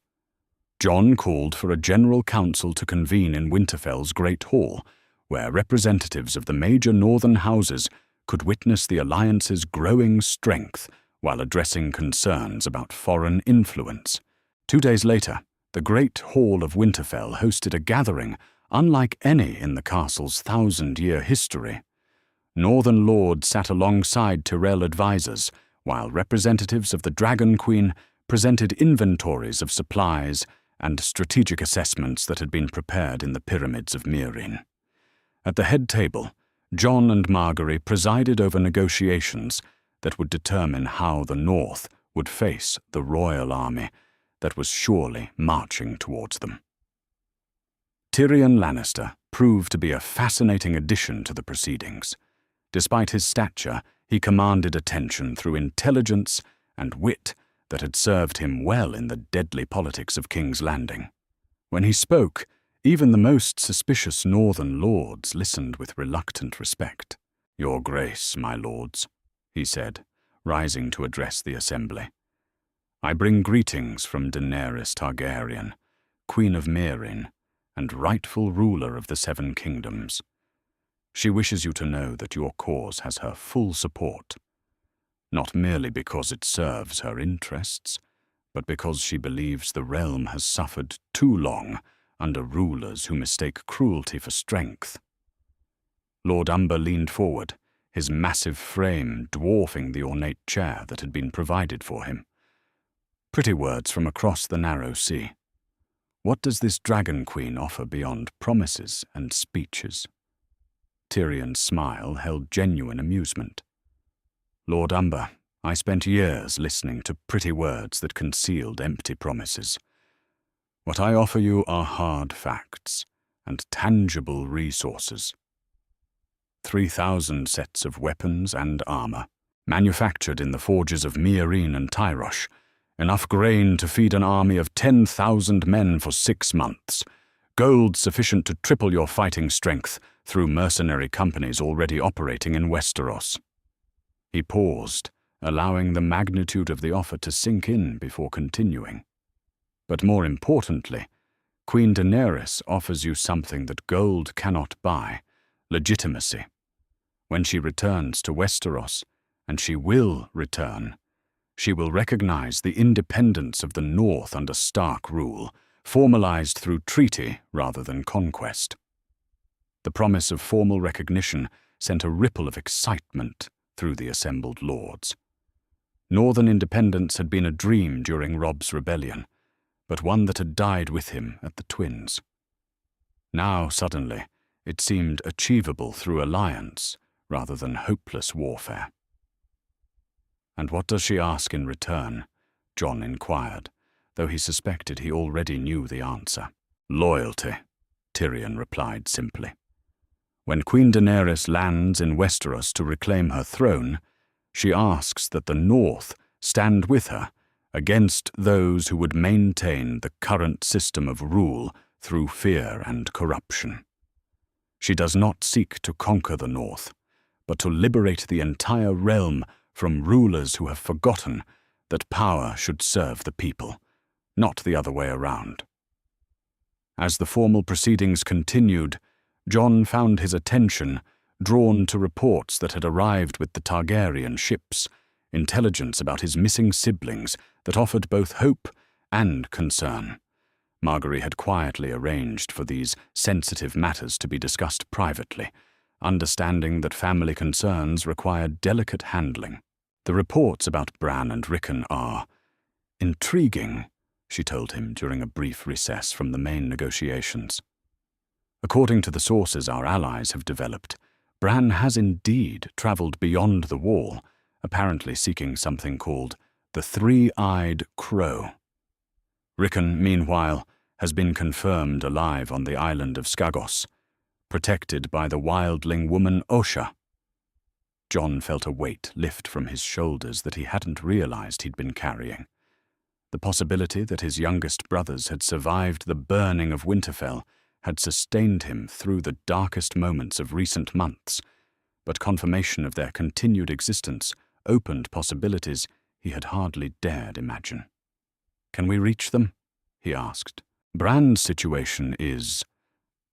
Jon called for a general council to convene in Winterfell's Great Hall, where representatives of the major northern houses could witness the alliance's growing strength while addressing concerns about foreign influence. 2 days later, the Great Hall of Winterfell hosted a gathering unlike any in the castle's 1,000-year history. Northern lords sat alongside Tyrell advisors, while representatives of the Dragon Queen presented inventories of supplies and strategic assessments that had been prepared in the pyramids of Meereen. At the head table, Jon and Margaery presided over negotiations that would determine how the North would face the royal army, that was surely marching towards them. Tyrion Lannister proved to be a fascinating addition to the proceedings. Despite his stature, he commanded attention through intelligence and wit that had served him well in the deadly politics of King's Landing. When he spoke, even the most suspicious northern lords listened with reluctant respect. "Your Grace, my lords," he said, rising to address the assembly. "I bring greetings from Daenerys Targaryen, Queen of Meereen, and rightful ruler of the Seven Kingdoms. She wishes you to know that your cause has her full support, not merely because it serves her interests, but because she believes the realm has suffered too long under rulers who mistake cruelty for strength." Lord Umber leaned forward, his massive frame dwarfing the ornate chair that had been provided for him. "Pretty words from across the narrow sea. What does this Dragon Queen offer beyond promises and speeches?" Tyrion's smile held genuine amusement. "Lord Umber, I spent years listening to pretty words that concealed empty promises. What I offer you are hard facts and tangible resources. 3,000 sets of weapons and armor, manufactured in the forges of Meereen and Tyrosh, enough grain to feed an army of 10,000 men for 6 months, gold sufficient to triple your fighting strength through mercenary companies already operating in Westeros." He paused, allowing the magnitude of the offer to sink in before continuing. "But more importantly, Queen Daenerys offers you something that gold cannot buy: legitimacy. When she returns to Westeros, and she will return, she will recognize the independence of the North under Stark rule, formalized through treaty rather than conquest." The promise of formal recognition sent a ripple of excitement through the assembled lords. Northern independence had been a dream during Robb's rebellion, but one that had died with him at the Twins. Now, suddenly, it seemed achievable through alliance rather than hopeless warfare. "And what does she ask in return?" Jon inquired, though he suspected he already knew the answer. "Loyalty," Tyrion replied simply. "When Queen Daenerys lands in Westeros to reclaim her throne, she asks that the North stand with her against those who would maintain the current system of rule through fear and corruption. She does not seek to conquer the North, but to liberate the entire realm from rulers who have forgotten that power should serve the people, not the other way around." As the formal proceedings continued, Jon found his attention drawn to reports that had arrived with the Targaryen ships, intelligence about his missing siblings that offered both hope and concern. Margaery had quietly arranged for these sensitive matters to be discussed privately, understanding that family concerns required delicate handling. "The reports about Bran and Rickon are intriguing," she told him during a brief recess from the main negotiations. "According to the sources our allies have developed, Bran has indeed traveled beyond the wall, apparently seeking something called the Three-Eyed Crow. Rickon, meanwhile, has been confirmed alive on the island of Skagos, protected by the wildling woman Osha." Jon felt a weight lift from his shoulders that he hadn't realized he'd been carrying. The possibility that his youngest brothers had survived the burning of Winterfell had sustained him through the darkest moments of recent months, but confirmation of their continued existence opened possibilities he had hardly dared imagine. "Can we reach them?" he asked. "Bran's situation is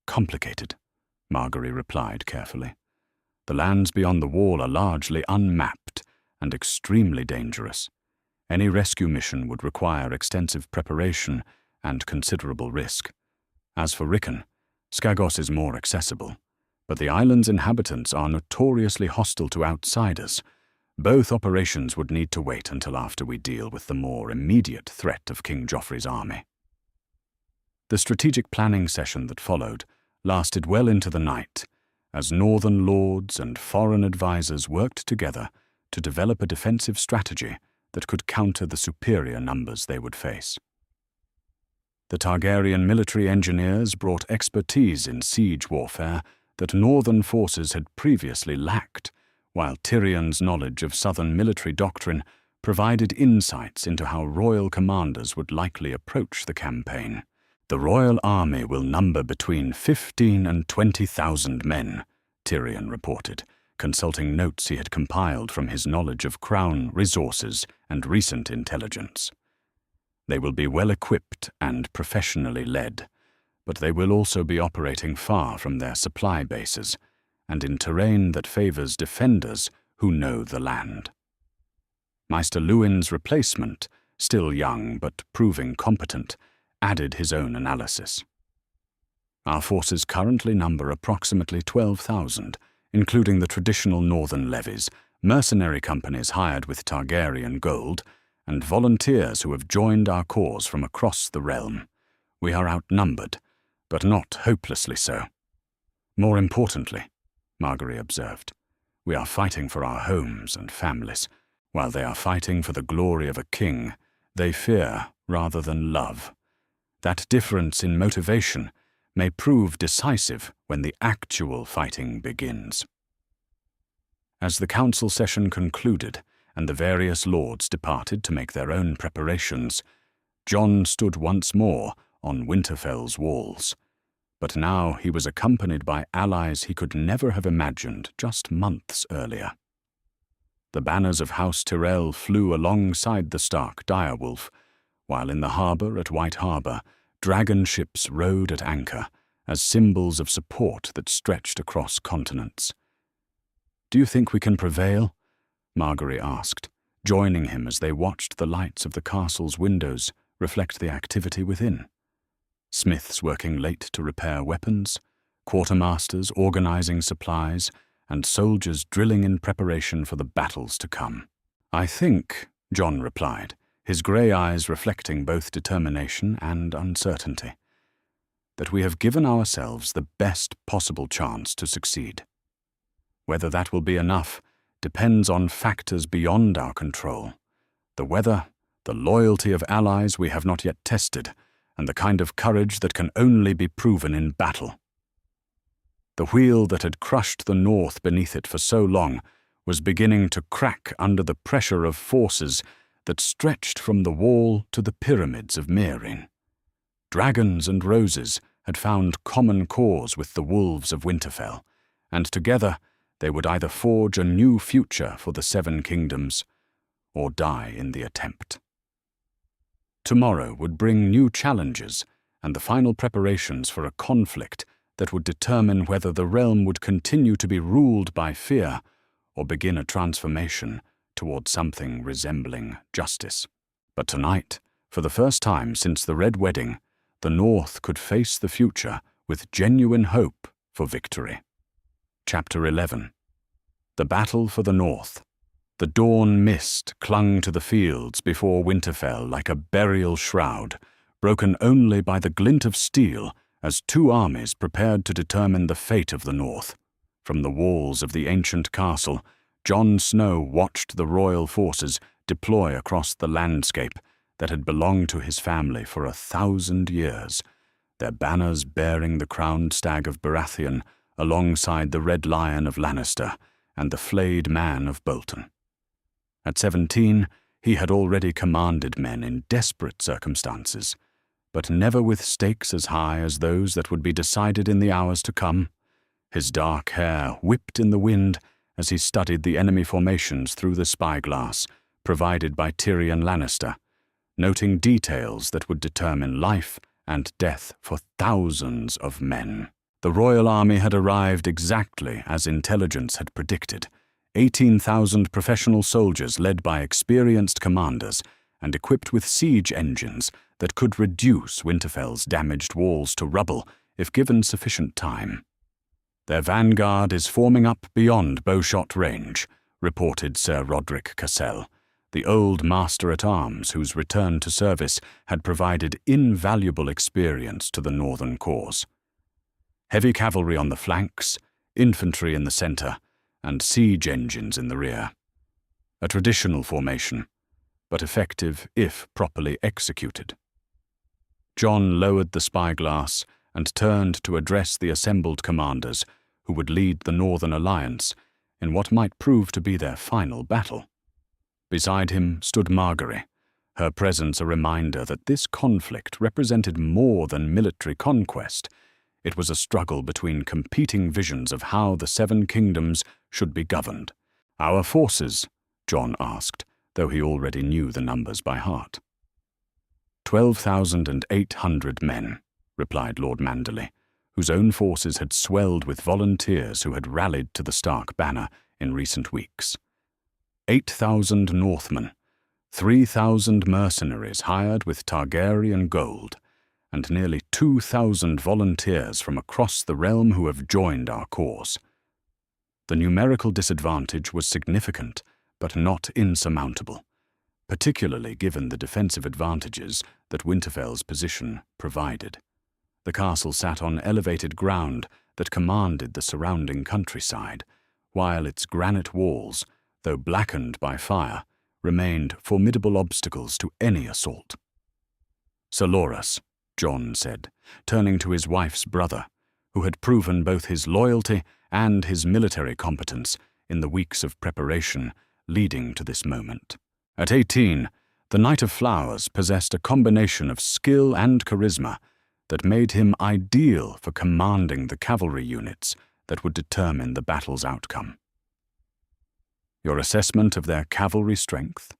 complicated," Margaery replied carefully. "The lands beyond the wall are largely unmapped and extremely dangerous. Any rescue mission would require extensive preparation and considerable risk. As for Rickon, Skagos is more accessible, but the island's inhabitants are notoriously hostile to outsiders. Both operations would need to wait until after we deal with the more immediate threat of King Joffrey's army." The strategic planning session that followed lasted well into the night, as northern lords and foreign advisors worked together to develop a defensive strategy that could counter the superior numbers they would face. The Targaryen military engineers brought expertise in siege warfare that northern forces had previously lacked, while Tyrion's knowledge of southern military doctrine provided insights into how royal commanders would likely approach the campaign. The royal army will number between 15 and 20,000 men, Tyrion reported, consulting notes he had compiled from his knowledge of crown resources and recent intelligence. They will be well equipped and professionally led, but they will also be operating far from their supply bases and in terrain that favors defenders who know the land. Maester Luwin's replacement, still young but proving competent, added his own analysis. Our forces currently number approximately 12,000, including the traditional northern levies, mercenary companies hired with Targaryen gold, and volunteers who have joined our cause from across the realm. We are outnumbered, but not hopelessly so. More importantly, Margaery observed, we are fighting for our homes and families. While they are fighting for the glory of a king, they fear rather than love. That difference in motivation may prove decisive when the actual fighting begins. As the council session concluded and the various lords departed to make their own preparations, Jon stood once more on Winterfell's walls. But now he was accompanied by allies he could never have imagined just months earlier. The banners of House Tyrell flew alongside the Stark direwolf, while in the harbour at White Harbour, dragon ships rode at anchor as symbols of support that stretched across continents. "Do you think we can prevail?" Margaery asked, joining him as they watched the lights of the castle's windows reflect the activity within. Smiths working late to repair weapons, quartermasters organizing supplies, and soldiers drilling in preparation for the battles to come. "I think," Jon replied, his grey eyes reflecting both determination and uncertainty, "that we have given ourselves the best possible chance to succeed. Whether that will be enough depends on factors beyond our control. The weather, the loyalty of allies we have not yet tested, and the kind of courage that can only be proven in battle." The wheel that had crushed the north beneath it for so long was beginning to crack under the pressure of forces that stretched from the wall to the pyramids of Meereen. Dragons and roses had found common cause with the wolves of Winterfell, and together they would either forge a new future for the Seven Kingdoms or die in the attempt. Tomorrow would bring new challenges and the final preparations for a conflict that would determine whether the realm would continue to be ruled by fear or begin a transformation toward something resembling justice. But tonight, for the first time since the Red Wedding, the North could face the future with genuine hope for victory. Chapter 11. The Battle for the North. The dawn mist clung to the fields before Winterfell like a burial shroud, broken only by the glint of steel as two armies prepared to determine the fate of the North. From the walls of the ancient castle, Jon Snow watched the royal forces deploy across the landscape that had belonged to his family for 1,000 years, their banners bearing the crowned stag of Baratheon alongside the red lion of Lannister and the flayed man of Bolton. At 17, he had already commanded men in desperate circumstances, but never with stakes as high as those that would be decided in the hours to come. His dark hair whipped in the wind as he studied the enemy formations through the spyglass provided by Tyrion Lannister, noting details that would determine life and death for thousands of men. The royal army had arrived exactly as intelligence had predicted. 18,000 professional soldiers led by experienced commanders and equipped with siege engines that could reduce Winterfell's damaged walls to rubble if given sufficient time. "Their vanguard is forming up beyond bowshot range," reported Sir Roderick Cassell, the old master-at-arms whose return to service had provided invaluable experience to the northern cause. Heavy cavalry on the flanks, infantry in the center, and siege engines in the rear. A traditional formation, but effective if properly executed. Jon lowered the spyglass and turned to address the assembled commanders who would lead the Northern Alliance in what might prove to be their final battle. Beside him stood Margaery, her presence a reminder that this conflict represented more than military conquest. It was a struggle between competing visions of how the Seven Kingdoms should be governed. "Our forces?" Jon asked, though he already knew the numbers by heart. 12,800 men, replied Lord Manderley, whose own forces had swelled with volunteers who had rallied to the Stark banner in recent weeks. 8,000 Northmen, 3,000 mercenaries hired with Targaryen gold, and nearly 2,000 volunteers from across the realm who have joined our cause. The numerical disadvantage was significant, but not insurmountable, particularly given the defensive advantages that Winterfell's position provided. The castle sat on elevated ground that commanded the surrounding countryside, while its granite walls, though blackened by fire, remained formidable obstacles to any assault. "Sir Loras," Jon said, turning to his wife's brother, who had proven both his loyalty and his military competence in the weeks of preparation leading to this moment. At 18, the Knight of Flowers possessed a combination of skill and charisma that made him ideal for commanding the cavalry units that would determine the battle's outcome. "Your assessment of their cavalry strength?"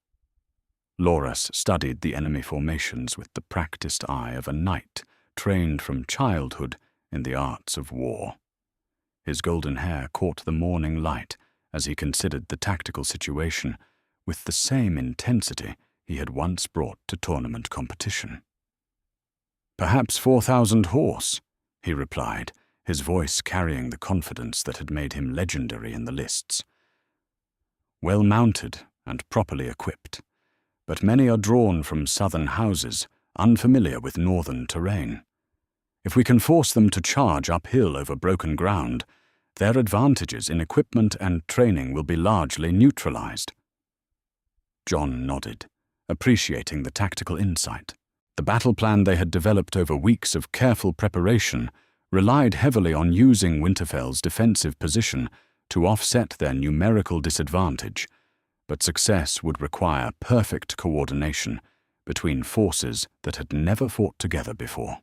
Loras studied the enemy formations with the practiced eye of a knight trained from childhood in the arts of war. His golden hair caught the morning light as he considered the tactical situation with the same intensity he had once brought to tournament competition. "Perhaps 4,000 horse," he replied, his voice carrying the confidence that had made him legendary in the lists. "Well mounted and properly equipped, but many are drawn from southern houses, unfamiliar with northern terrain. If we can force them to charge uphill over broken ground, their advantages in equipment and training will be largely neutralized." Jon nodded, appreciating the tactical insight. The battle plan they had developed over weeks of careful preparation relied heavily on using Winterfell's defensive position to offset their numerical disadvantage, but success would require perfect coordination between forces that had never fought together before.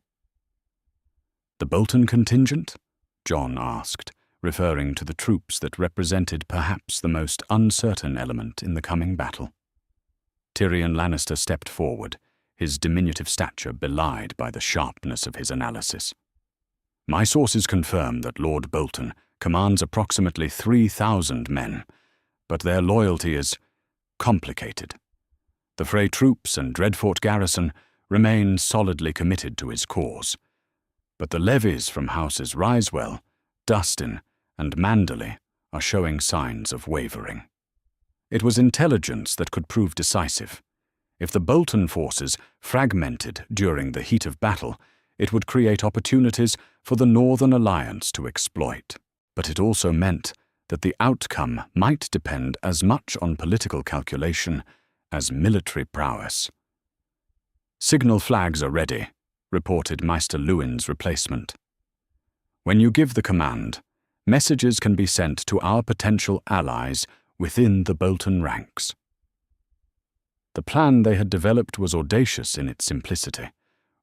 "The Bolton contingent?" Jon asked, referring to the troops that represented perhaps the most uncertain element in the coming battle. Tyrion Lannister stepped forward, his diminutive stature belied by the sharpness of his analysis. "My sources confirm that Lord Bolton commands approximately 3,000 men, but their loyalty is complicated. The Frey troops and Dreadfort garrison remain solidly committed to his cause, but the levies from houses Ryswell, Dustin, and Manderley are showing signs of wavering." It was intelligence that could prove decisive. If the Bolton forces fragmented during the heat of battle, it would create opportunities for the Northern Alliance to exploit. But it also meant that the outcome might depend as much on political calculation as military prowess. "Signal flags are ready," reported Maester Luwin's replacement. "When you give the command, messages can be sent to our potential allies within the Bolton ranks." The plan they had developed was audacious in its simplicity.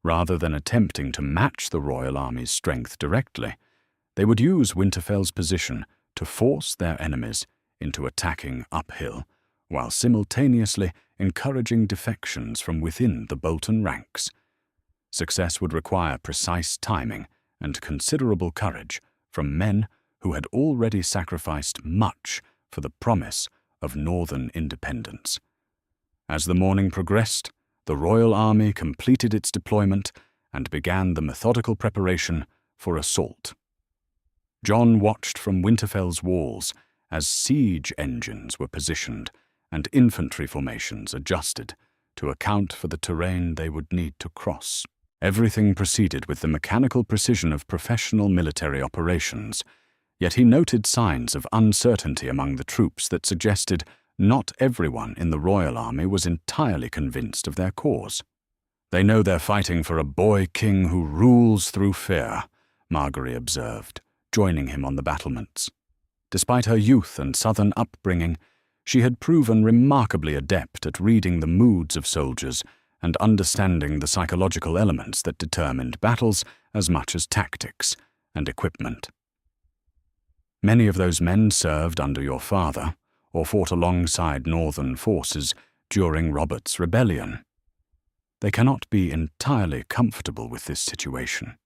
Rather than attempting to match the Royal Army's strength directly, they would use Winterfell's position to force their enemies into attacking uphill, while simultaneously encouraging defections from within the Bolton ranks. Success would require precise timing and considerable courage from men who had already sacrificed much for the promise of Northern independence. As the morning progressed, the Royal Army completed its deployment and began the methodical preparation for assault. Jon watched from Winterfell's walls as siege engines were positioned and infantry formations adjusted to account for the terrain they would need to cross. Everything proceeded with the mechanical precision of professional military operations, yet he noted signs of uncertainty among the troops that suggested not everyone in the Royal Army was entirely convinced of their cause. "They know they're fighting for a boy king who rules through fear," Margaery observed, joining him on the battlements. Despite her youth and southern upbringing, she had proven remarkably adept at reading the moods of soldiers and understanding the psychological elements that determined battles as much as tactics and equipment. "Many of those men served under your father, or fought alongside northern forces during Robert's rebellion. They cannot be entirely comfortable with this situation."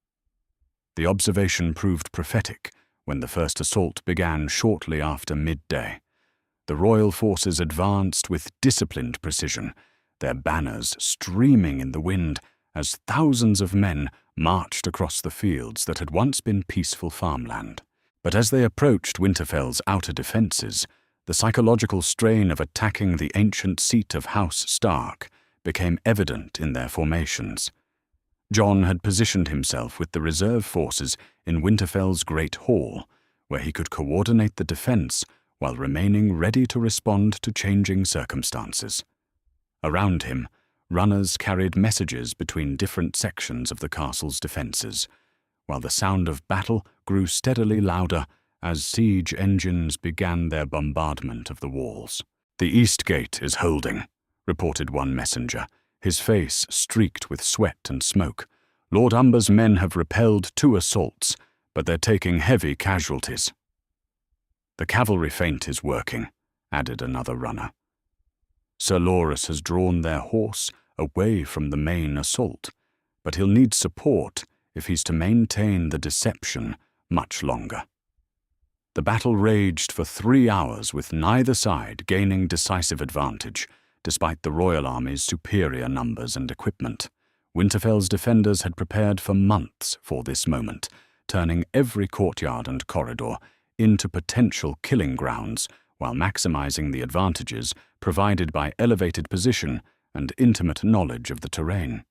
The observation proved prophetic when the first assault began shortly after midday. The royal forces advanced with disciplined precision, their banners streaming in the wind as thousands of men marched across the fields that had once been peaceful farmland. But as they approached Winterfell's outer defences, the psychological strain of attacking the ancient seat of House Stark became evident in their formations. Jon had positioned himself with the reserve forces in Winterfell's Great Hall, where he could coordinate the defence while remaining ready to respond to changing circumstances. Around him, runners carried messages between different sections of the castle's defences, while the sound of battle grew steadily louder as siege engines began their bombardment of the walls. "The East Gate is holding," reported one messenger, his face streaked with sweat and smoke. "Lord Umber's men have repelled 2 assaults, but they're taking heavy casualties." "The cavalry feint is working," added another runner. "Sir Loras has drawn their horse away from the main assault, but he'll need support if he's to maintain the deception much longer." The battle raged for 3 hours with neither side gaining decisive advantage, despite the royal army's superior numbers and equipment. Winterfell's defenders had prepared for months for this moment, turning every courtyard and corridor into potential killing grounds while maximizing the advantages provided by elevated position and intimate knowledge of the terrain.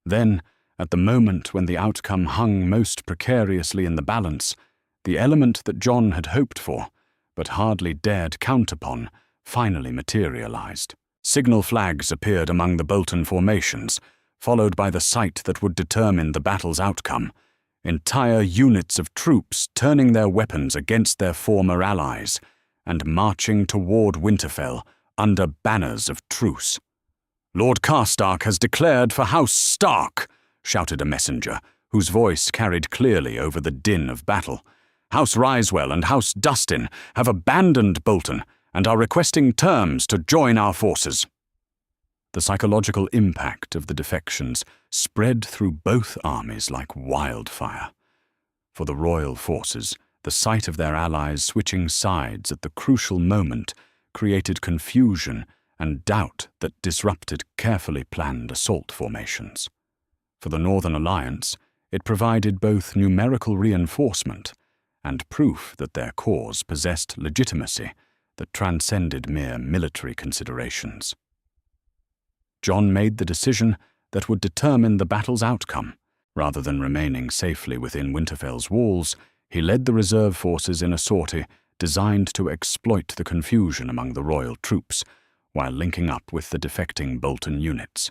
Then, at the moment when the outcome hung most precariously in the balance, the element that Jon had hoped for, but hardly dared count upon, finally materialized. Signal flags appeared among the Bolton formations, followed by the sight that would determine the battle's outcome. Entire units of troops turning their weapons against their former allies and marching toward Winterfell under banners of truce. "Lord Karstark has declared for House Stark," shouted a messenger, whose voice carried clearly over the din of battle. "House Ryswell and House Dustin have abandoned Bolton and are requesting terms to join our forces." The psychological impact of the defections spread through both armies like wildfire. For the royal forces, the sight of their allies switching sides at the crucial moment created confusion and doubt that disrupted carefully planned assault formations. For the Northern Alliance, it provided both numerical reinforcement and proof that their cause possessed legitimacy that transcended mere military considerations. Jon made the decision that would determine the battle's outcome. Rather than remaining safely within Winterfell's walls, he led the reserve forces in a sortie designed to exploit the confusion among the royal troops, while linking up with the defecting Bolton units.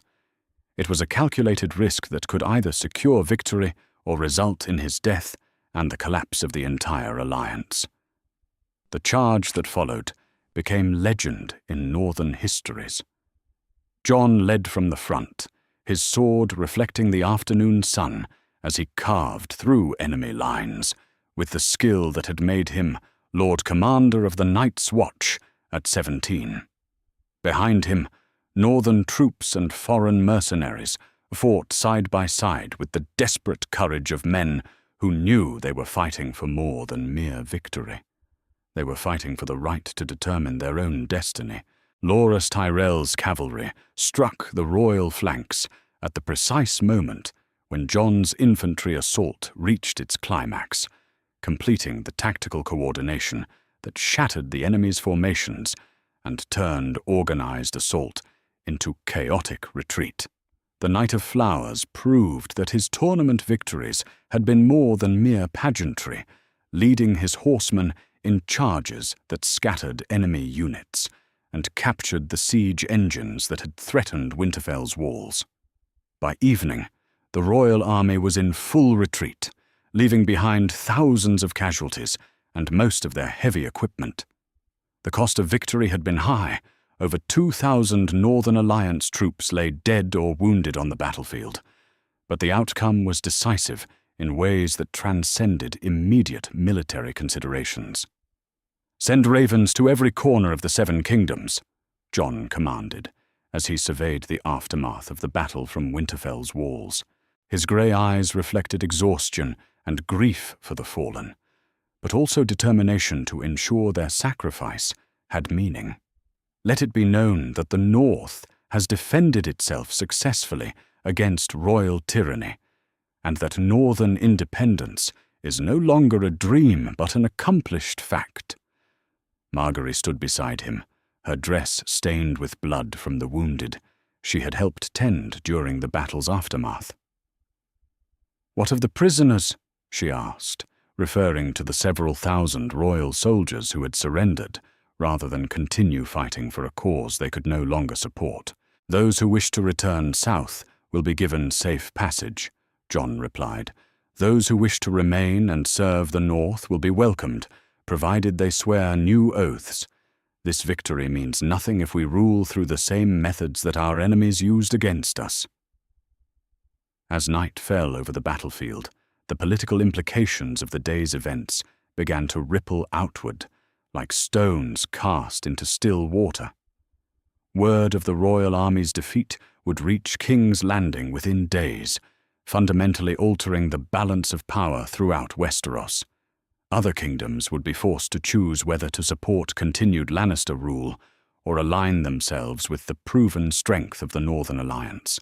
It was a calculated risk that could either secure victory or result in his death and the collapse of the entire alliance. The charge that followed became legend in northern histories. Jon led from the front, his sword reflecting the afternoon sun as he carved through enemy lines, with the skill that had made him Lord Commander of the Night's Watch at 17. Behind him, northern troops and foreign mercenaries fought side by side with the desperate courage of men who knew they were fighting for more than mere victory. They were fighting for the right to determine their own destiny. Olenna Tyrell's cavalry struck the royal flanks at the precise moment when Jon's infantry assault reached its climax, completing the tactical coordination that shattered the enemy's formations and turned organized assault into chaotic retreat. The Knight of Flowers proved that his tournament victories had been more than mere pageantry, leading his horsemen in charges that scattered enemy units and captured the siege engines that had threatened Winterfell's walls. By evening, the royal army was in full retreat, leaving behind thousands of casualties and most of their heavy equipment. The cost of victory had been high. Over 2,000 Northern Alliance troops lay dead or wounded on the battlefield. But the outcome was decisive in ways that transcended immediate military considerations. "Send ravens to every corner of the 7 kingdoms," Jon commanded, as he surveyed the aftermath of the battle from Winterfell's walls. His grey eyes reflected exhaustion and grief for the fallen, but also determination to ensure their sacrifice had meaning. "Let it be known that the North has defended itself successfully against royal tyranny, and that Northern independence is no longer a dream but an accomplished fact." Margaery stood beside him, her dress stained with blood from the wounded she had helped tend during the battle's aftermath. "What of the prisoners?" she asked, referring to the several thousand royal soldiers who had surrendered, rather than continue fighting for a cause they could no longer support. "Those who wish to return south will be given safe passage," Jon replied. "Those who wish to remain and serve the North will be welcomed, provided they swear new oaths. This victory means nothing if we rule through the same methods that our enemies used against us." As night fell over the battlefield, the political implications of the day's events began to ripple outward, like stones cast into still water. Word of the royal army's defeat would reach King's Landing within days, fundamentally altering the balance of power throughout Westeros. Other kingdoms would be forced to choose whether to support continued Lannister rule or align themselves with the proven strength of the Northern Alliance.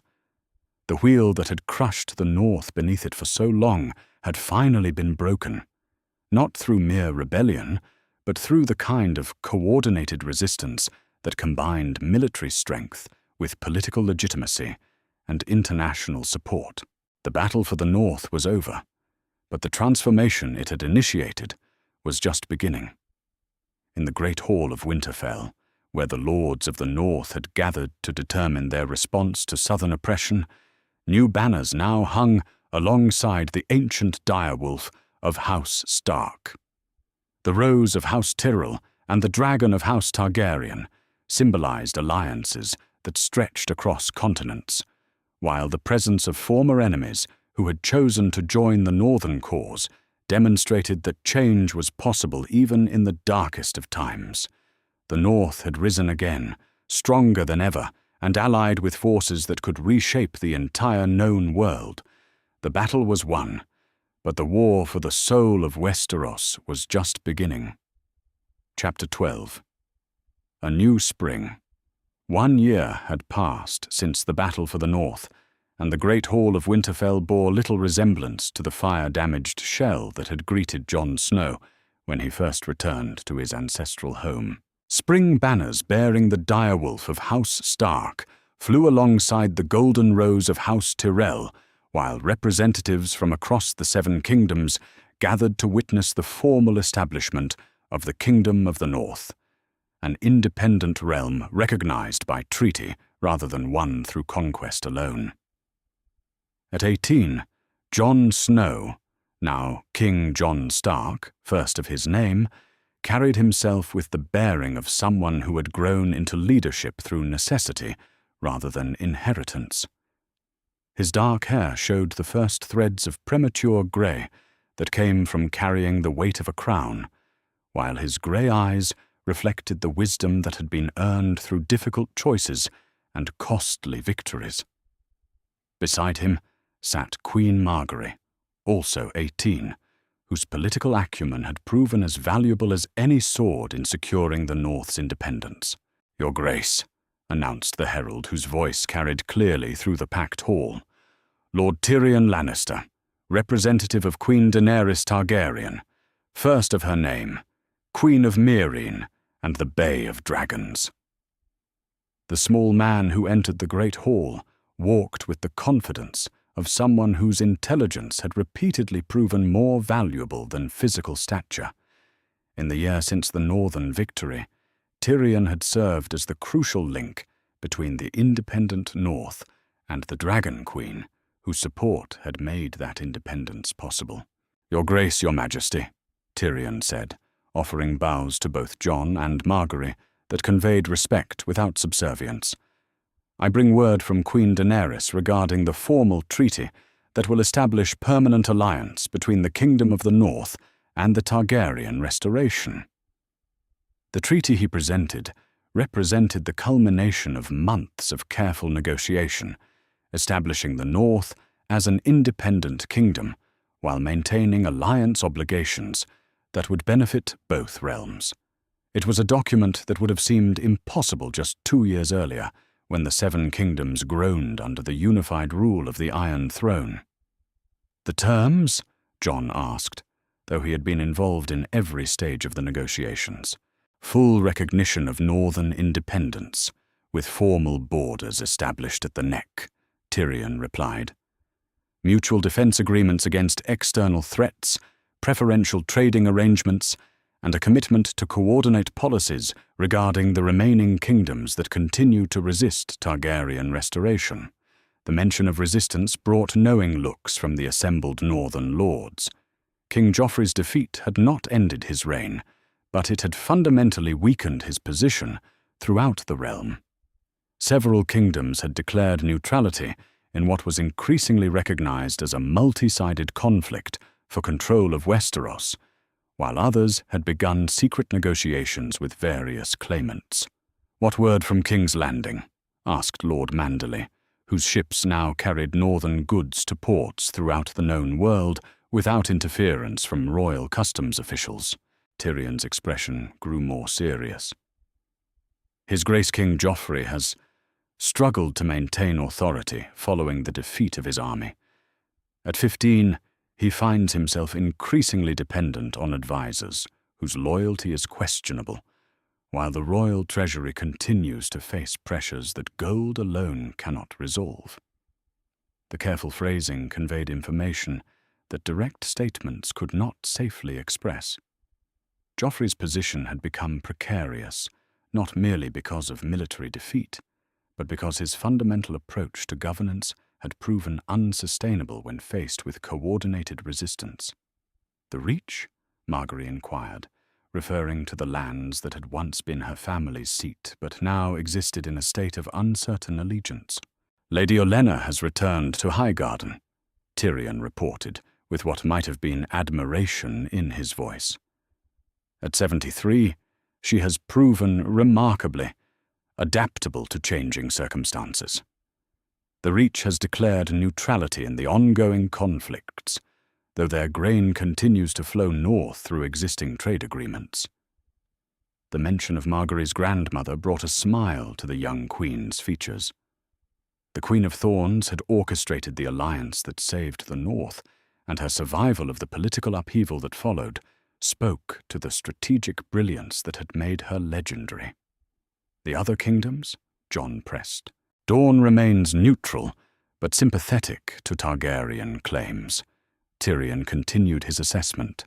The wheel that had crushed the North beneath it for so long had finally been broken, not through mere rebellion, but through the kind of coordinated resistance that combined military strength with political legitimacy and international support. The battle for the North was over, but the transformation it had initiated was just beginning. In the great hall of Winterfell, where the lords of the North had gathered to determine their response to southern oppression, new banners now hung alongside the ancient direwolf of House Stark. The rose of House Tyrell and the dragon of House Targaryen symbolized alliances that stretched across continents, while the presence of former enemies who had chosen to join the Northern cause demonstrated that change was possible even in the darkest of times. The North had risen again, stronger than ever, and allied with forces that could reshape the entire known world. The battle was won, but the war for the soul of Westeros was just beginning. Chapter 12. A new spring. 1 year had passed since the battle for the North, and the great hall of Winterfell bore little resemblance to the fire-damaged shell that had greeted Jon Snow when he first returned to his ancestral home. Spring banners bearing the direwolf of House Stark flew alongside the golden rose of House Tyrell, while representatives from across the 7 kingdoms gathered to witness the formal establishment of the Kingdom of the North, an independent realm recognized by treaty rather than won through conquest alone. At 18, Jon Snow, now King Jon Stark, first of his name, carried himself with the bearing of someone who had grown into leadership through necessity rather than inheritance. His dark hair showed the first threads of premature grey that came from carrying the weight of a crown, while his grey eyes reflected the wisdom that had been earned through difficult choices and costly victories. Beside him sat Queen Margaery, also 18, whose political acumen had proven as valuable as any sword in securing the North's independence. "Your Grace," announced the herald whose voice carried clearly through the packed hall, "Lord Tyrion Lannister, representative of Queen Daenerys Targaryen, first of her name, Queen of Meereen and the Bay of Dragons." The small man who entered the great hall walked with the confidence of someone whose intelligence had repeatedly proven more valuable than physical stature. In the year since the Northern victory, Tyrion had served as the crucial link between the independent North and the Dragon Queen, whose support had made that independence possible. "Your Grace, Your Majesty," Tyrion said, offering bows to both Jon and Margaery that conveyed respect without subservience. "I bring word from Queen Daenerys regarding the formal treaty that will establish permanent alliance between the Kingdom of the North and the Targaryen restoration." The treaty he presented represented the culmination of months of careful negotiation, establishing the North as an independent kingdom while maintaining alliance obligations that would benefit both realms. It was a document that would have seemed impossible just 2 years earlier, when the Seven Kingdoms groaned under the unified rule of the Iron Throne. "The terms?" Jon asked, though he had been involved in every stage of the negotiations. "Full recognition of northern independence, with formal borders established at the neck," Tyrion replied. "Mutual defense agreements against external threats, preferential trading arrangements, and a commitment to coordinate policies regarding the remaining kingdoms that continue to resist Targaryen restoration." The mention of resistance brought knowing looks from the assembled northern lords. King Joffrey's defeat had not ended his reign, but it had fundamentally weakened his position throughout the realm. Several kingdoms had declared neutrality in what was increasingly recognized as a multi-sided conflict for control of Westeros, while others had begun secret negotiations with various claimants. "What word from King's Landing?" asked Lord Manderley, whose ships now carried northern goods to ports throughout the known world without interference from royal customs officials. Tyrion's expression grew more serious. "His Grace King Joffrey has struggled to maintain authority following the defeat of his army. At 15, he finds himself increasingly dependent on advisors whose loyalty is questionable, while the royal treasury continues to face pressures that gold alone cannot resolve." The careful phrasing conveyed information that direct statements could not safely express. Joffrey's position had become precarious, not merely because of military defeat, but because his fundamental approach to governance had proven unsustainable when faced with coordinated resistance. "The Reach?" Margaery inquired, referring to the lands that had once been her family's seat but now existed in a state of uncertain allegiance. "Lady Olenna has returned to Highgarden," Tyrion reported, with what might have been admiration in his voice. "At 73, she has proven remarkably adaptable to changing circumstances. The Reach has declared neutrality in the ongoing conflicts, though their grain continues to flow north through existing trade agreements." The mention of Margaery's grandmother brought a smile to the young queen's features. The Queen of Thorns had orchestrated the alliance that saved the North, and her survival of the political upheaval that followed spoke to the strategic brilliance that had made her legendary. "The other kingdoms?" Jon pressed. "Dorne remains neutral, but sympathetic to Targaryen claims." Tyrion continued his assessment.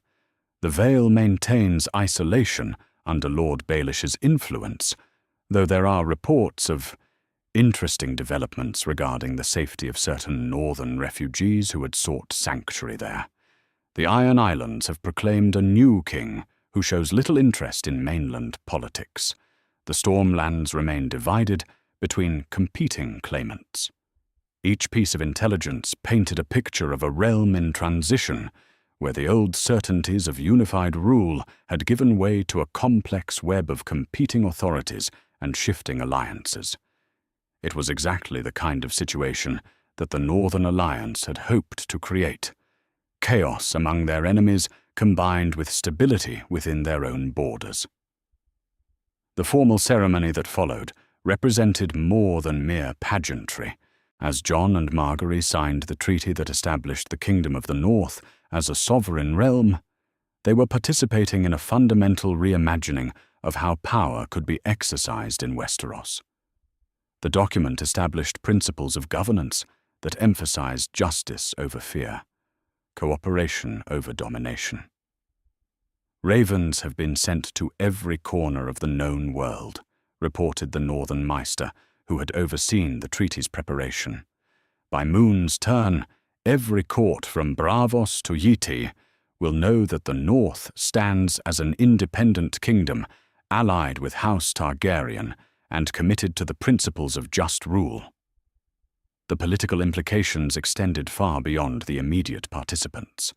"The Vale maintains isolation under Lord Baelish's influence, though there are reports of interesting developments regarding the safety of certain northern refugees who had sought sanctuary there. The Iron Islands have proclaimed a new king who shows little interest in mainland politics. The Stormlands remain divided between competing claimants." Each piece of intelligence painted a picture of a realm in transition, where the old certainties of unified rule had given way to a complex web of competing authorities and shifting alliances. It was exactly the kind of situation that the Northern Alliance had hoped to create: chaos among their enemies combined with stability within their own borders. The formal ceremony that followed represented more than mere pageantry. As Jon and Margaery signed the treaty that established the Kingdom of the North as a sovereign realm, they were participating in a fundamental reimagining of how power could be exercised in Westeros. The document established principles of governance that emphasized justice over fear, cooperation over domination. "Ravens have been sent to every corner of the known world," reported the Northern Maester, who had overseen the treaty's preparation. By Moon's turn, every court from Braavos to Yiti will know that the North stands as an independent kingdom, allied with House Targaryen and committed to the principles of just rule. The political implications extended far beyond the immediate participants.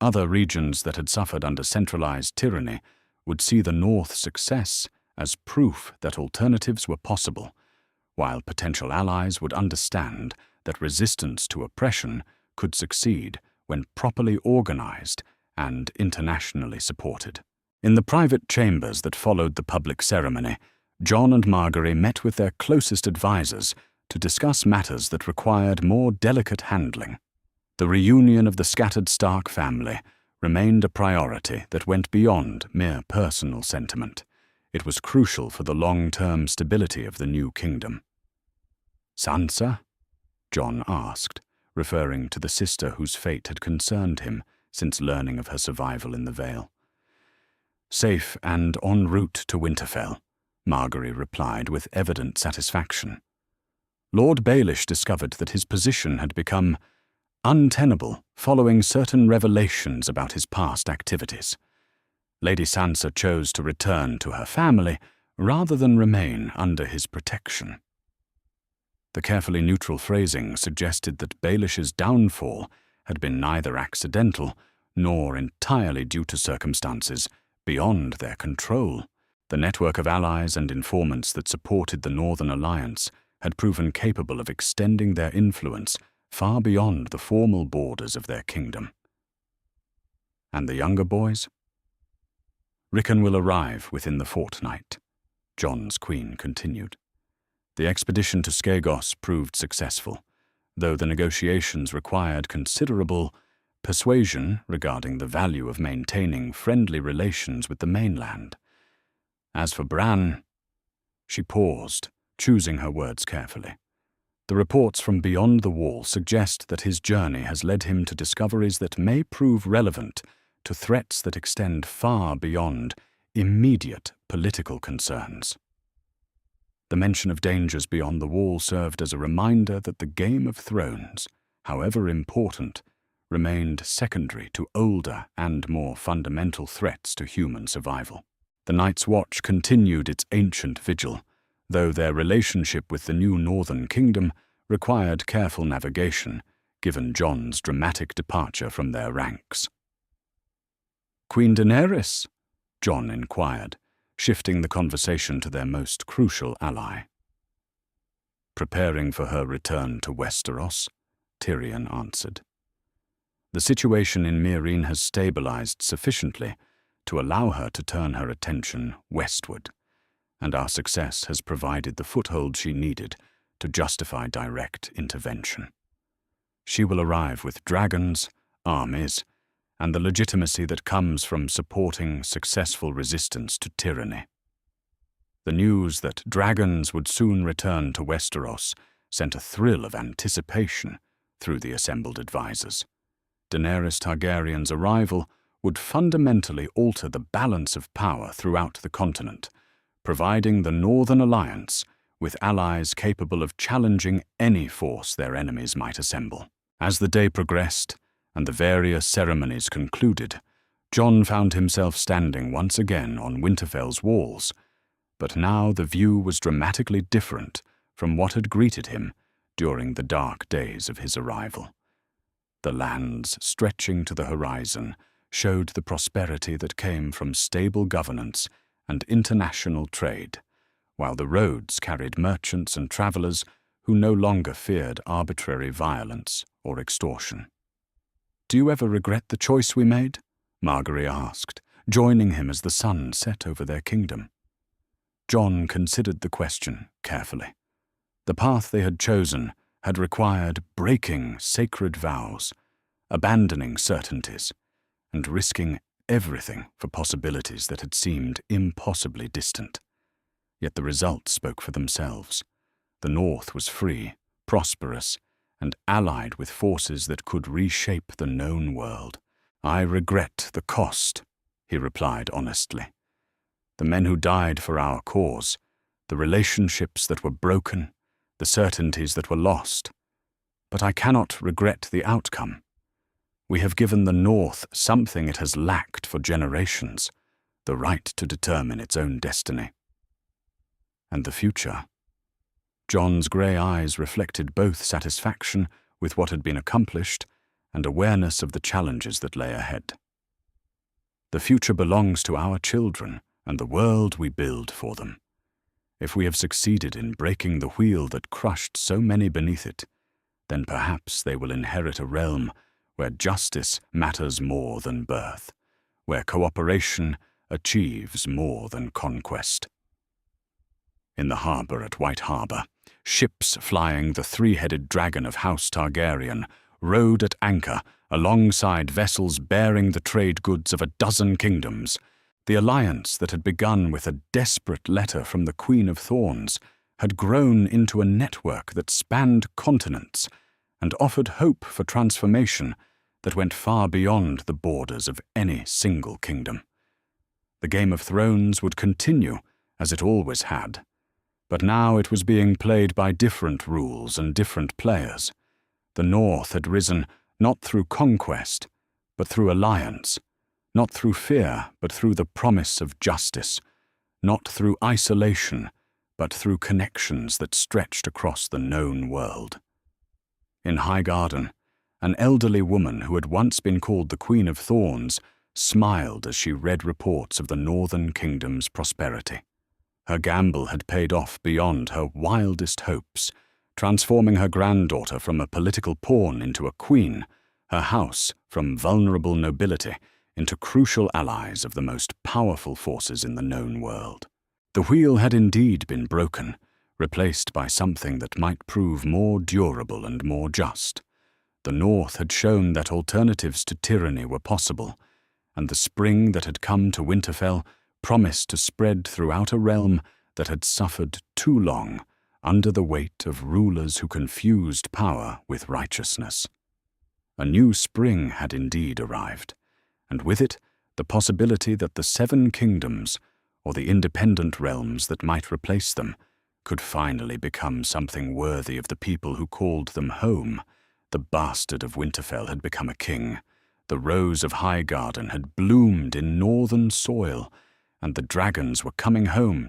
Other regions that had suffered under centralized tyranny would see the North's success as proof that alternatives were possible, while potential allies would understand that resistance to oppression could succeed when properly organized and internationally supported. In the private chambers that followed the public ceremony, Jon and Margaery met with their closest advisors to discuss matters that required more delicate handling. The reunion of the scattered Stark family remained a priority that went beyond mere personal sentiment. It was crucial for the long-term stability of the new kingdom. "Sansa?" Jon asked, referring to the sister whose fate had concerned him since learning of her survival in the Vale. "Safe and en route to Winterfell," Margaery replied with evident satisfaction. Lord Baelish discovered that his position had become untenable following certain revelations about his past activities. Lady Sansa chose to return to her family rather than remain under his protection. The carefully neutral phrasing suggested that Baelish's downfall had been neither accidental nor entirely due to circumstances beyond their control. The network of allies and informants that supported the Northern Alliance had proven capable of extending their influence far beyond the formal borders of their kingdom. And the younger boys? "Rickon will arrive within the fortnight," Jon's queen continued. The expedition to Skagos proved successful, though the negotiations required considerable persuasion regarding the value of maintaining friendly relations with the mainland. As for Bran, she paused, choosing her words carefully. The reports from beyond the wall suggest that his journey has led him to discoveries that may prove relevant to threats that extend far beyond immediate political concerns. The mention of dangers beyond the wall served as a reminder that the Game of Thrones, however important, remained secondary to older and more fundamental threats to human survival. The Night's Watch continued its ancient vigil, though their relationship with the new Northern Kingdom required careful navigation, given Jon's dramatic departure from their ranks. "Queen Daenerys?" Jon inquired, shifting the conversation to their most crucial ally. "Preparing for her return to Westeros," Tyrion answered. "The situation in Meereen has stabilized sufficiently to allow her to turn her attention westward, and our success has provided the foothold she needed to justify direct intervention. She will arrive with dragons, armies, and the legitimacy that comes from supporting successful resistance to tyranny." The news that dragons would soon return to Westeros sent a thrill of anticipation through the assembled advisors. Daenerys Targaryen's arrival would fundamentally alter the balance of power throughout the continent, providing the Northern Alliance with allies capable of challenging any force their enemies might assemble. As the day progressed and the various ceremonies concluded, Jon found himself standing once again on Winterfell's walls, but now the view was dramatically different from what had greeted him during the dark days of his arrival. The lands stretching to the horizon showed the prosperity that came from stable governance and international trade, while the roads carried merchants and travelers who no longer feared arbitrary violence or extortion. "Do you ever regret the choice we made?" Margaery asked, joining him as the sun set over their kingdom. Jon considered the question carefully. The path they had chosen had required breaking sacred vows, abandoning certainties, and risking everything for possibilities that had seemed impossibly distant. Yet the results spoke for themselves. The North was free, prosperous, and allied with forces that could reshape the known world. "I regret the cost," he replied honestly. "The men who died for our cause, the relationships that were broken, the certainties that were lost. But I cannot regret the outcome. We have given the North something it has lacked for generations, the right to determine its own destiny. And the future? Jon's grey eyes reflected both satisfaction with what had been accomplished and awareness of the challenges that lay ahead. The future belongs to our children and the world we build for them. If we have succeeded in breaking the wheel that crushed so many beneath it, then perhaps they will inherit a realm where justice matters more than birth, where cooperation achieves more than conquest. In the harbour at White Harbour, ships flying the three-headed dragon of House Targaryen rode at anchor alongside vessels bearing the trade goods of 12 kingdoms. The alliance that had begun with a desperate letter from the Queen of Thorns had grown into a network that spanned continents and offered hope for transformation that went far beyond the borders of any single kingdom. The Game of Thrones would continue, as it always had, but now it was being played by different rules and different players. The North had risen not through conquest, but through alliance, not through fear, but through the promise of justice, not through isolation, but through connections that stretched across the known world. In Highgarden, an elderly woman who had once been called the Queen of Thorns smiled as she read reports of the Northern Kingdom's prosperity. Her gamble had paid off beyond her wildest hopes, transforming her granddaughter from a political pawn into a queen, her house from vulnerable nobility into crucial allies of the most powerful forces in the known world. The wheel had indeed been broken, replaced by something that might prove more durable and more just. The North had shown that alternatives to tyranny were possible, and the spring that had come to Winterfell promised to spread throughout a realm that had suffered too long under the weight of rulers who confused power with righteousness. A new spring had indeed arrived, and with it the possibility that the 7 kingdoms, or the independent realms that might replace them, could finally become something worthy of the people who called them home. The bastard of Winterfell had become a king, the rose of Highgarden had bloomed in northern soil, and the dragons were coming home